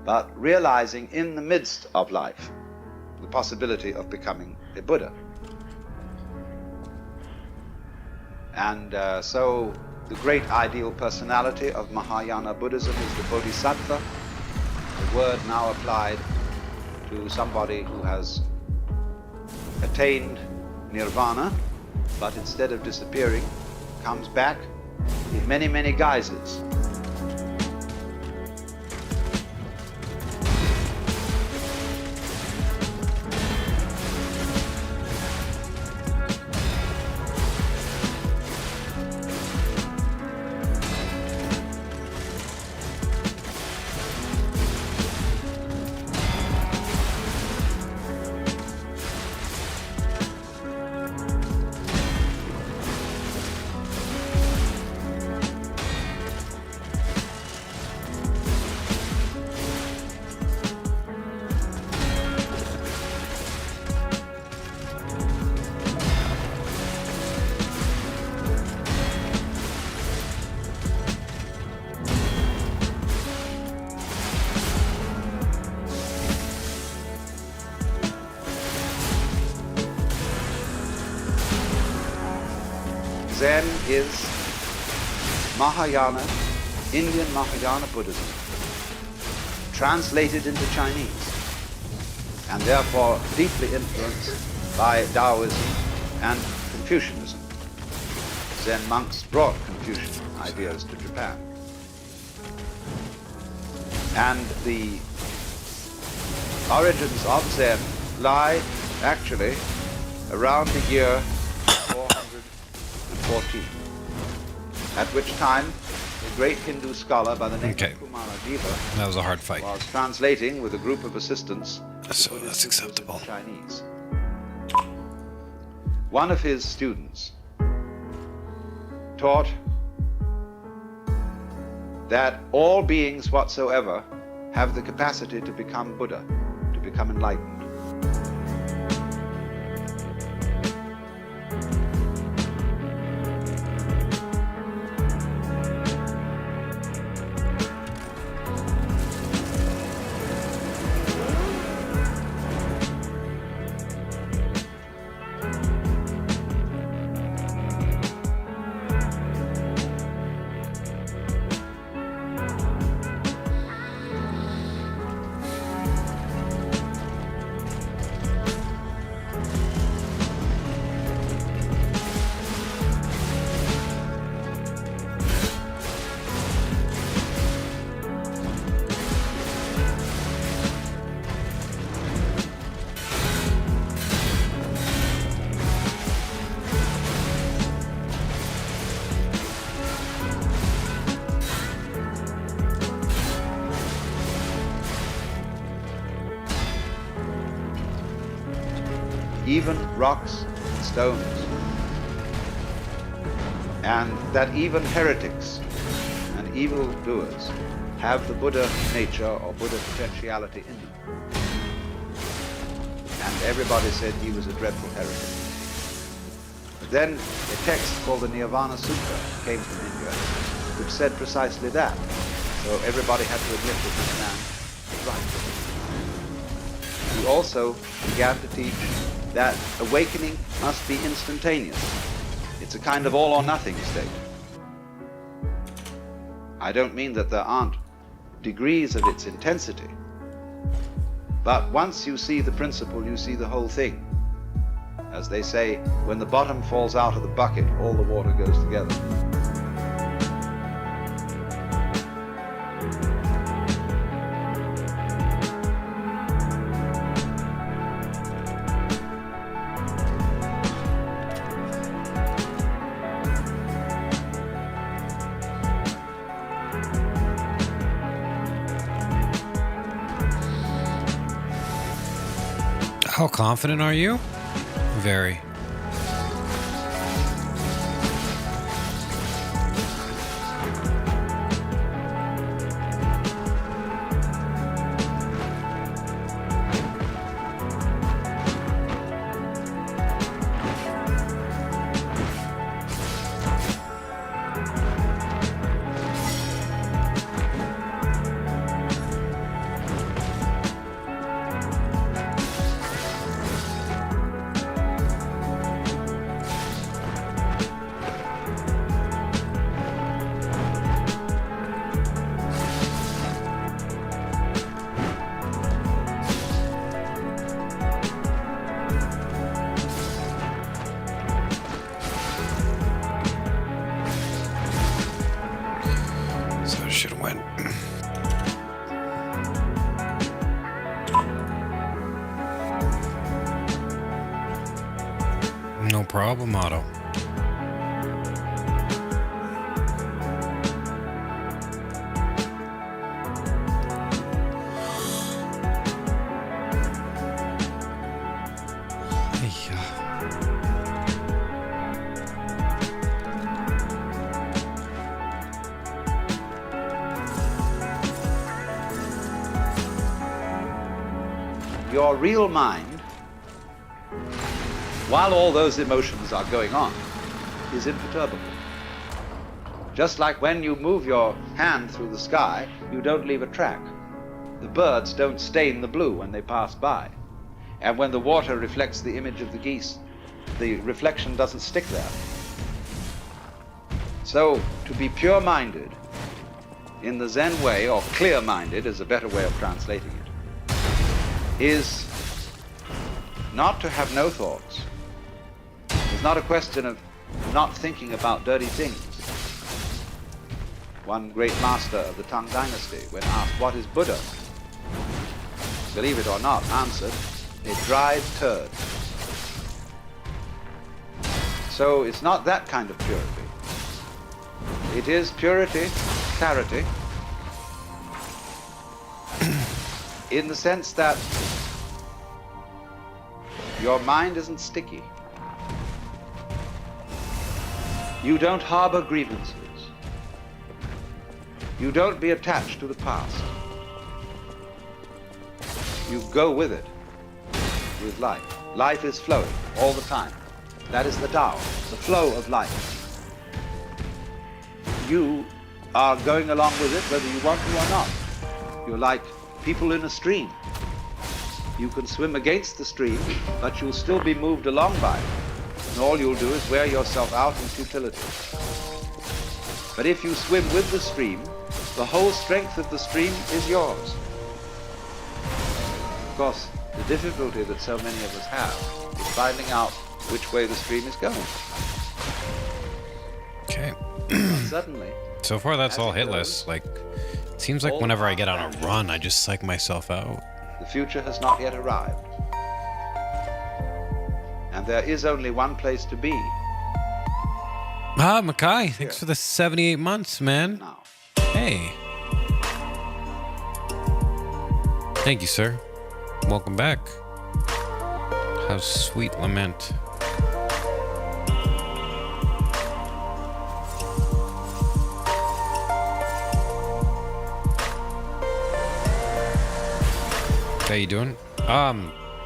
but realizing in the midst of life the possibility of becoming a Buddha. And so the great ideal personality of Mahayana Buddhism is the Bodhisattva, a word now applied to somebody who has attained nirvana, but instead of disappearing, comes back in many, many guises. Zen is Mahayana, Indian Mahayana Buddhism, translated into Chinese, and therefore deeply influenced by Taoism and Confucianism. Zen monks brought Confucian ideas to Japan. And the origins of Zen lie actually around the year 414, at which time a great Hindu scholar by the name of Kumarajiva that was a hard fight. was translating with a group of assistants So that's acceptable. Chinese. One of his students taught that all beings whatsoever have the capacity to become Buddha. to become enlightened. Even rocks and stones, and that even heretics and evildoers have the Buddha nature or Buddha potentiality in them. And everybody said he was a dreadful heretic. But then a text called the Nirvana Sutra came from India, which said precisely that. So everybody had to admit that this man was right. He also began to teach that awakening must be instantaneous. It's a kind of all or nothing state. I don't mean that there aren't degrees of its intensity, but once you see the principle, you see the whole thing. As they say, when the bottom falls out of the bucket, all the water goes together. How confident are you? Very. Should have went. No problem, Otto. Your real mind, while all those emotions are going on, is imperturbable. Just like when you move your hand through the sky, you don't leave a track. The birds don't stain the blue when they pass by. And when the water reflects the image of the geese, the reflection doesn't stick there. So, to be pure-minded in the Zen way, or clear-minded is a better way of translating it, is not to have no thoughts. It's not a question of not thinking about dirty things. One great master of the Tang dynasty, when asked, what is Buddha? Believe it or not, answered, a dried turd. So it's not that kind of purity. It is purity, clarity, in the sense that your mind isn't sticky. You don't harbor grievances. You don't be attached to the past. You go with it, with life. Life is flowing all the time. That is the Tao, the flow of life. You are going along with it whether you want to or not. You're like people in a stream. You can swim against the stream, but you'll still be moved along by it. And all you'll do is wear yourself out in futility. But if you swim with the stream, the whole strength of the stream is yours. Of course, the difficulty that so many of us have is finding out which way the stream is going. Okay. Suddenly, So far, that's as all it hit goes, lists. Like, it seems like all whenever I the get on a vanishes. run, I just psych myself out. The future has not yet arrived. And there is only one place to be Ah, Makai, thanks for the 78 months, man. now. Hey. Thank you, sir. Welcome back. How sweet lament. How you doing?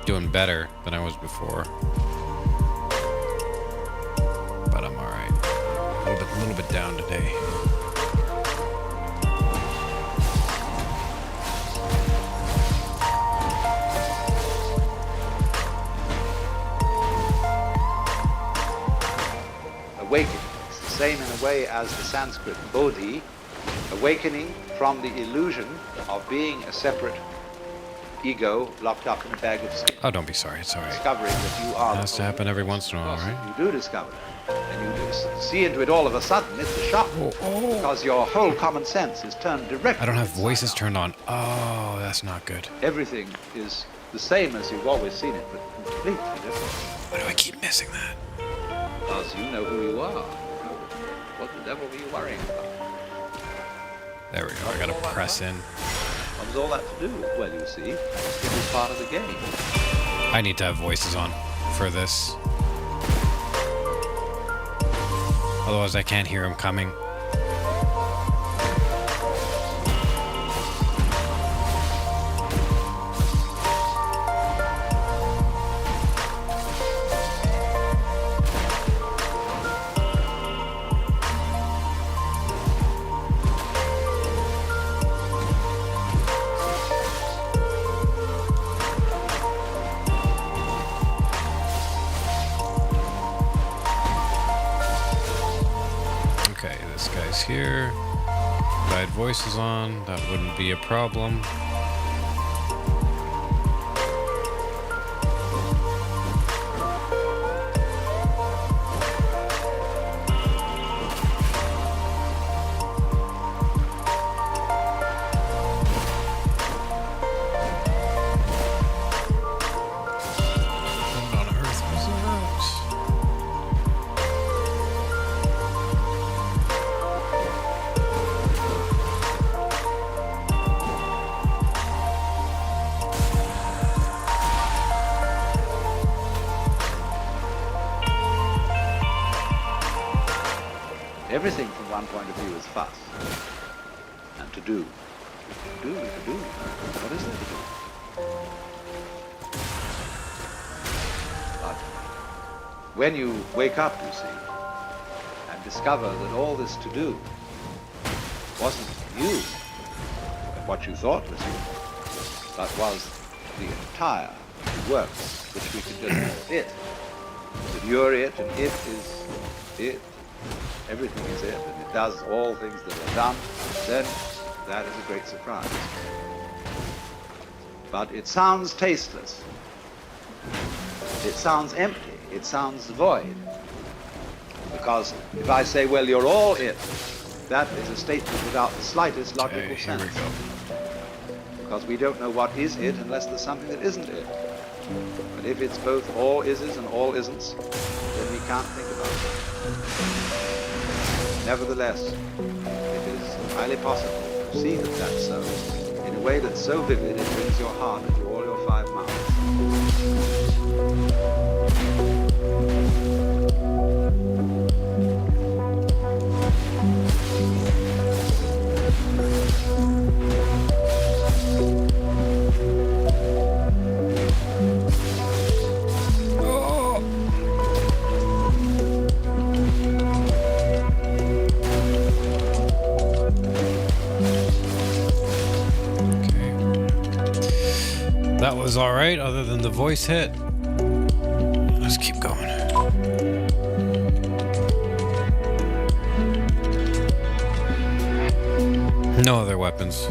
Doing better than I was before. But I'm alright. A little bit down today. Awakening. It's the same in a way as the Sanskrit bodhi, awakening from the illusion of being a separate ego locked up in a bag of skin. Oh, don't be sorry. It's alright. Discovering that you are It has to the happen every once in a while, Of course, right? you do discover it, and you do see into it all of a sudden. It's a shock because your whole common sense is turned directly. I don't have inside voices out. turned on. Oh, that's not good. Everything is the same as you've always seen it, but completely different. Why do I keep missing that? Because you know who you are. What the devil were you worrying about? There we go. I gotta press in. What was all that to do? Well, you see, it was part of the game. I need to have voices on for this. Otherwise, I can't hear him coming. Okay, this guy's here. If I had voices on, that wouldn't be a problem. What on earth was that? Everything from one point of view is fuss. And to do. To do. What is there to do? But when you wake up, you see, and discover that all this to do wasn't you, what you thought was you, but was the entire works which we could just call it. That you're it and it is it. Everything is it, and it does all things that are done, then that is a great surprise. But it sounds tasteless. It sounds empty. It sounds void. Because if I say, well, you're all it, that is a statement without the slightest logical Okay, here we sense. go. Because we don't know what is it unless there's something that isn't it. But if it's both all ises and all isn'ts, then we can't think about it. Nevertheless, it is highly possible to see that that's so, in a way that's so vivid it brings your heart into all your five mouths. That was alright, other than the voice hit. Let's keep going. No other weapons.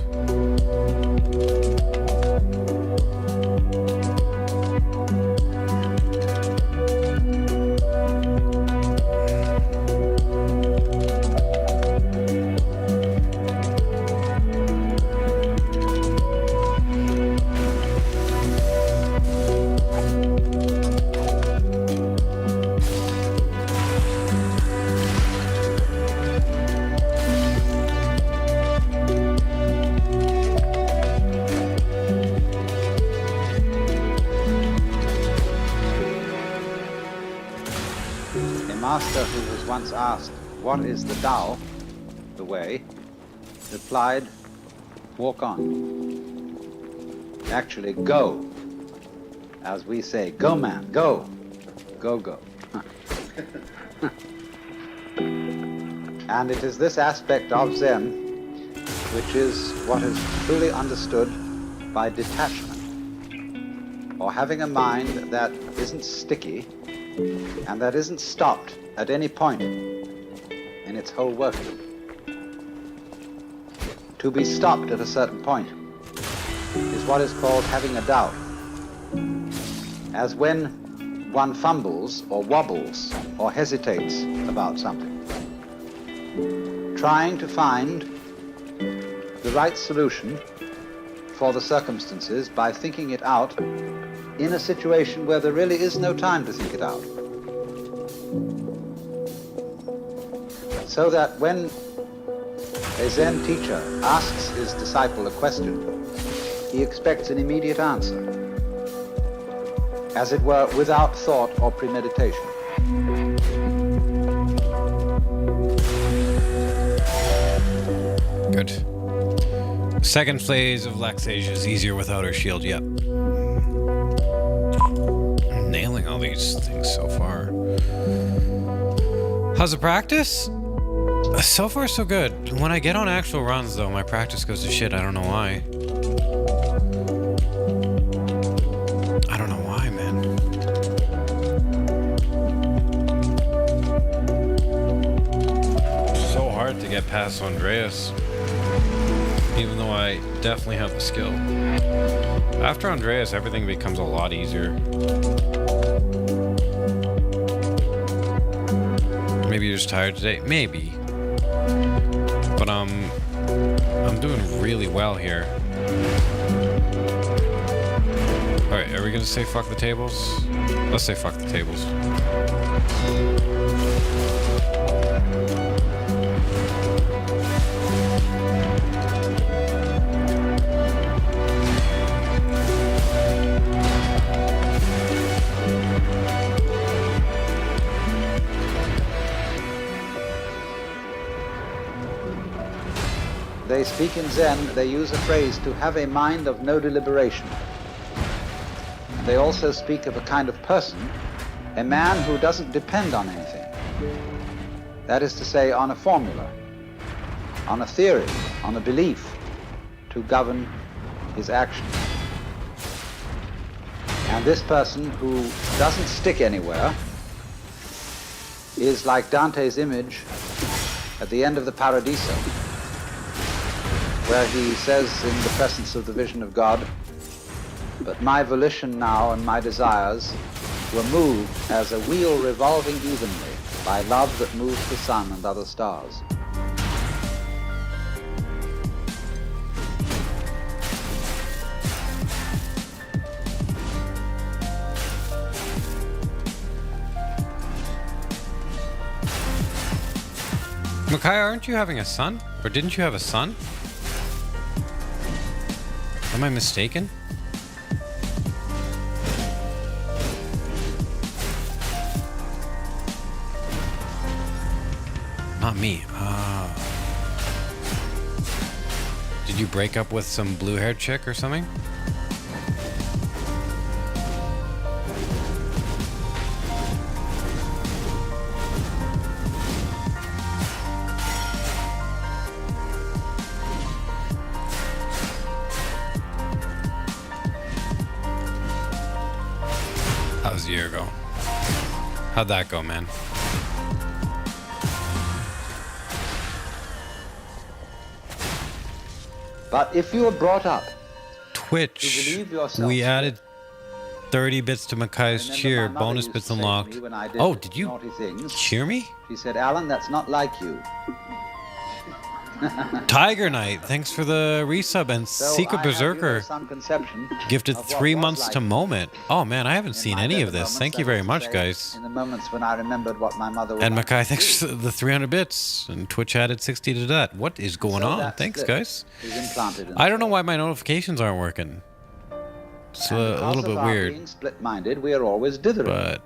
A master who was once asked, "What is the Tao?" the way, replied, "Walk on." Actually, go. As we say, go man, go. Go, go. And it is this aspect of Zen which is what is truly understood by detachment, or having a mind that isn't sticky and that isn't stopped at any point in its whole working. To be stopped at a certain point is what is called having a doubt, as when one fumbles or wobbles or hesitates about something, trying to find the right solution for the circumstances by thinking it out in a situation where there really is no time to think it out. So that when a Zen teacher asks his disciple a question, he expects an immediate answer, as it were, without thought or premeditation. Good. Second phase of Lexasia is easier without her shield. Yep. I'm nailing all these things so far. How's the practice? So far, so good. When I get on actual runs, though, my practice goes to shit. I don't know why. I don't know why, man. So hard to get past Andreas. Even though I definitely have the skill. After Andreas, everything becomes a lot easier. Maybe you're just tired today. Maybe. But I'm doing really well here. Alright, are we gonna say fuck the tables? Let's say fuck the tables. They speak in Zen, they use a phrase, to have a mind of no deliberation. They also speak of a kind of person, a man who doesn't depend on anything. That is to say, on a formula, on a theory, on a belief to govern his actions. And this person who doesn't stick anywhere is like Dante's image at the end of the Paradiso, where he says in the presence of the vision of God, "But my volition now and my desires were moved as a wheel revolving evenly by love that moves the sun and other stars." Micaiah, aren't you having a son? Or didn't you have a son? Am I mistaken? Not me. Did you break up with some blue-haired chick or something? That was a year ago. How'd that go, man? But if you are brought up Twitch. to believe yourself, We added 30 bits to Makai's remember cheer. my mother Bonus used bits to say to unlocked. me when I did Oh, did you naughty things, cheer me? she said, Alan, that's not like you. Tiger Knight, thanks for the resub. And So Secret I have, Berserker some conception gifted of what 3 was months like to Moment. Oh man, I haven't in seen my any better of this. moments, Thank that you very is to much, say, guys. In the moments when I remembered what my mother would And want Makai, me to thanks do. for the 300 bits. And Twitch added 60 to that. What is going So on? that Thanks, split guys. is implanted in I the don't know soul. why my notifications aren't working. It's And a because little of bit our weird. being split-minded, we are always dithering. But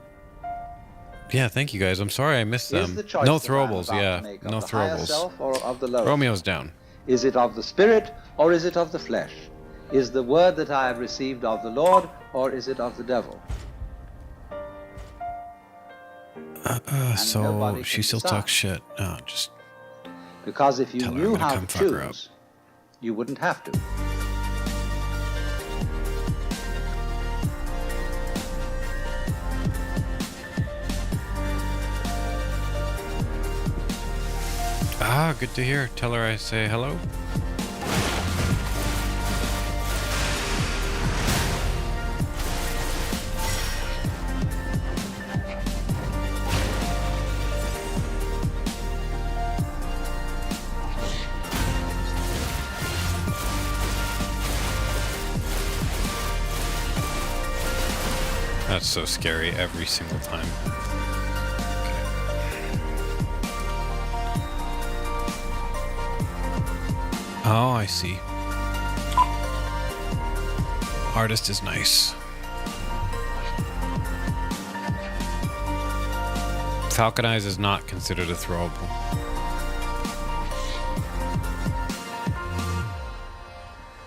yeah, thank you guys. I'm sorry I missed Is them. the choice No that I'm Throwables, about to yeah. make of No the higher Throwables. self or of the lower? Romeo's down. Is it of the spirit or is it of the flesh? Is the word that I have received of the Lord or is it of the devil? So nobody she can still decide. talks shit. Oh, just Because if you tell her I'm knew gonna how come to fuck her up. choose, you wouldn't have to. Ah, good to hear. Tell her I say hello. That's so scary every single time. Oh, I see. Artist is nice. Falcon Eyes is not considered a throwable.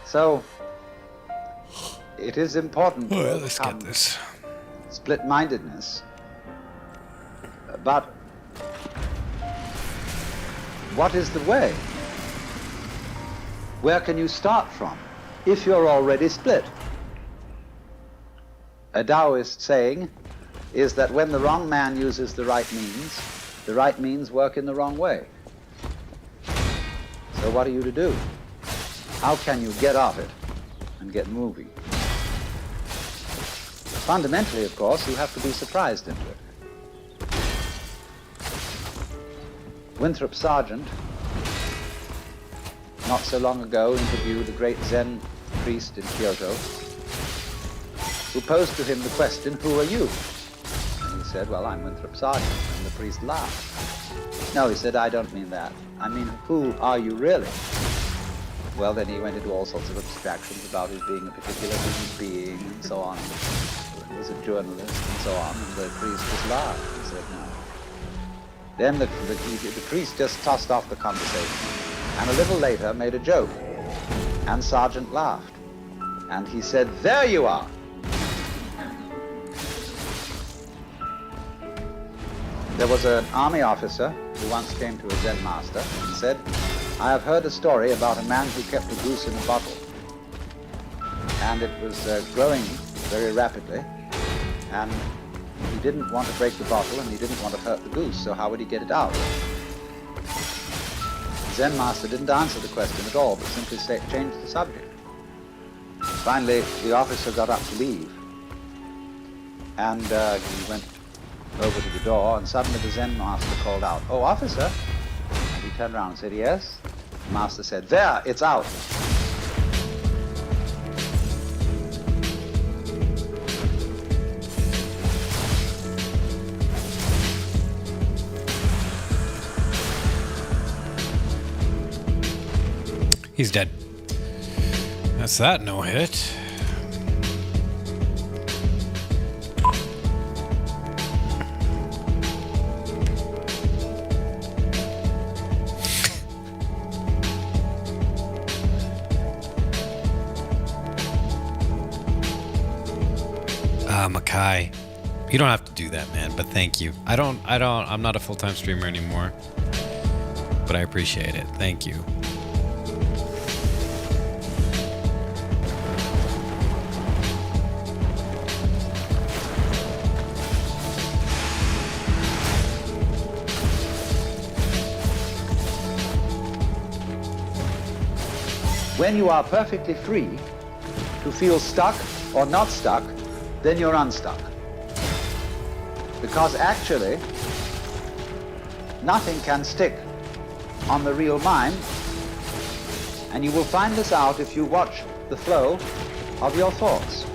So, it is important to Well, let's get overcome this. split-mindedness, but what is the way? Where can you start from if you're already split? A Taoist saying is that when the wrong man uses the right means work in the wrong way. So what are you to do? How can you get off it and get moving? Fundamentally, of course, you have to be surprised into it. Winthrop Sargent, not so long ago, interviewed a great Zen priest in Kyoto who posed to him the question, "Who are you?" And he said, "Well, I'm Winthrop Sargent." And the priest laughed. "No," he said, "I don't mean that. I mean, who are you really?" Well, then he went into all sorts of abstractions about his being a particular human being and so on. He was a journalist and so on, and the priest just laughed and said, "No." Then the priest just tossed off the conversation, and a little later made a joke, and Sargent laughed. And he said, "There you are." There was an army officer who once came to a Zen master and said, "I have heard a story about a man who kept a goose in a bottle. And it was growing very rapidly, and he didn't want to break the bottle and he didn't want to hurt the goose, so how would he get it out?" The Zen master didn't answer the question at all, but simply changed the subject. Finally, the officer got up to leave, and he went over to the door, and suddenly the Zen master called out, "Oh, officer!" And he turned around and said, "Yes?" The master said, "There, it's out." He's dead. That's that no hit. Makai. You don't have to do that, man, but thank you. I'm not a full-time streamer anymore, but I appreciate it. Thank you. When you are perfectly free to feel stuck or not stuck, then you're unstuck. Because actually, nothing can stick on the real mind, and you will find this out if you watch the flow of your thoughts.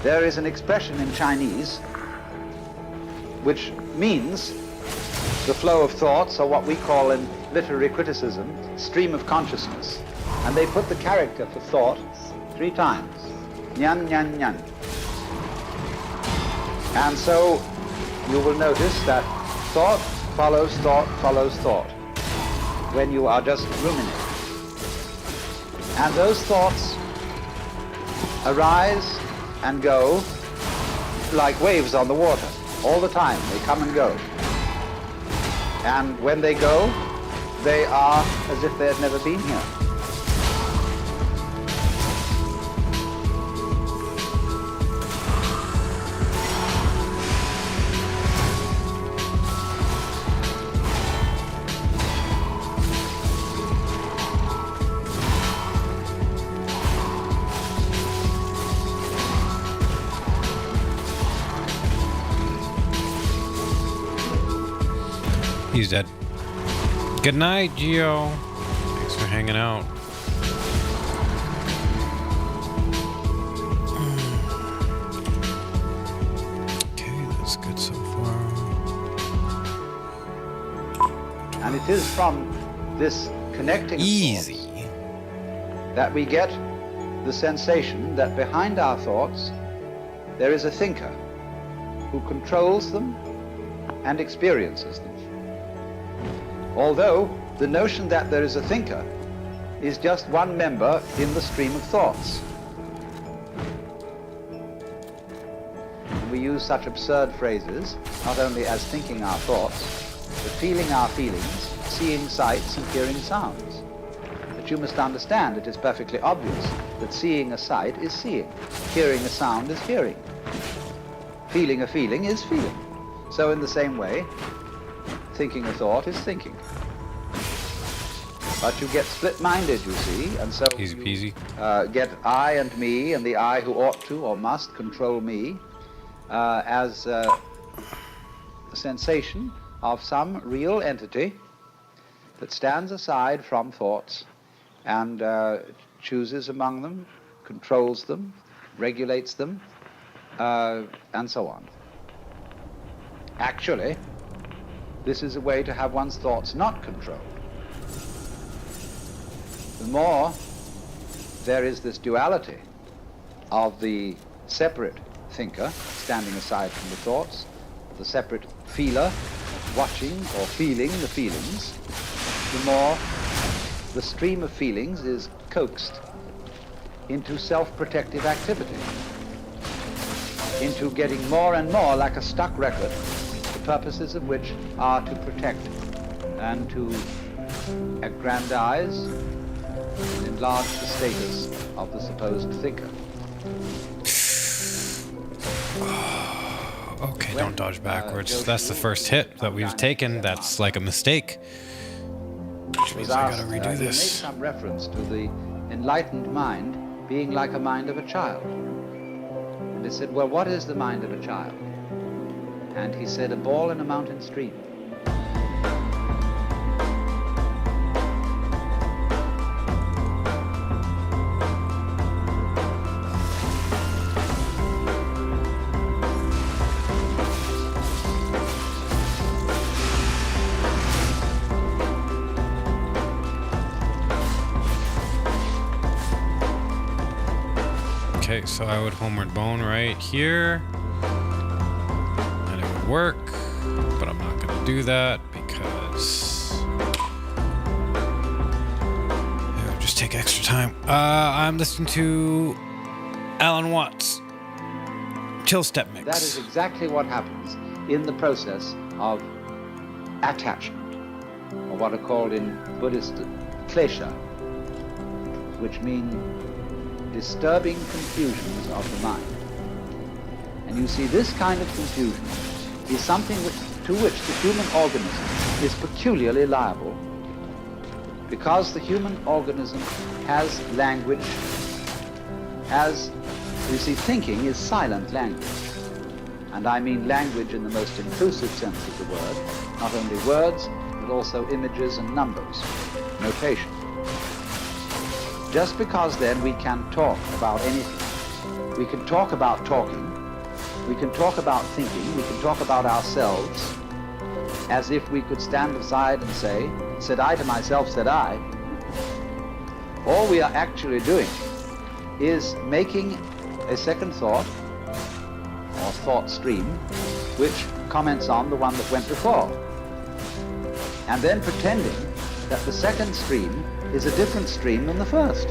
There is an expression in Chinese which means the flow of thoughts, or what we call in literary criticism, stream of consciousness. And they put the character for thought 3 times. Nyan, nyan, nyan. And so you will notice that thought follows thought follows thought when you are just ruminating. And those thoughts arise and go like waves on the water all the time. They come and go. And when they go, they are as if they had never been here. He's dead. Good night, Gio. Thanks for hanging out. Okay, that's good so far. And it is from this connecting of thoughts that we get the sensation that behind our thoughts there is a thinker who controls them and experiences them. Although the notion that there is a thinker is just one member in the stream of thoughts. And we use such absurd phrases, not only as thinking our thoughts, but feeling our feelings, seeing sights and hearing sounds. But you must understand it is perfectly obvious that seeing a sight is seeing, hearing a sound is hearing, feeling a feeling is feeling. So in the same way, thinking a thought is thinking. But you get split-minded, you see, and so easy peasy. Get I and me, and the I who ought to or must control me, as the sensation of some real entity that stands aside from thoughts and chooses among them, controls them, regulates them, and so on. Actually, this is a way to have one's thoughts not controlled. The more there is this duality of the separate thinker standing aside from the thoughts, the separate feeler watching or feeling the feelings, the more the stream of feelings is coaxed into self-protective activity, into getting more and more like a stuck record, the purposes of which are to protect and to aggrandize and enlarge the status of the supposed thinker. Okay, don't dodge backwards. That's the first hit that we've taken. That's like a mistake. Which means I gotta redo He made this. some reference to the enlightened mind being like a mind of a child. And he said, well, what is the mind of a child? And he said, a ball in a mountain stream. Okay, so I would homeward bone right here. And it would work, but I'm not gonna do that because it would just take extra time. I'm listening to Alan Watts. Chill Step Mix. That is exactly what happens in the process of attachment, or what are called in Buddhist klesha, which mean disturbing confusions of the mind. And you see, this kind of confusion is something to which the human organism is peculiarly liable. because the human organism has language, has, you see, thinking is silent language. And I mean language in the most inclusive sense of the word, not only words, but also images and numbers, notation. Just because then we can talk about anything, we can talk about talking, we can talk about thinking, we can talk about ourselves, as if we could stand aside and say, said I to myself, said I. All we are actually doing is making a second thought, or thought stream, which comments on the one that went before. And then pretending that the second stream is a different stream than the first.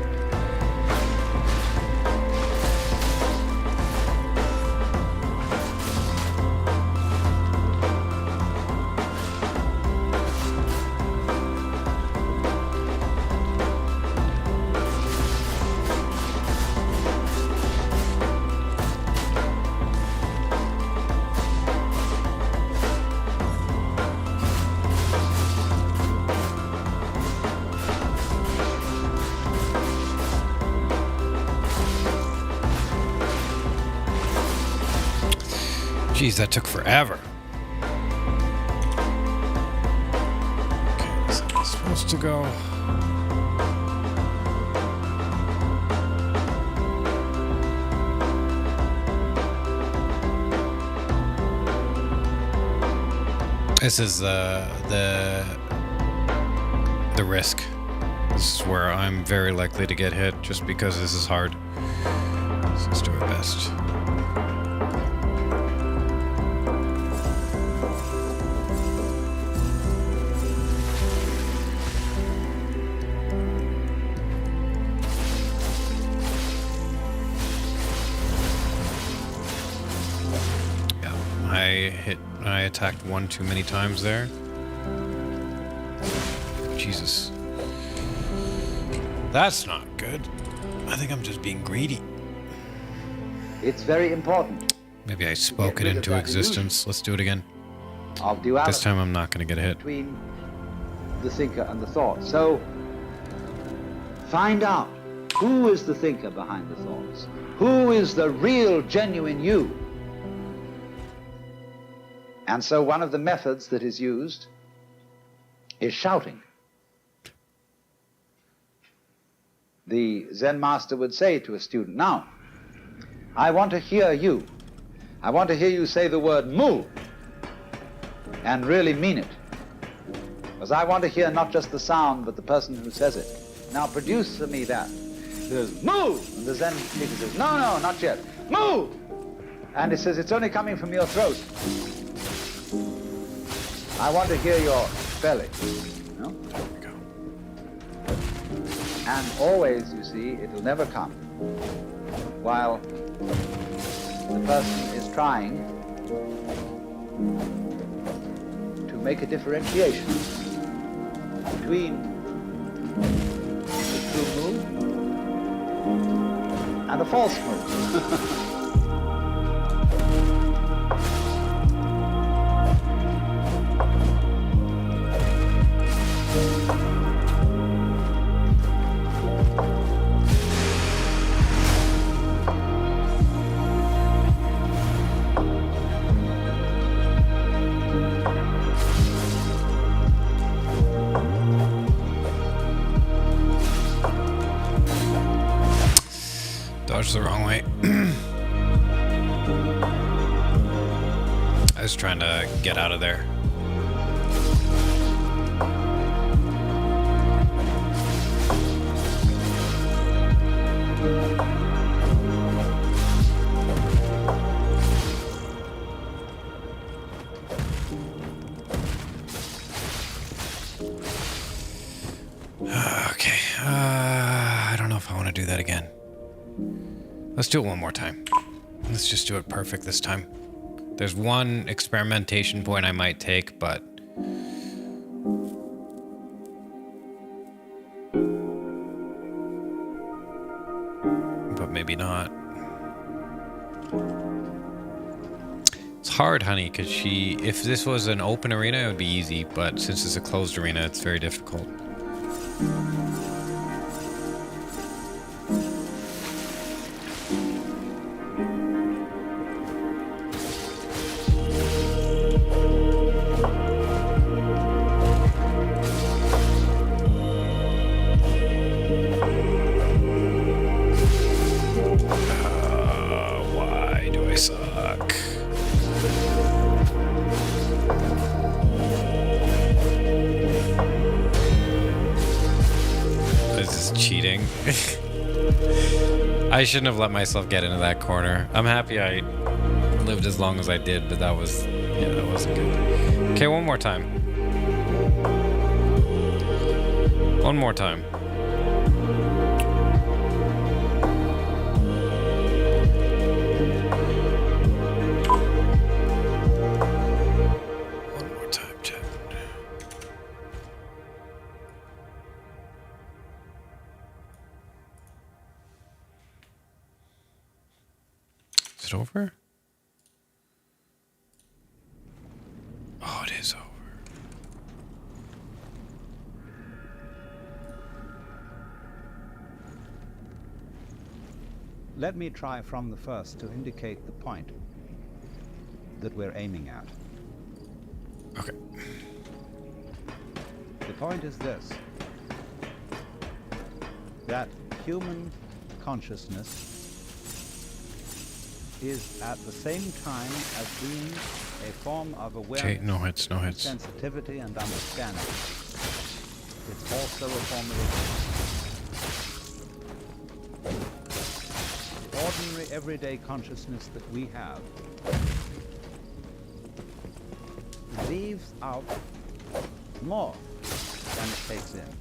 Jeez, that took forever. Okay, so I'm supposed to go. This is the risk. This is where I'm very likely to get hit, just because this is hard. So let's do our best. I attacked one too many times there. Jesus. That's not good. I think I'm just being greedy. It's very important. Maybe I spoke it into existence. Let's do it again. Of duality. This time I'm not going to get hit. Between the thinker and the thought. So, find out who is the thinker behind the thoughts. Who is the real, genuine you? And so one of the methods that is used is shouting. The Zen master would say to a student, now, I want to hear you. I want to hear you say the word mu and really mean it. Because I want to hear not just the sound, but the person who says it. Now produce for me that. There's mu! And the Zen teacher says, no, no, not yet. Mu! And he says, it's only coming from your throat. I want to hear your belly. You know? And always, you see, it will never come while the person is trying to make a differentiation between the true move and a false move. Dodged the wrong way. I was trying to get out of there. Okay. I don't know if I want to do that again. Let's do it one more time. Let's just do it perfect this time. There's one experimentation point I might take, but maybe not. It's hard, honey, because if this was an open arena, it would be easy, but since it's a closed arena, it's very difficult. Why do I suck? This is cheating. I shouldn't have let myself get into that corner. I'm happy I lived as long as I did, but that wasn't good. Okay, one more time. One more time. One more time, chat. Is it over? Oh, it is over. Let me try from the first to indicate the point that we're aiming at. Okay. The point is this, that human consciousness is at the same time as being a form of awareness, Okay, no hits, no hits. sensitivity and understanding. It's also a form of the ordinary everyday consciousness that we have leaves out more than it takes in.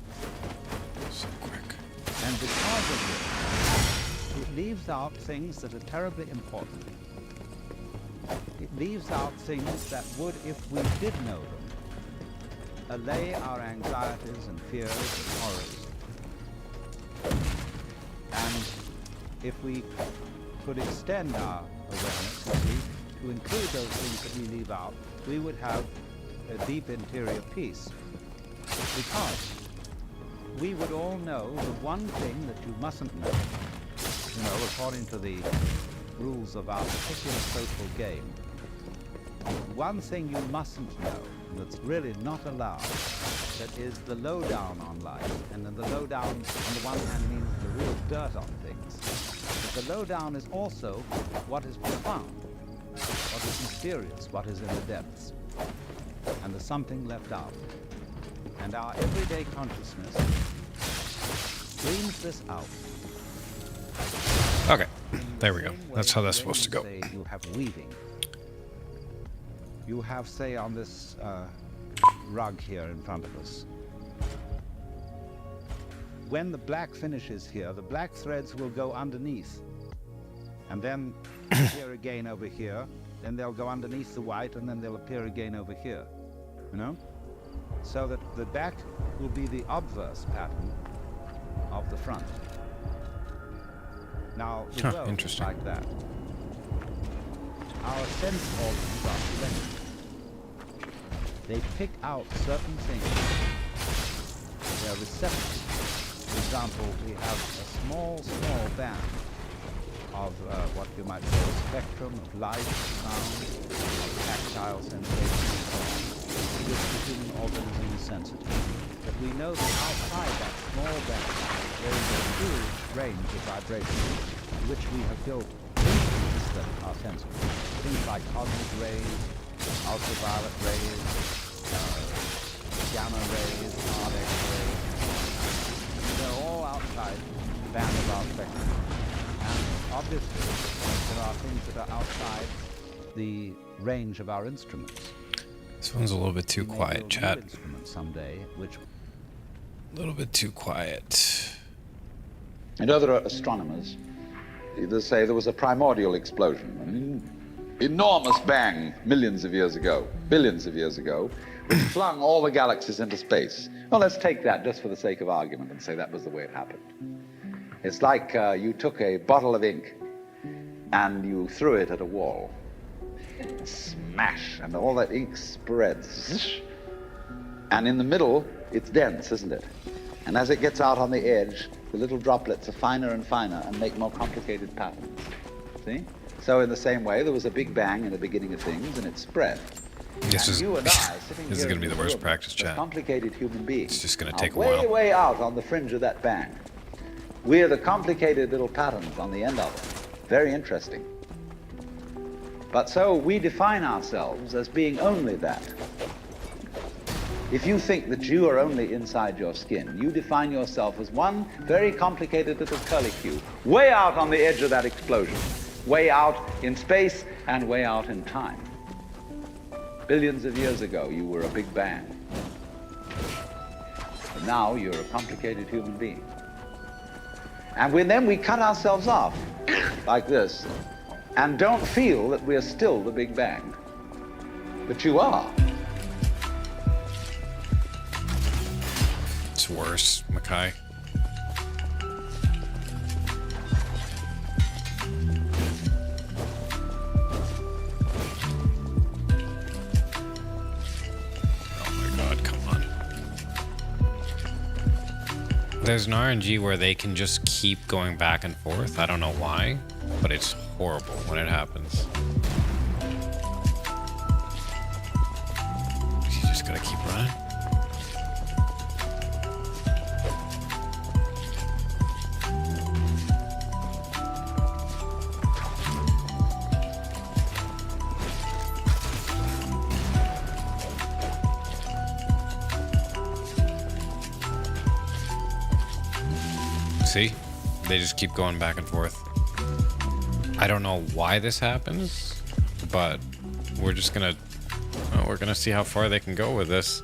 So quick. And because of this, it leaves out things that are terribly important. It leaves out things that would, if we did know them, allay our anxieties and fears and horrors. And if we could extend our awareness, you see, to include those things that we leave out, we would have a deep interior peace. Because we would all know the one thing that you mustn't know, according to the rules of our particular social game. One thing you mustn't know, that's really not allowed, that is the lowdown on life. And then the lowdown, on the one hand, means the real dirt on things. But the lowdown is also what is profound, what is mysterious, what is in the depths. And there's something left out. And our everyday consciousness screams this out. Okay, there we go. That's how that's supposed to go. Say you have weaving. You have, say, on this rug here in front of us. When the black finishes here, the black threads will go underneath. And then appear again over here. Then they'll go underneath the white, and then they'll appear again over here. So that the back will be the obverse pattern of the front. Now, the world is like that. Our sense organs are selective. They pick out certain things. They're receptive. For example, we have a small band of what you might call a spectrum of light, sound, of tactile sensation, and so on, to which the human organism is sensitive. But we know that outside that small band, there is a huge range of vibrations to which we have built instruments that are sensitive. Things like cosmic rays, ultraviolet rays, gamma rays, hard X-rays. They're all outside the band of our spectrum. And obviously, there are things that are outside the range of our instruments. This one's a little bit too quiet, chat. Someday, which a little bit too quiet. And other astronomers either say there was a primordial explosion, an enormous bang millions of years ago, billions of years ago, which flung all the galaxies into space. Well, let's take that just for the sake of argument and say that was the way it happened. It's like you took a bottle of ink and you threw it at a wall. Smash, and all that ink spreads. And in the middle, it's dense, isn't it? And as it gets out on the edge, the little droplets are finer and finer and make more complicated patterns. See? So in the same way, there was a big bang in the beginning of things, and it spread. This is You and I, sitting this is here going to be in the this worst room, practice as chat. complicated human beings. It's just going to are take a way, while. way out on the fringe of that bang. We're the complicated little patterns on the end of it. Very interesting. But so we define ourselves as being only that. If you think that you are only inside your skin, you define yourself as one very complicated little curlicue, way out on the edge of that explosion, way out in space and way out in time. Billions of years ago, you were a big bang. But now you're a complicated human being. And then we cut ourselves off like this and don't feel that we're still the Big Bang. But you are. It's worse, Mackay. Oh my god, come on. There's an RNG where they can just keep going back and forth. I don't know why, but it's horrible when it happens. You just gotta keep running. See? They just keep going back and forth. I don't know why this happens, but we're just gonna... well, we're gonna see how far they can go with this.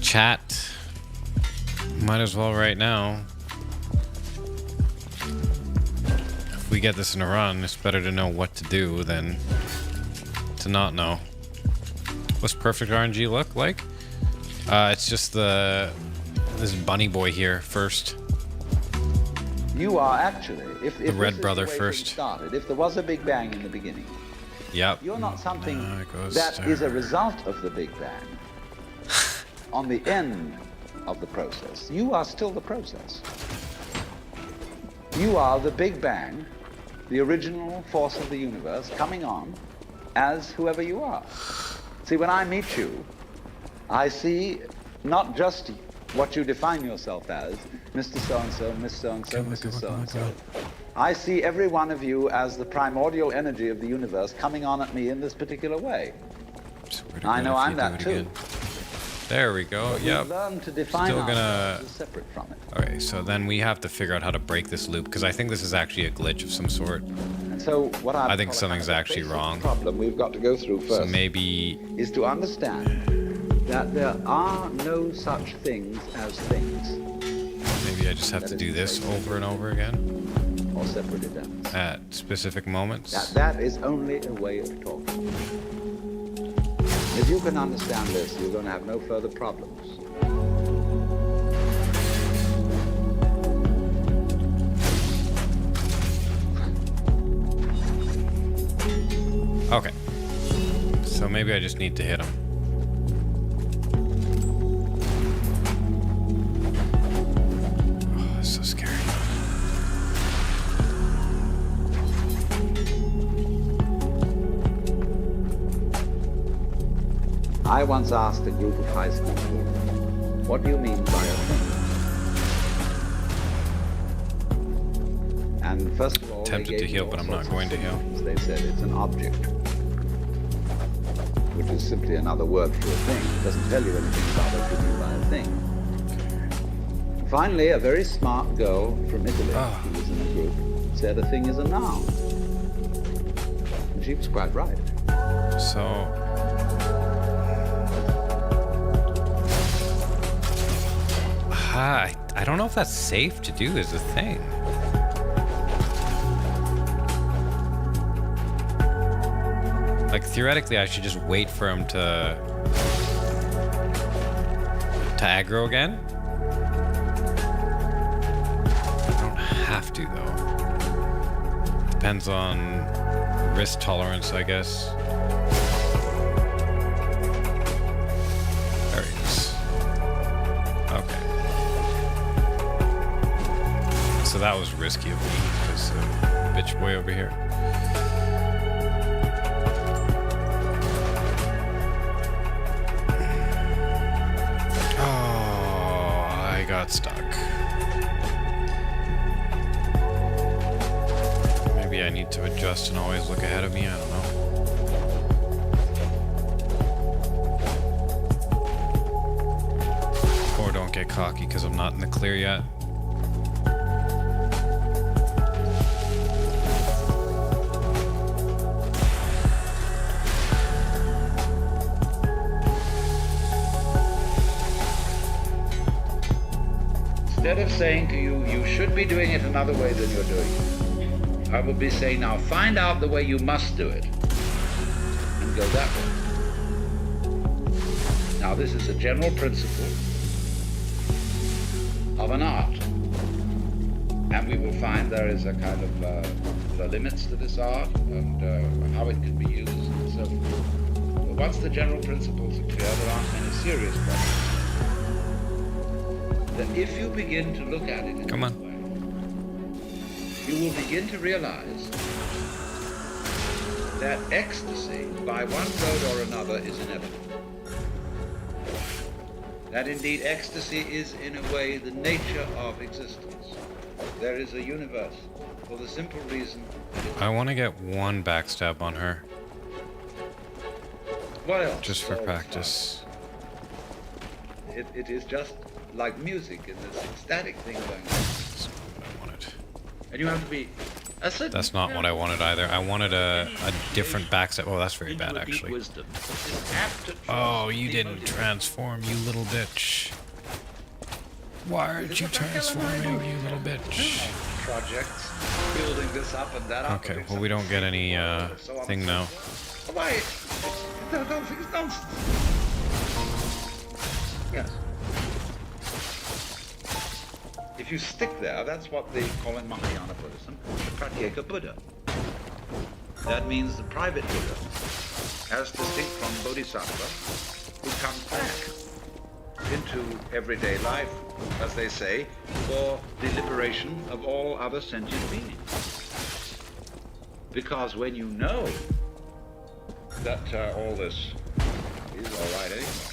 Chat. Might as well right now. If we get this in a run, it's better to know what to do than to not know. What's perfect RNG look like? It's just this bunny boy here first. You are actually, if The red this is brother the way first. things started, if there was a Big Bang in the beginning, Yep. you're not something it goes that is a there. result of the Big Bang. On the end of the process, you are still the process. You are the Big Bang, the original force of the universe, coming on as whoever you are. See, when I meet you, I see not just what you define yourself as, Mr. So-and-so, Miss So-and-so, Mrs. So-and-so. I see every one of you as the primordial energy of the universe coming on at me in this particular way. I know I'm that too. There we go. But Yep. we've learned to define Still gonna... ourselves as separate from it. Okay, so then we have to figure out how to break this loop, because I think this is actually a glitch of some sort. And so what I think something's actually wrong. Problem we've got to go through first So maybe... is to understand that there are no such things as things. maybe I just have to do this over and over again or separate events. at specific moments. That is only a way of talking. If you can understand this, you're going to have no further problems. Okay. So maybe I just need to hit him. Oh, it's so scary. I once asked a group of high school children, what do you mean by a thing? And first of all, Tempted they to gave heal, me but all I'm not sorts of going to heal. solutions. They said it's an object, which is simply another word for a thing. It doesn't tell you anything about what you mean by a thing. Finally, a very smart girl from Italy who was in the group said a thing is a noun. And she was quite right. So... I don't know if that's safe to do is the thing. Like, theoretically, I should just wait for him to aggro again. I don't have to, though. Depends on risk tolerance, I guess. There he is. Okay. so that was risky of me because bitch boy over here. Oh, I got stuck. Maybe I need to adjust and always look ahead of me. I don't know. Or don't get cocky because I'm not in the clear yet. Instead of saying to you, you should be doing it another way than you're doing it, I will be saying, now find out the way you must do it and go that way. Now this is a general principle of an art. And we will find there is a kind of the limits to this art and how it can be used and so forth. But once the general principles are clear, there aren't many serious problems. That if you begin to look at it in this way, you will begin to realize that ecstasy, by one road or another, is inevitable. That indeed ecstasy is, in a way, the nature of existence. There is a universe for the simple reason that I want to get one backstab on her. what else? Just for practice. It is just like music and this ecstatic thing going on. That's not what I wanted. And you have to be a certain That's not what I wanted either. I wanted a different backstab. Oh, that's very bad, into a deep actually. wisdom is apt to Oh, you be didn't motivated. transform, you little bitch. Why aren't you transforming, you little bitch? Projects, building this up and that up. Okay, well, we don't get any thing now. Why? Don't think it's nonsense. Yes. If you stick there, that's what they call in Mahayana Buddhism the Pratyeka Buddha. That means the private Buddha, as distinct from Bodhisattva, who comes back into everyday life, as they say, for the liberation of all other sentient beings. Because when you know that all this is all right anyway,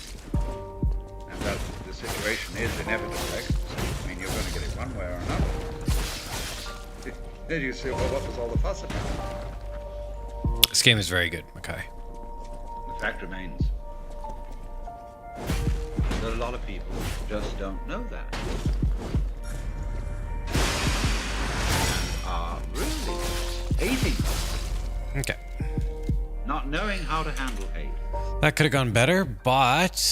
and that the situation is inevitable, I mean, you're going to get it one way or another. Then you say, well, what was all the fuss about? This game is very good, Makai. The fact remains that a lot of people just don't know that. Are really hating, Okay. not knowing how to handle hate. That could have gone better, but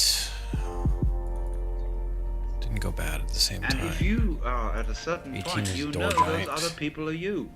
didn't go bad at the same And time. if you are at a certain 18 point, is you door know giant. those other people are you.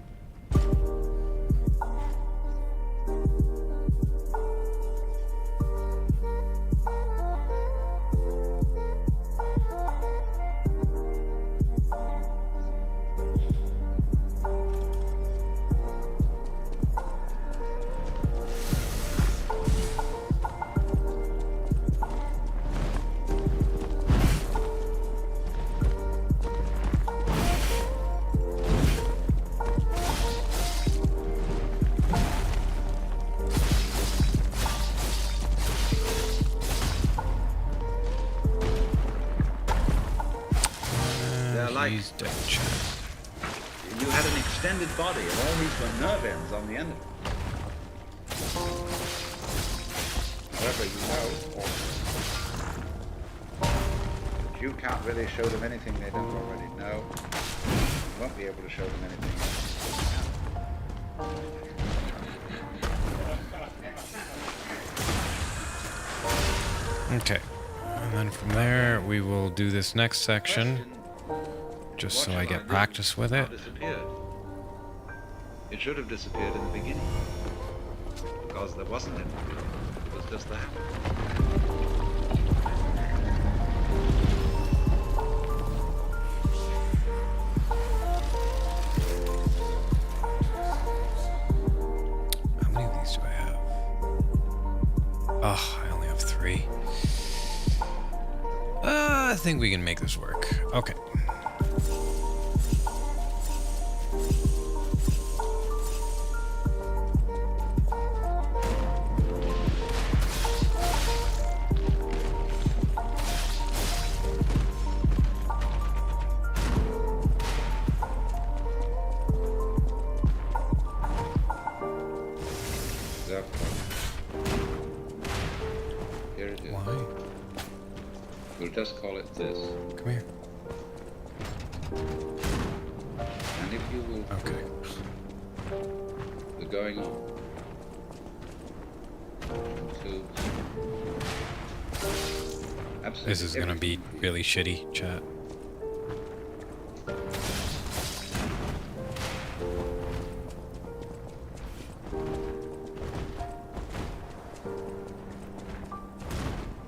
He's dead, Chad. You had an extended body, and all these were nerve ends on the end of it. However, you know that you can't really show them anything they don't already know. You won't be able to show them anything else. Okay. And then from there, we will do this next section, just so I get practice with it. Disappeared. It should have disappeared in the beginning, because there wasn't any. It was just that. How many of these do I have? Oh, I only have 3. I think we can make this work. Okay. Exactly. Here it is. Why? We'll just call it this. Come here. And if you will, Okay. the going on. To absolutely This is gonna be everything. really shitty, chat.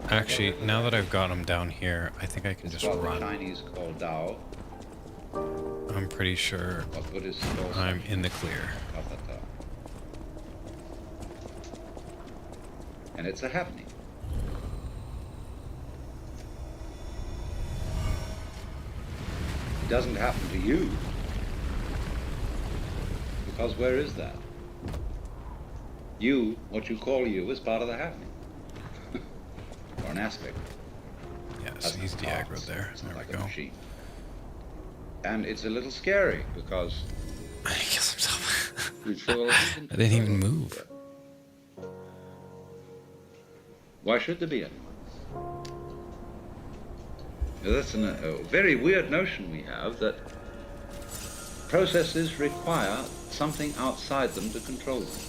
Actually, now that I've got him down here, I think I can It's just what the run. Chinese call Dao, I'm pretty sure what Buddhists call I'm in the clear. Satata. And it's a happening. It doesn't happen to you. Because where is that? You, what you call you, is part of the happening. Or an aspect. Yeah, As so he's the parts. de-aggroed there. It's There not like we a go. machine. And it's a little scary because He kills himself. you feel I didn't even move. Why should there be anyone? Now, that's a very weird notion we have, that processes require something outside them to control them.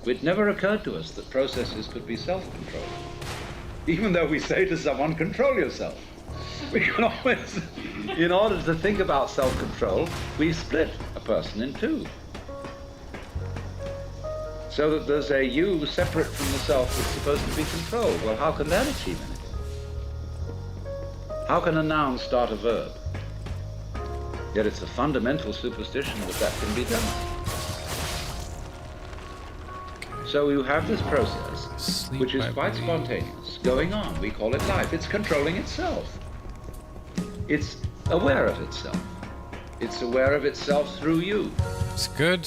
It never occurred to us that processes could be self-controlled. Even though we say to someone, control yourself. We can always, in order to think about self-control, we split a person in two. So that there's a you separate from the self that's supposed to be controlled. Well, how can that achieve anything? How can a noun start a verb? Yet it's a fundamental superstition that that can be done. So you have this process, Sleep, which is I quite believe. spontaneous, going on. We call it life. It's controlling itself. It's aware of itself. It's aware of itself through you. It's good.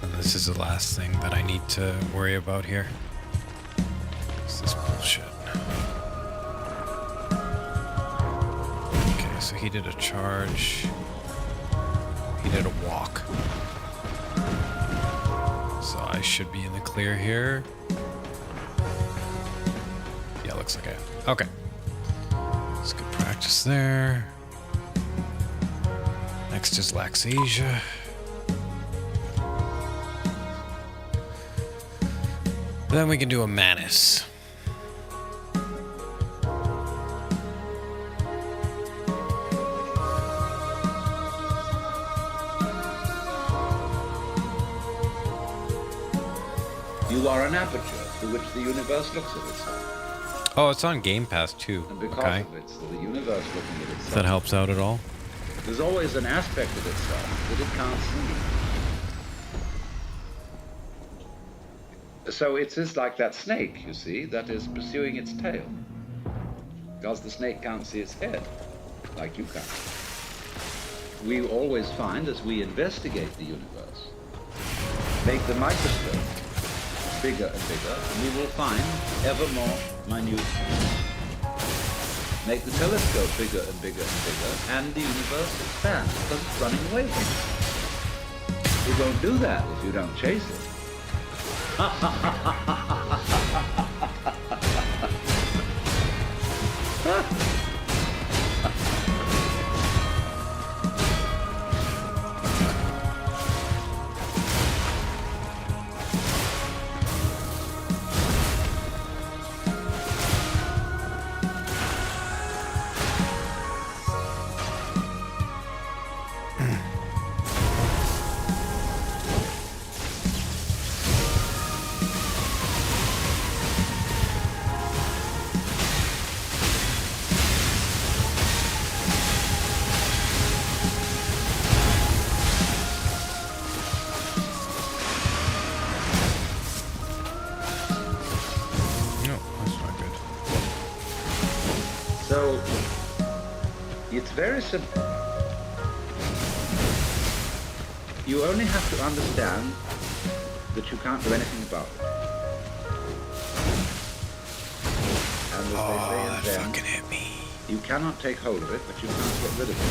And this is the last thing that I need to worry about here. It's this bullshit. Okay, so he did a charge. He did a walk. So I should be in the clear here. Yeah, looks like I. Okay. It's good practice there. Next is Laxasia. Then we can do a Manus. You are an aperture through which the universe looks at itself. Oh, it's on Game Pass too. And because Okay. of it, so the universe looking at If itself, that helps out at all. there's always an aspect of itself that it can't see. So it is like that snake, you see, that is pursuing its tail. Because the snake can't see its head, like you can. We always find, as we investigate the universe, make the microscope bigger and bigger, and we will find ever more minute. Make the telescope bigger and bigger and bigger, and the universe expands because it's running away from us. You won't do that if you don't chase it. No, that's not good. So, it's very simple. You only have to understand that you can't do anything about it. And as they say in That Zen, fucking hit me. You cannot take hold of it, but you can't get rid of it.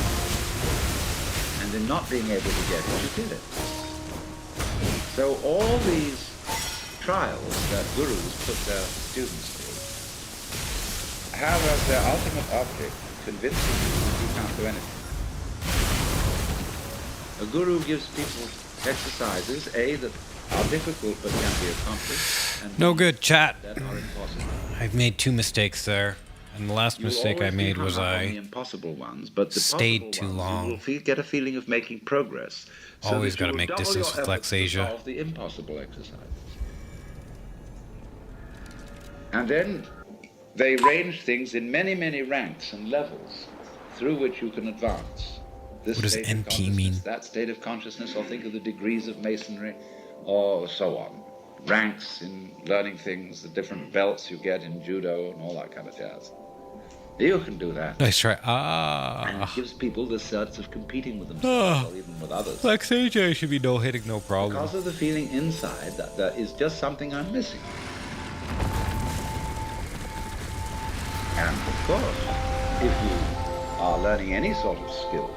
And in not being able to get it, you kill it. So all these trials that gurus put their students through have as their ultimate object convincing you that you can't do anything. A guru gives people exercises, A, that are difficult but can be accomplished, and No B, good, chat. that are impossible. I've made 2 mistakes there. And the last You will mistake I always be made hung was up on the I impossible ones, but the stayed possible too ones, long. You will get a feeling of making progress. So Always that gotta you will make double distance your with efforts to Flexasia. solve the impossible exercises. And then they range things in many, many ranks and levels through which you can advance. This What does state of NT consciousness, mean? that state of consciousness, or think of the degrees of masonry, or so on. Ranks in learning things, the different belts you get in judo and all that kind of jazz. You can do that. Nice try. And it gives people the sense of competing with themselves or even with others. Flexasia should be no hitting, no problem. Because of the feeling inside that there is just something I'm missing. And of course, if you are learning any sort of skill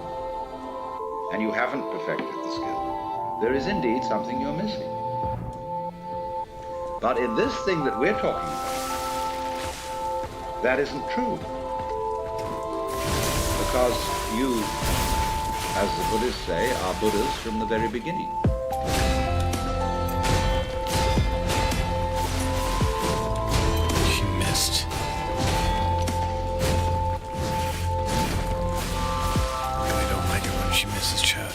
and you haven't perfected the skill, there is indeed something you're missing. But in this thing that we're talking about, that isn't true. Because you, as the Buddhists say, are Buddhas from the very beginning. She missed. I really don't like it when she misses, chat.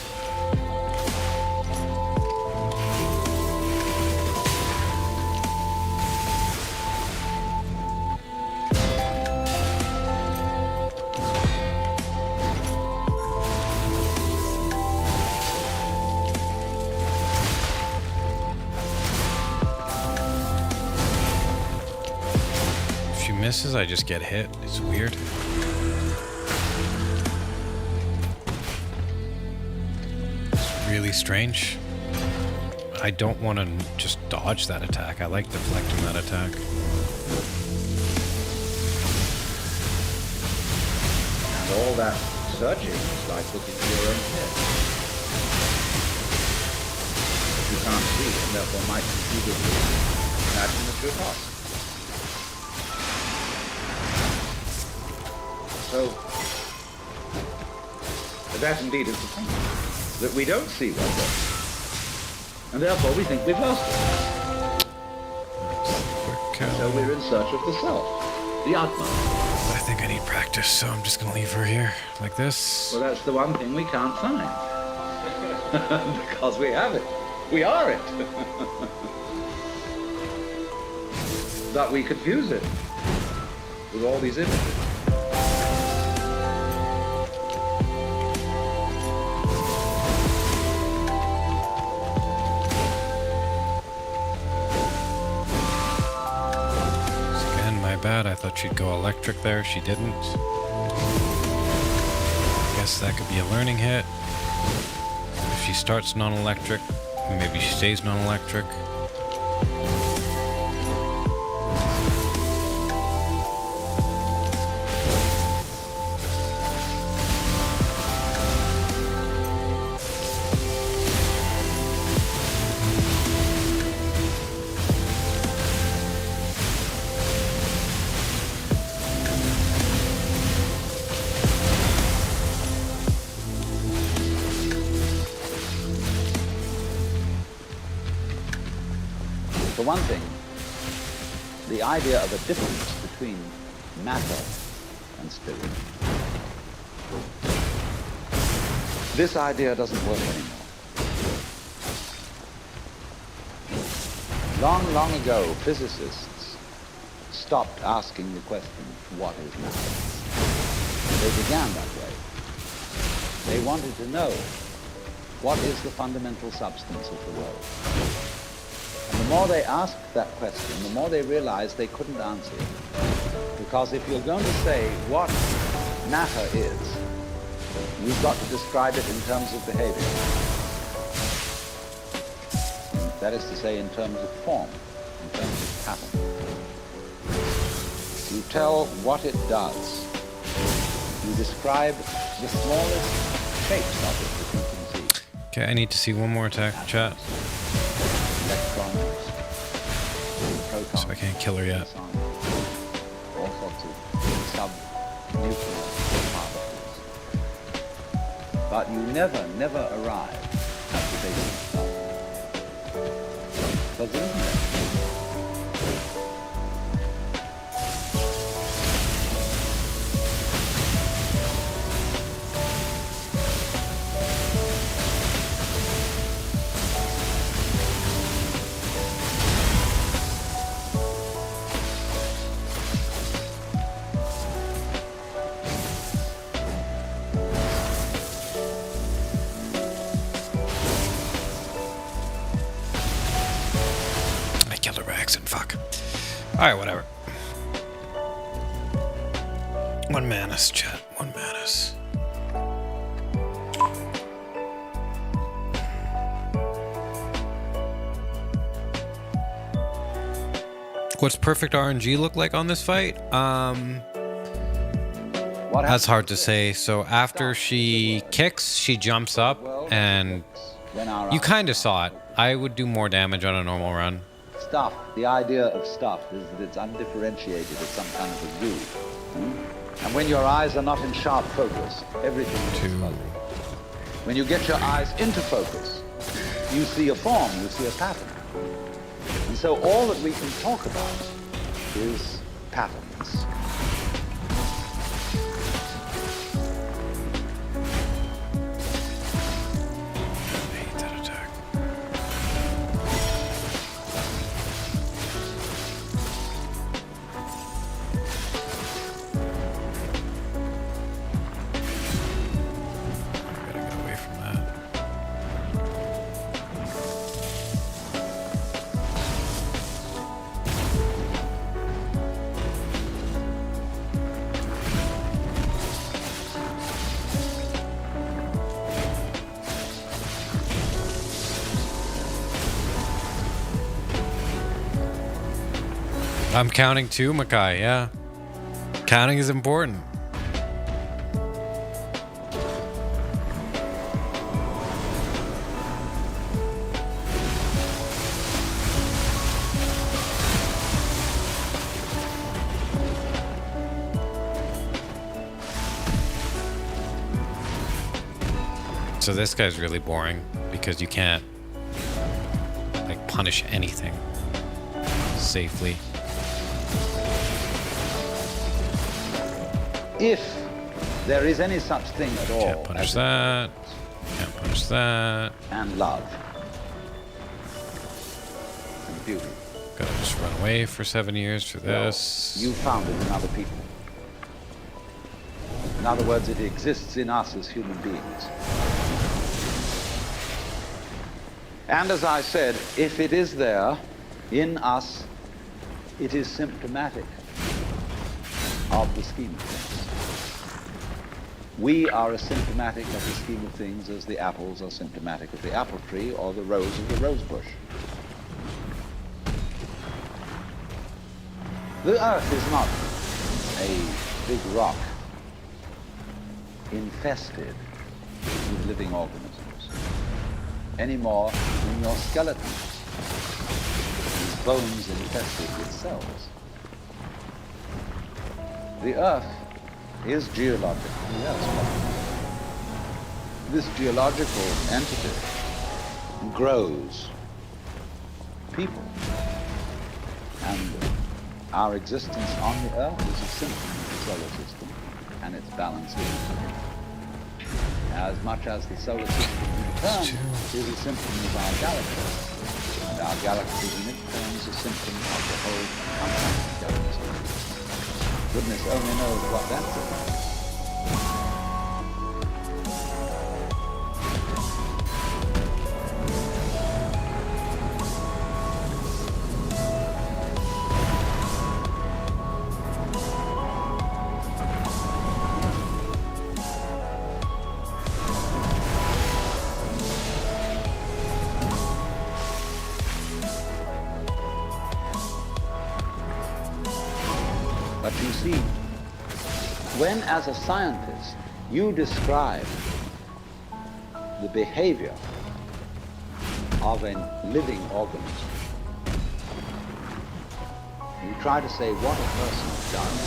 Misses, I just get hit. It's weird. It's really strange. I don't want to just dodge that attack. I like deflecting that attack. And all that searching is like looking at your own head. You can't see, and therefore might conceivably imagine that you're lost. So, that indeed is the point, that we don't see what's there, and therefore we think we've lost it. So we're in search of the self, the Atma. I think I need practice, so I'm just going to leave her here, like this. Well, that's the one thing we can't find, because we have it. We are it. But we confuse it with all these images. Bad. I thought she'd go electric there. She didn't. I guess that could be a learning hit. If she starts non-electric, maybe she stays non-electric. For one thing, the idea of a difference between matter and spirit, this idea doesn't work anymore. Long, long ago, physicists stopped asking the question, what is matter? They began that way. They wanted to know, what is the fundamental substance of the world? And the more they asked that question, the more they realized they couldn't answer it. Because if you're going to say what matter is, you've got to describe it in terms of behavior. That is to say, in terms of form, in terms of pattern. You tell what it does We describe the smallest shapes of it that you can see. Okay, I need to see one more attack, chat. Electrons, protons, So I can't kill her yet. all sorts of sub-nuclear particles. But you never arrive at the basic stuff. Because there isn't it. I killed her by accident, fuck. Alright, whatever. One manus, chat. One manus. What's perfect RNG look like on this fight? That's hard to say. So after she kicks, she jumps up, and you kind of saw it. I would do more damage on a normal run. Stuff, the idea of stuff is that it's undifferentiated, it's some kind of a zoo. And when your eyes are not in sharp focus, everything is fuzzy. When you get your eyes into focus, you see a form, you see a pattern. And so all that we can talk about is patterns. I'm counting too, Makai, yeah. Counting is important. So this guy's really boring because you can't like punish anything safely. If there is any such thing at all. Can't punish that. Can't punish that. And love. And beauty. Gotta just run away for 7 years for this. You found it in other people. In other words, it exists in us as human beings. And as I said, if it is there in us, it is symptomatic of the scheme of things. We are as symptomatic of the scheme of things as the apples are symptomatic of the apple tree or the rose of the rose bush. The earth is not a big rock infested with living organisms, any more than your skeleton is bones infested with cells. The earth is geological. Yes. This geological entity grows people. And our existence on the earth is a symptom of the solar system and its balancing. As much as the solar system in turn is a symptom of our galaxy. And our galaxy in its turn is a symptom of the whole compact galaxy. Goodness only knows what that's about. But you see, when, as a scientist, you describe the behavior of a living organism, you try to say what a person does.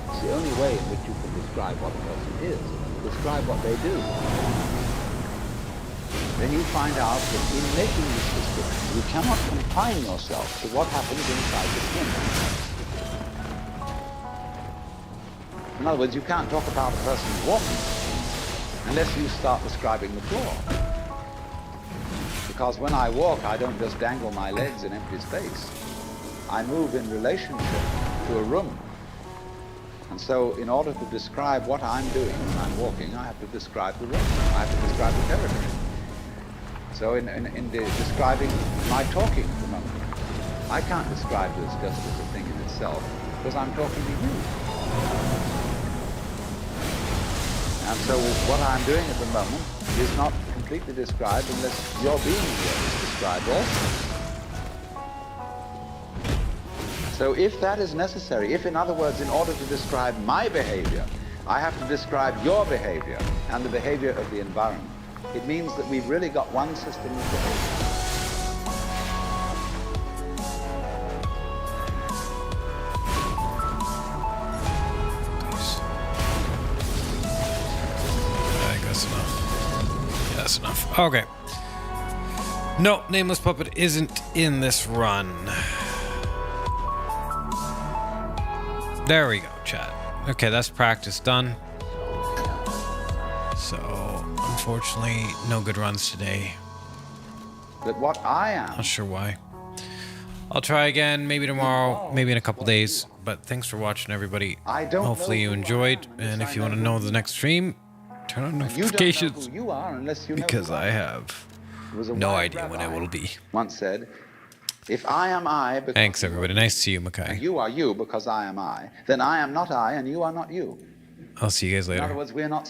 It's the only way in which you can describe what a person is, describe what they do. Then you find out that in making this description, you cannot confine yourself to what happens inside the skin. In other words, you can't talk about a person walking unless you start describing the floor. Because when I walk, I don't just dangle my legs in empty space. I move in relationship to a room. And so in order to describe what I'm doing when I'm walking, I have to describe the room. I have to describe the territory. So in describing my talking at the moment, I can't describe this just as a thing in itself, because I'm talking to you. And so what I'm doing at the moment is not completely described unless your being here is described also. So if that is necessary, if in other words, in order to describe my behavior, I have to describe your behavior and the behavior of the environment, it means that we've really got one system of behavior. I think that's enough. Yeah, that's enough. Okay. No, Nameless Puppet isn't in this run. There we go, chat. Okay, that's practice done. So, unfortunately, no good runs today. That what I am... Not sure why. I'll try again, maybe tomorrow, maybe in a couple days. But thanks for watching, everybody. Hopefully you enjoyed. And if you want to know the next stream, turn on notifications. Because I have no idea when it will be. Once said, if I am I... Thanks, everybody. Nice to see you, Mackay. You are you because I am I. Then I am not I and you are not you. I'll see you guys later. In other words, we are not